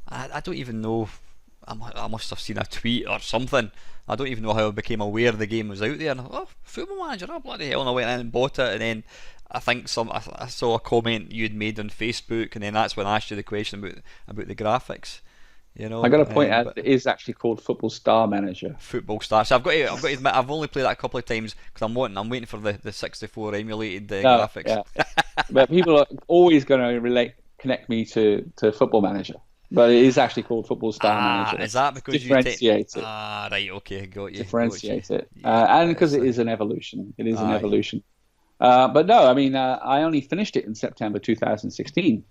I don't even know. I must have seen a tweet or something. I don't even know how I became aware the game was out there. And I thought, oh, Football Manager, oh bloody hell! And I went in and bought it, and then I think I saw a comment you'd made on Facebook, and then that's when I asked you the question about the graphics. You know, I got to point out it is actually called Football Star Manager. Football Star. So I've got to admit, I've only played that a couple of times because I'm waiting for the 64 emulated graphics. Yeah. But people are always going to connect me to Football Manager. But it is actually called Football Star Manager. Is that because differentiate it? Right, okay, got you. Differentiate it, and because it is an evolution. It is an evolution. But no, I mean, I only finished it in September 2016.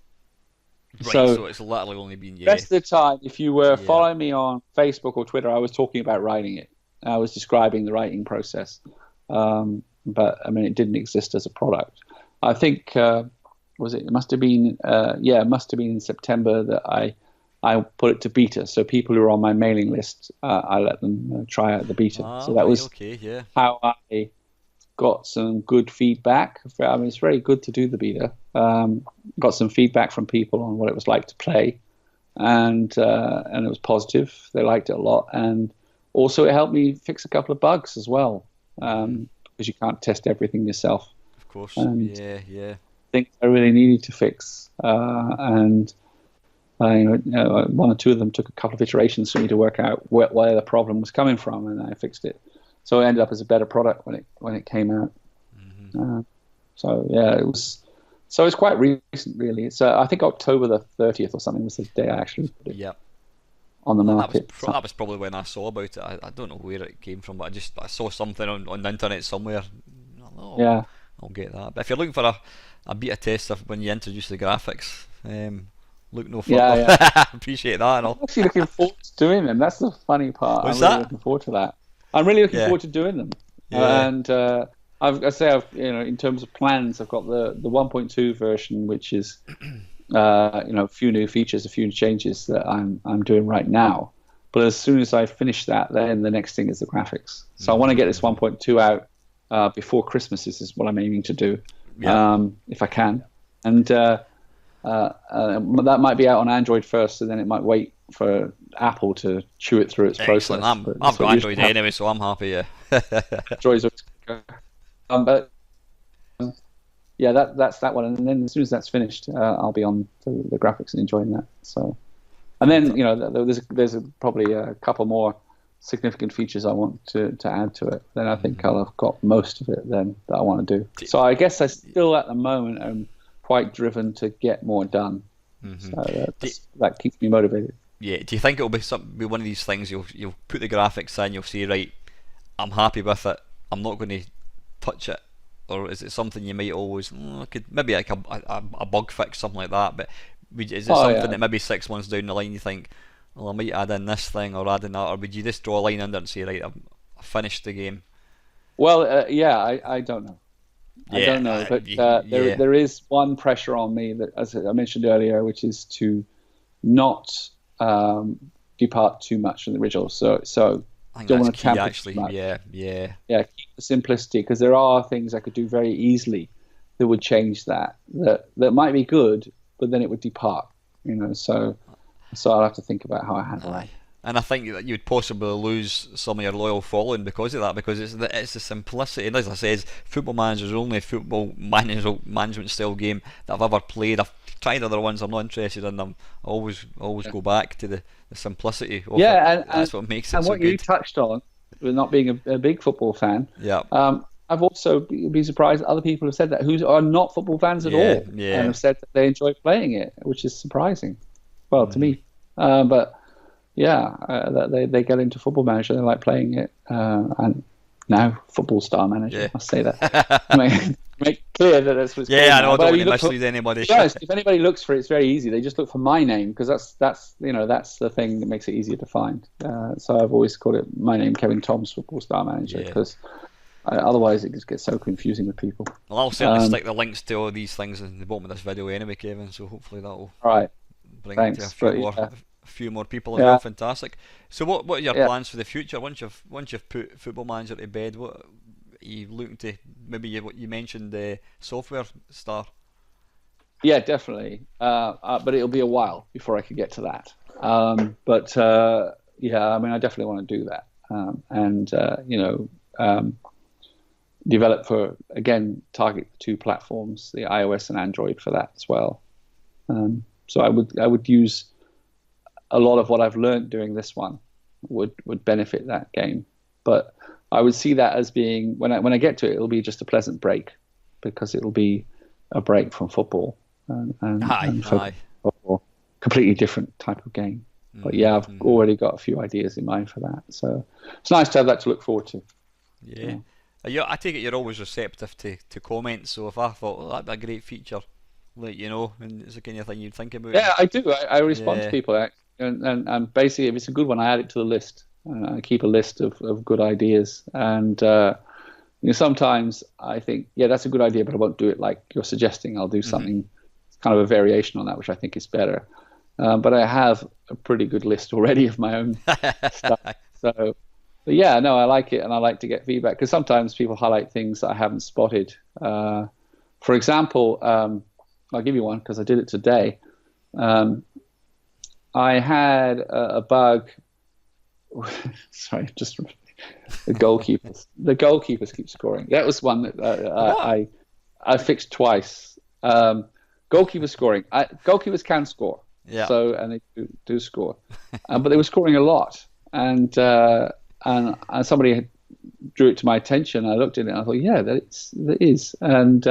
Right, so it's literally only been rest of the time, if you were following me on Facebook or Twitter, I was talking about writing it. I was describing the writing process. But I mean, it didn't exist as a product. I think it must have been in September that I put it to beta. So people who are on my mailing list, I let them try out the beta. So that was how I got some good feedback. I mean, it's very good to do the beta. Got some feedback from people on what it was like to play, and it was positive. They liked it a lot, and also it helped me fix a couple of bugs as well, because you can't test everything yourself. Of course, and yeah. Things I really needed to fix, and one or two of them took a couple of iterations for me to work out where the problem was coming from, and I fixed it. So it ended up as a better product when it came out. So yeah, it was. So it's quite recent, really. It's I think October the 30th or something was the day I actually put it on the market. That was probably when I saw about it. I don't know where it came from, but I saw something on the internet somewhere. I'll get that. But if you're looking for a beta test of when you introduce the graphics, look no further. Yeah. Appreciate that. And I'm actually looking forward to doing them. That's the funny part. What's I'm really looking forward to that. I'm really looking forward to doing them. And I've in terms of plans, I've got the 1.2 version, which is a few new features, a few changes that I'm doing right now. But as soon as I finish that, then the next thing is the graphics. So I want to get this 1.2 out before Christmas. This is what I'm aiming to do, if I can. And that might be out on Android first, and then it might wait for Apple to chew it through its process. I've got Android anyway, so I'm happy. Android's but that's that one, and then as soon as that's finished, I'll be on the graphics and enjoying that. So, and then there's probably a couple more significant features I want to add to it. Then I think I'll have got most of it then that I want to do. So I guess I still at the moment am quite driven to get more done. So that keeps me motivated. Yeah. Do you think it'll be one of these things? You'll put the graphics in. You'll say, right, I'm happy with it. I'm not going to touch it, or is it something you might always could maybe like a bug fix, something like that? But is it something that maybe 6 months down the line you think, well, I might add in this thing or add in that, or would you just draw a line under and say, right, I've finished the game? Well, yeah, I don't know. I Yeah, don't know, but yeah, there is one pressure on me that, as I mentioned earlier, which is to not depart too much from the original. So I think don't that's want to key, tamper actually. too much. Yeah. Keep the simplicity, because there are things I could do very easily that would change that might be good, but then it would depart. So I'll have to think about how I handle that. Aye. And I think that you'd possibly lose some of your loyal following because of that, because it's the simplicity. And as I says, Football Manager is the only football management style game that I've ever played. I've tried other ones, I'm not interested in them. I always go back to the simplicity of it. That's what makes it and so what good. you touched on, with not being a big football fan, Yeah. I've also been surprised that other people have said that who are not football fans at all, and have said that they enjoy playing it, which is surprising. Well, to me, but yeah, they get into Football Manager, they like playing it, and now Football Star Manager. Yeah. I say that make clear that that's what's Yeah, I know. I called now. don't want to mislead anybody. To be honest, if anybody looks for it, it's very easy. They just look for my name, because that's the thing that makes it easier to find. So I've always called it my name, Kevin Tom's Football Star Manager, because otherwise it just gets so confusing with people. Well, I'll certainly stick the links to all these things in the bottom of this video anyway, Kevin. So hopefully that'll bring it to a few more people as well. Fantastic. So what are your plans for the future once you've put Football Manager to bed? What are you looking to? Maybe what you mentioned, the software star. Yeah, definitely. But it'll be a while before I could get to that. Yeah, I mean, I definitely want to do that, and develop for, again, target the two platforms, the iOS and Android, for that as well. So I would use a lot of what I've learned doing this one would benefit that game, but I would see that as being, when I get to it, it'll be just a pleasant break, because it'll be a break from football and football, completely different type of game. But yeah, I've already got a few ideas in mind for that, so it's nice to have that to look forward to. Yeah. I take it you're always receptive to comments, so if I thought that'd be a great feature, let you know, and it's the kind of thing you'd think about. Yeah, I do. I respond to people, and basically, if it's a good one, I add it to the list. I keep a list of good ideas, and sometimes I think, yeah, that's a good idea, but I won't do it like you're suggesting. I'll do something kind of a variation on that, which I think is better. But I have a pretty good list already of my own stuff. So, but yeah, no, I like it, and I like to get feedback, because sometimes people highlight things that I haven't spotted. For example, I'll give you one because I did it today. I had a bug. Sorry, just the goalkeepers. The goalkeepers keep scoring. That was one that I fixed twice. Goalkeeper scoring. Goalkeepers can score. Yeah. So, and they do score, but they were scoring a lot, and somebody drew it to my attention. I looked at it and I thought, yeah, that is, and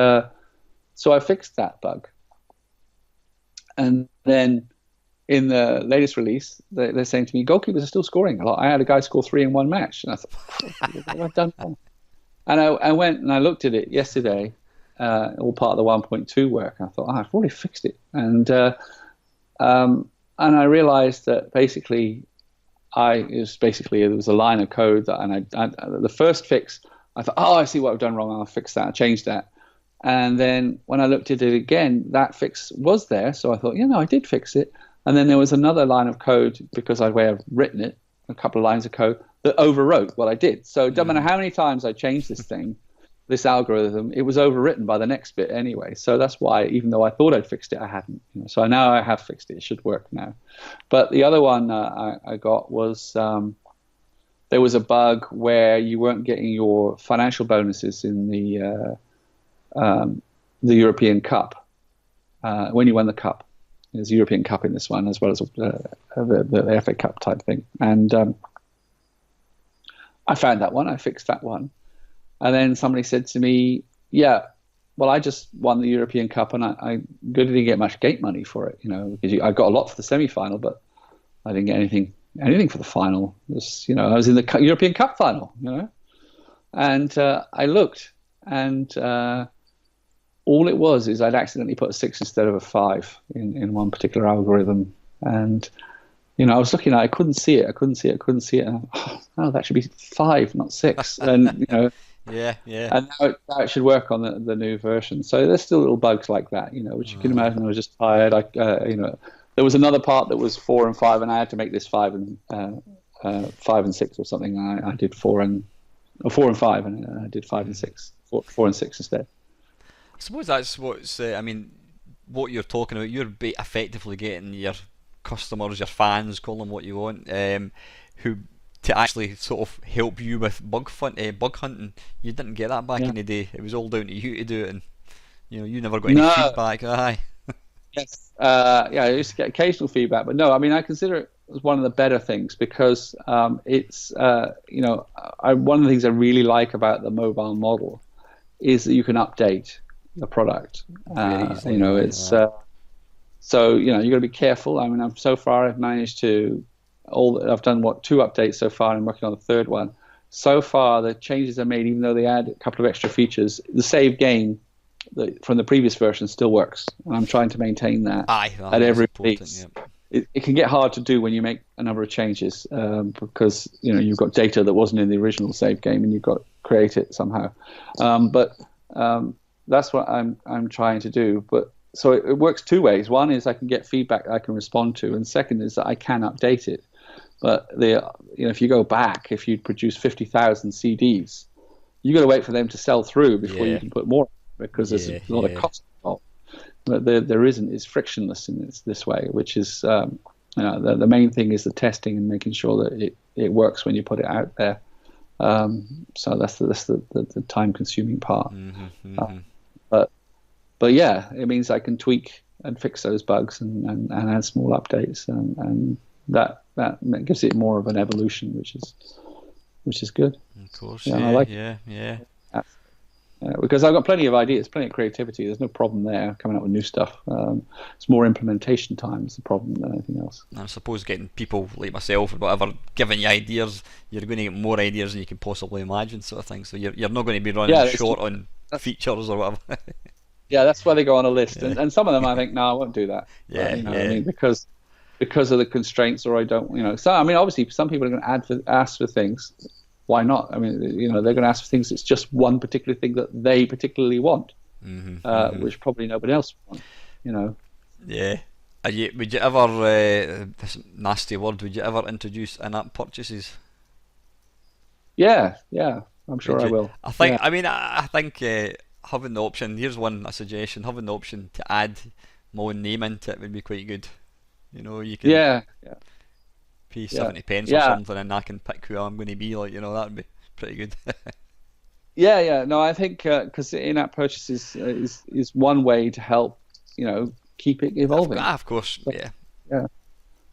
so I fixed that bug. And then in the latest release, they're saying to me, goalkeepers are still scoring a lot. I had a guy score 3 in one match, and I thought, what have I done wrong? And I went and I looked at it yesterday, all part of the 1.2 work. And I thought, I've already fixed it, and I realized that basically there was a line of code that, and the first fix, I thought, I see what I've done wrong. I'll fix that. I changed that. And then when I looked at it again, that fix was there. So I thought, I did fix it. And then there was another line of code, because I'd way I've written it, a couple of lines of code that overwrote what I did. So it doesn't matter how many times I changed this thing, this algorithm, it was overwritten by the next bit anyway. So that's why, even though I thought I'd fixed it, I hadn't. So now I have fixed it. It should work now. But the other one I got was there was a bug where you weren't getting your financial bonuses in the European Cup when you won the Cup. There's a European Cup in this one, as well as the FA Cup type thing. And I found that one. I fixed that one. And then somebody said to me, yeah, well, I just won the European Cup, and I didn't get much gate money for it, because I got a lot for the semi-final, but I didn't get anything for the final. I was in the European Cup final, And I looked, and all it was is I'd accidentally put a 6 instead of a 5 in one particular algorithm, and I was looking at it, I couldn't see it, I couldn't see it, I couldn't see it. And oh, that should be 5, not 6. And Yeah, yeah. and now it should work on the new version. So there's still little bugs like that, which you can imagine. I was just tired. There was another part that was 4 and 5, and I had to make this 5 and 6 or something. I did 4 and 5, and I did 5 and 6, 4 and 6 instead. I suppose that's what's. I mean, what you're talking about. You're effectively getting your customers, your fans, call them what you want, who to actually sort of help you with bug hunting. You didn't get that back in the day. It was all down to you to do it, and you never got any feedback. Aye. Yes. I used to get occasional feedback, but no, I mean, I consider it as one of the better things because it's one of the things I really like about the mobile model is that you can update the product. So you got to be careful. I mean, I've managed to I've done 2 updates so far, and I'm working on the third one. So far, the changes I made, even though they add a couple of extra features, the save game from the previous version still works, and I'm trying to maintain that at every release. Yeah. It can get hard to do when you make a number of changes because you've got data that wasn't in the original save game, and you've got to create it somehow. But that's what I'm trying to do. But so it works 2 ways. One is I can get feedback I can respond to, and second is that I can update it. But if you go back, if you produce 50,000 CDs, you got to wait for them to sell through before you can put more, because there's a lot of cost involved. But there isn't. It's frictionless in this way, which is the main thing is the testing and making sure that it works when you put it out there. So that's the time-consuming part. But yeah, it means I can tweak and fix those bugs and add small updates, and that gives it more of an evolution, which is good. Of course, I like it. Because I've got plenty of ideas, plenty of creativity. There's no problem there coming up with new stuff. It's more implementation time is the problem than anything else. I suppose getting people like myself or whatever giving you ideas, you're going to get more ideas than you can possibly imagine, sort of thing. So you're not going to be running short on features or whatever. Yeah, that's why they go on a list, and some of them I think, no, I won't do that. I mean, because of the constraints, or I don't, So I mean, obviously, some people are going to ask for things. Why not? I mean, they're going to ask for things. It's just one particular thing that they particularly want, which probably nobody else wants. Yeah. Would you ever this nasty word? Would you ever introduce in-app purchases? Yeah. I'm sure I will. I think. Yeah. I mean, I think having the option. Here's a suggestion: having the option to add my own name into it would be quite good. You can. Yeah. Pay 70 pence or something, and I can pick who I'm going to be. That would be pretty good. No, I think because in-app purchases is one way to help, keep it evolving. Of course, yeah.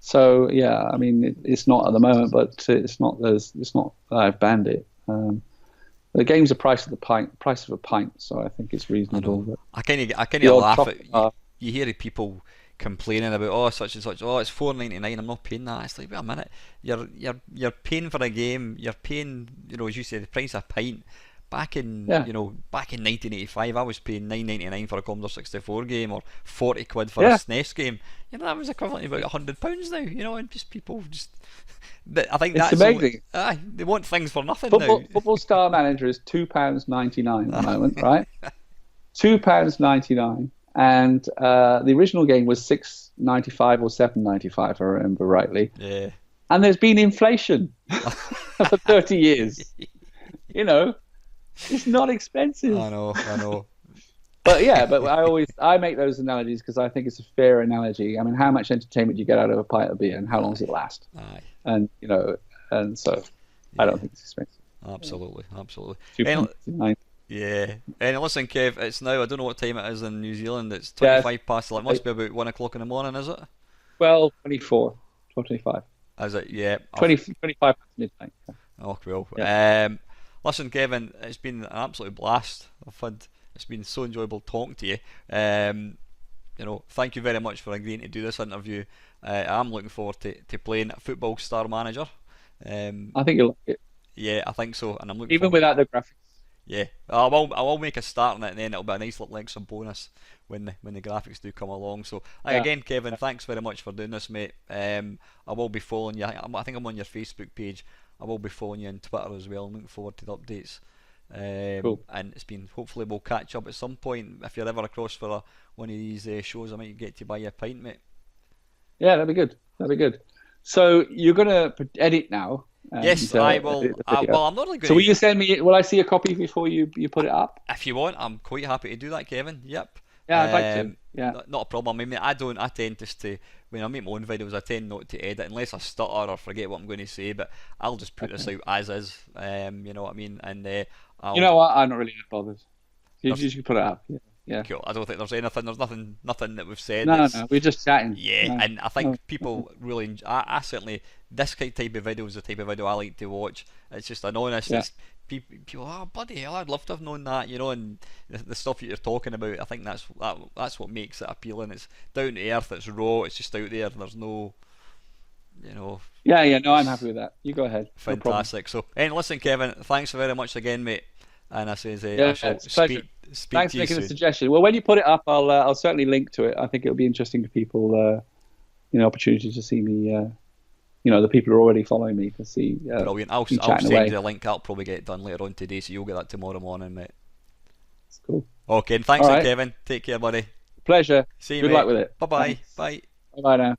So I mean, it's not at the moment, but it's not that I've banned it. The game's the price of a pint, so I think it's reasonable. I kind of laugh at you hear people complaining about such and such. It's $4.99. I'm not paying that. It's like, wait a minute. You're paying for a game. You're paying, as you say, the price of a pint. Back in 1985, I was paying $9.99 for a Commodore 64 game, or 40 quid for a SNES game. That was equivalent to about £100 now. And just people just. I think it's amazing. They want things for nothing now. now. Football Star Manager is £2.99 at the moment, right? £2.99. And the original game was $6.95 or $7.95, if I remember rightly. Yeah. And there's been inflation for 30 years. It's not expensive. I know. But I make those analogies because I think it's a fair analogy. I mean, how much entertainment do you get out of a pint of beer, and how long does it last? Aye. And and so I don't think it's expensive. Absolutely. $2.99. Yeah. And listen, Kev, it's now, I don't know what time it is in New Zealand. It's 25 past. It must be about 1 o'clock in the morning, is it? 12:24, 12:25. Is it? Yeah. 25 past midnight. Oh, well. Yeah. Listen, Kevin, it's been an absolute blast. It's been so enjoyable talking to you. Thank you very much for agreeing to do this interview. I'm looking forward to playing Football Star Manager. I think you'll like it. Yeah, I think so, and I'm looking even without the graphics. Yeah, I will make a start on it, and then it'll be a nice little extra bonus when the graphics do come along. So, Yeah. again, Kevin, thanks very much for doing this, mate. I will be following you. I think I'm on your Facebook page. I will be following you on Twitter as well. I'm looking forward to the updates. Cool. And hopefully we'll catch up at some point. If you're ever across for one of these shows, I might get to buy you a pint, mate. Yeah, that'd be good. That'd be good. So you're gonna edit now. Yes, I will. Well, I'm not really going So to. will you send me? Will I see a copy before you put it up? If you want, I'm quite happy to do that, Kevin. Yep. Yeah, I'd like to. Yeah. Not a problem. I mean, I don't. I tend just to when I make my own videos, I tend not to edit unless I stutter or forget what I'm going to say. But I'll just put this out as is. You know what I mean? And you know what? I'm not really that bothered. You There's- should put it up. Yeah. Yeah. Cool. I don't think there's anything. There's nothing that we've said. No, that's- no, we're just chatting. Yeah, No. and I think people really. I certainly this type of video is the type of video I like to watch. It's just an honest. Yeah. It's people. Oh, bloody hell! I'd love to have known that. You know, and the stuff that you're talking about. I think that's what makes it appealing. It's down to earth. It's raw. It's just out there. There's no, you know. Yeah, yeah. No, I'm happy with that. You go ahead. No problem. Fantastic. So, and listen, Kevin, thanks very much again, mate. And I says, Yeah, I shall it's a pleasure. speak Thanks to for you making the soon. suggestion. Well, when you put it up, I'll certainly link to it. I think it'll be interesting to people. Opportunity to see me. The people who are already following me to see. Brilliant. I'll me send chatting you away. the link. I'll probably get it done later on today, so you'll get that tomorrow morning, mate. It's cool. Okay, and thanks, All right. Kevin. Take care, buddy. Pleasure. See you, Good mate. luck with it. Bye-bye. Thanks. Bye. Bye now.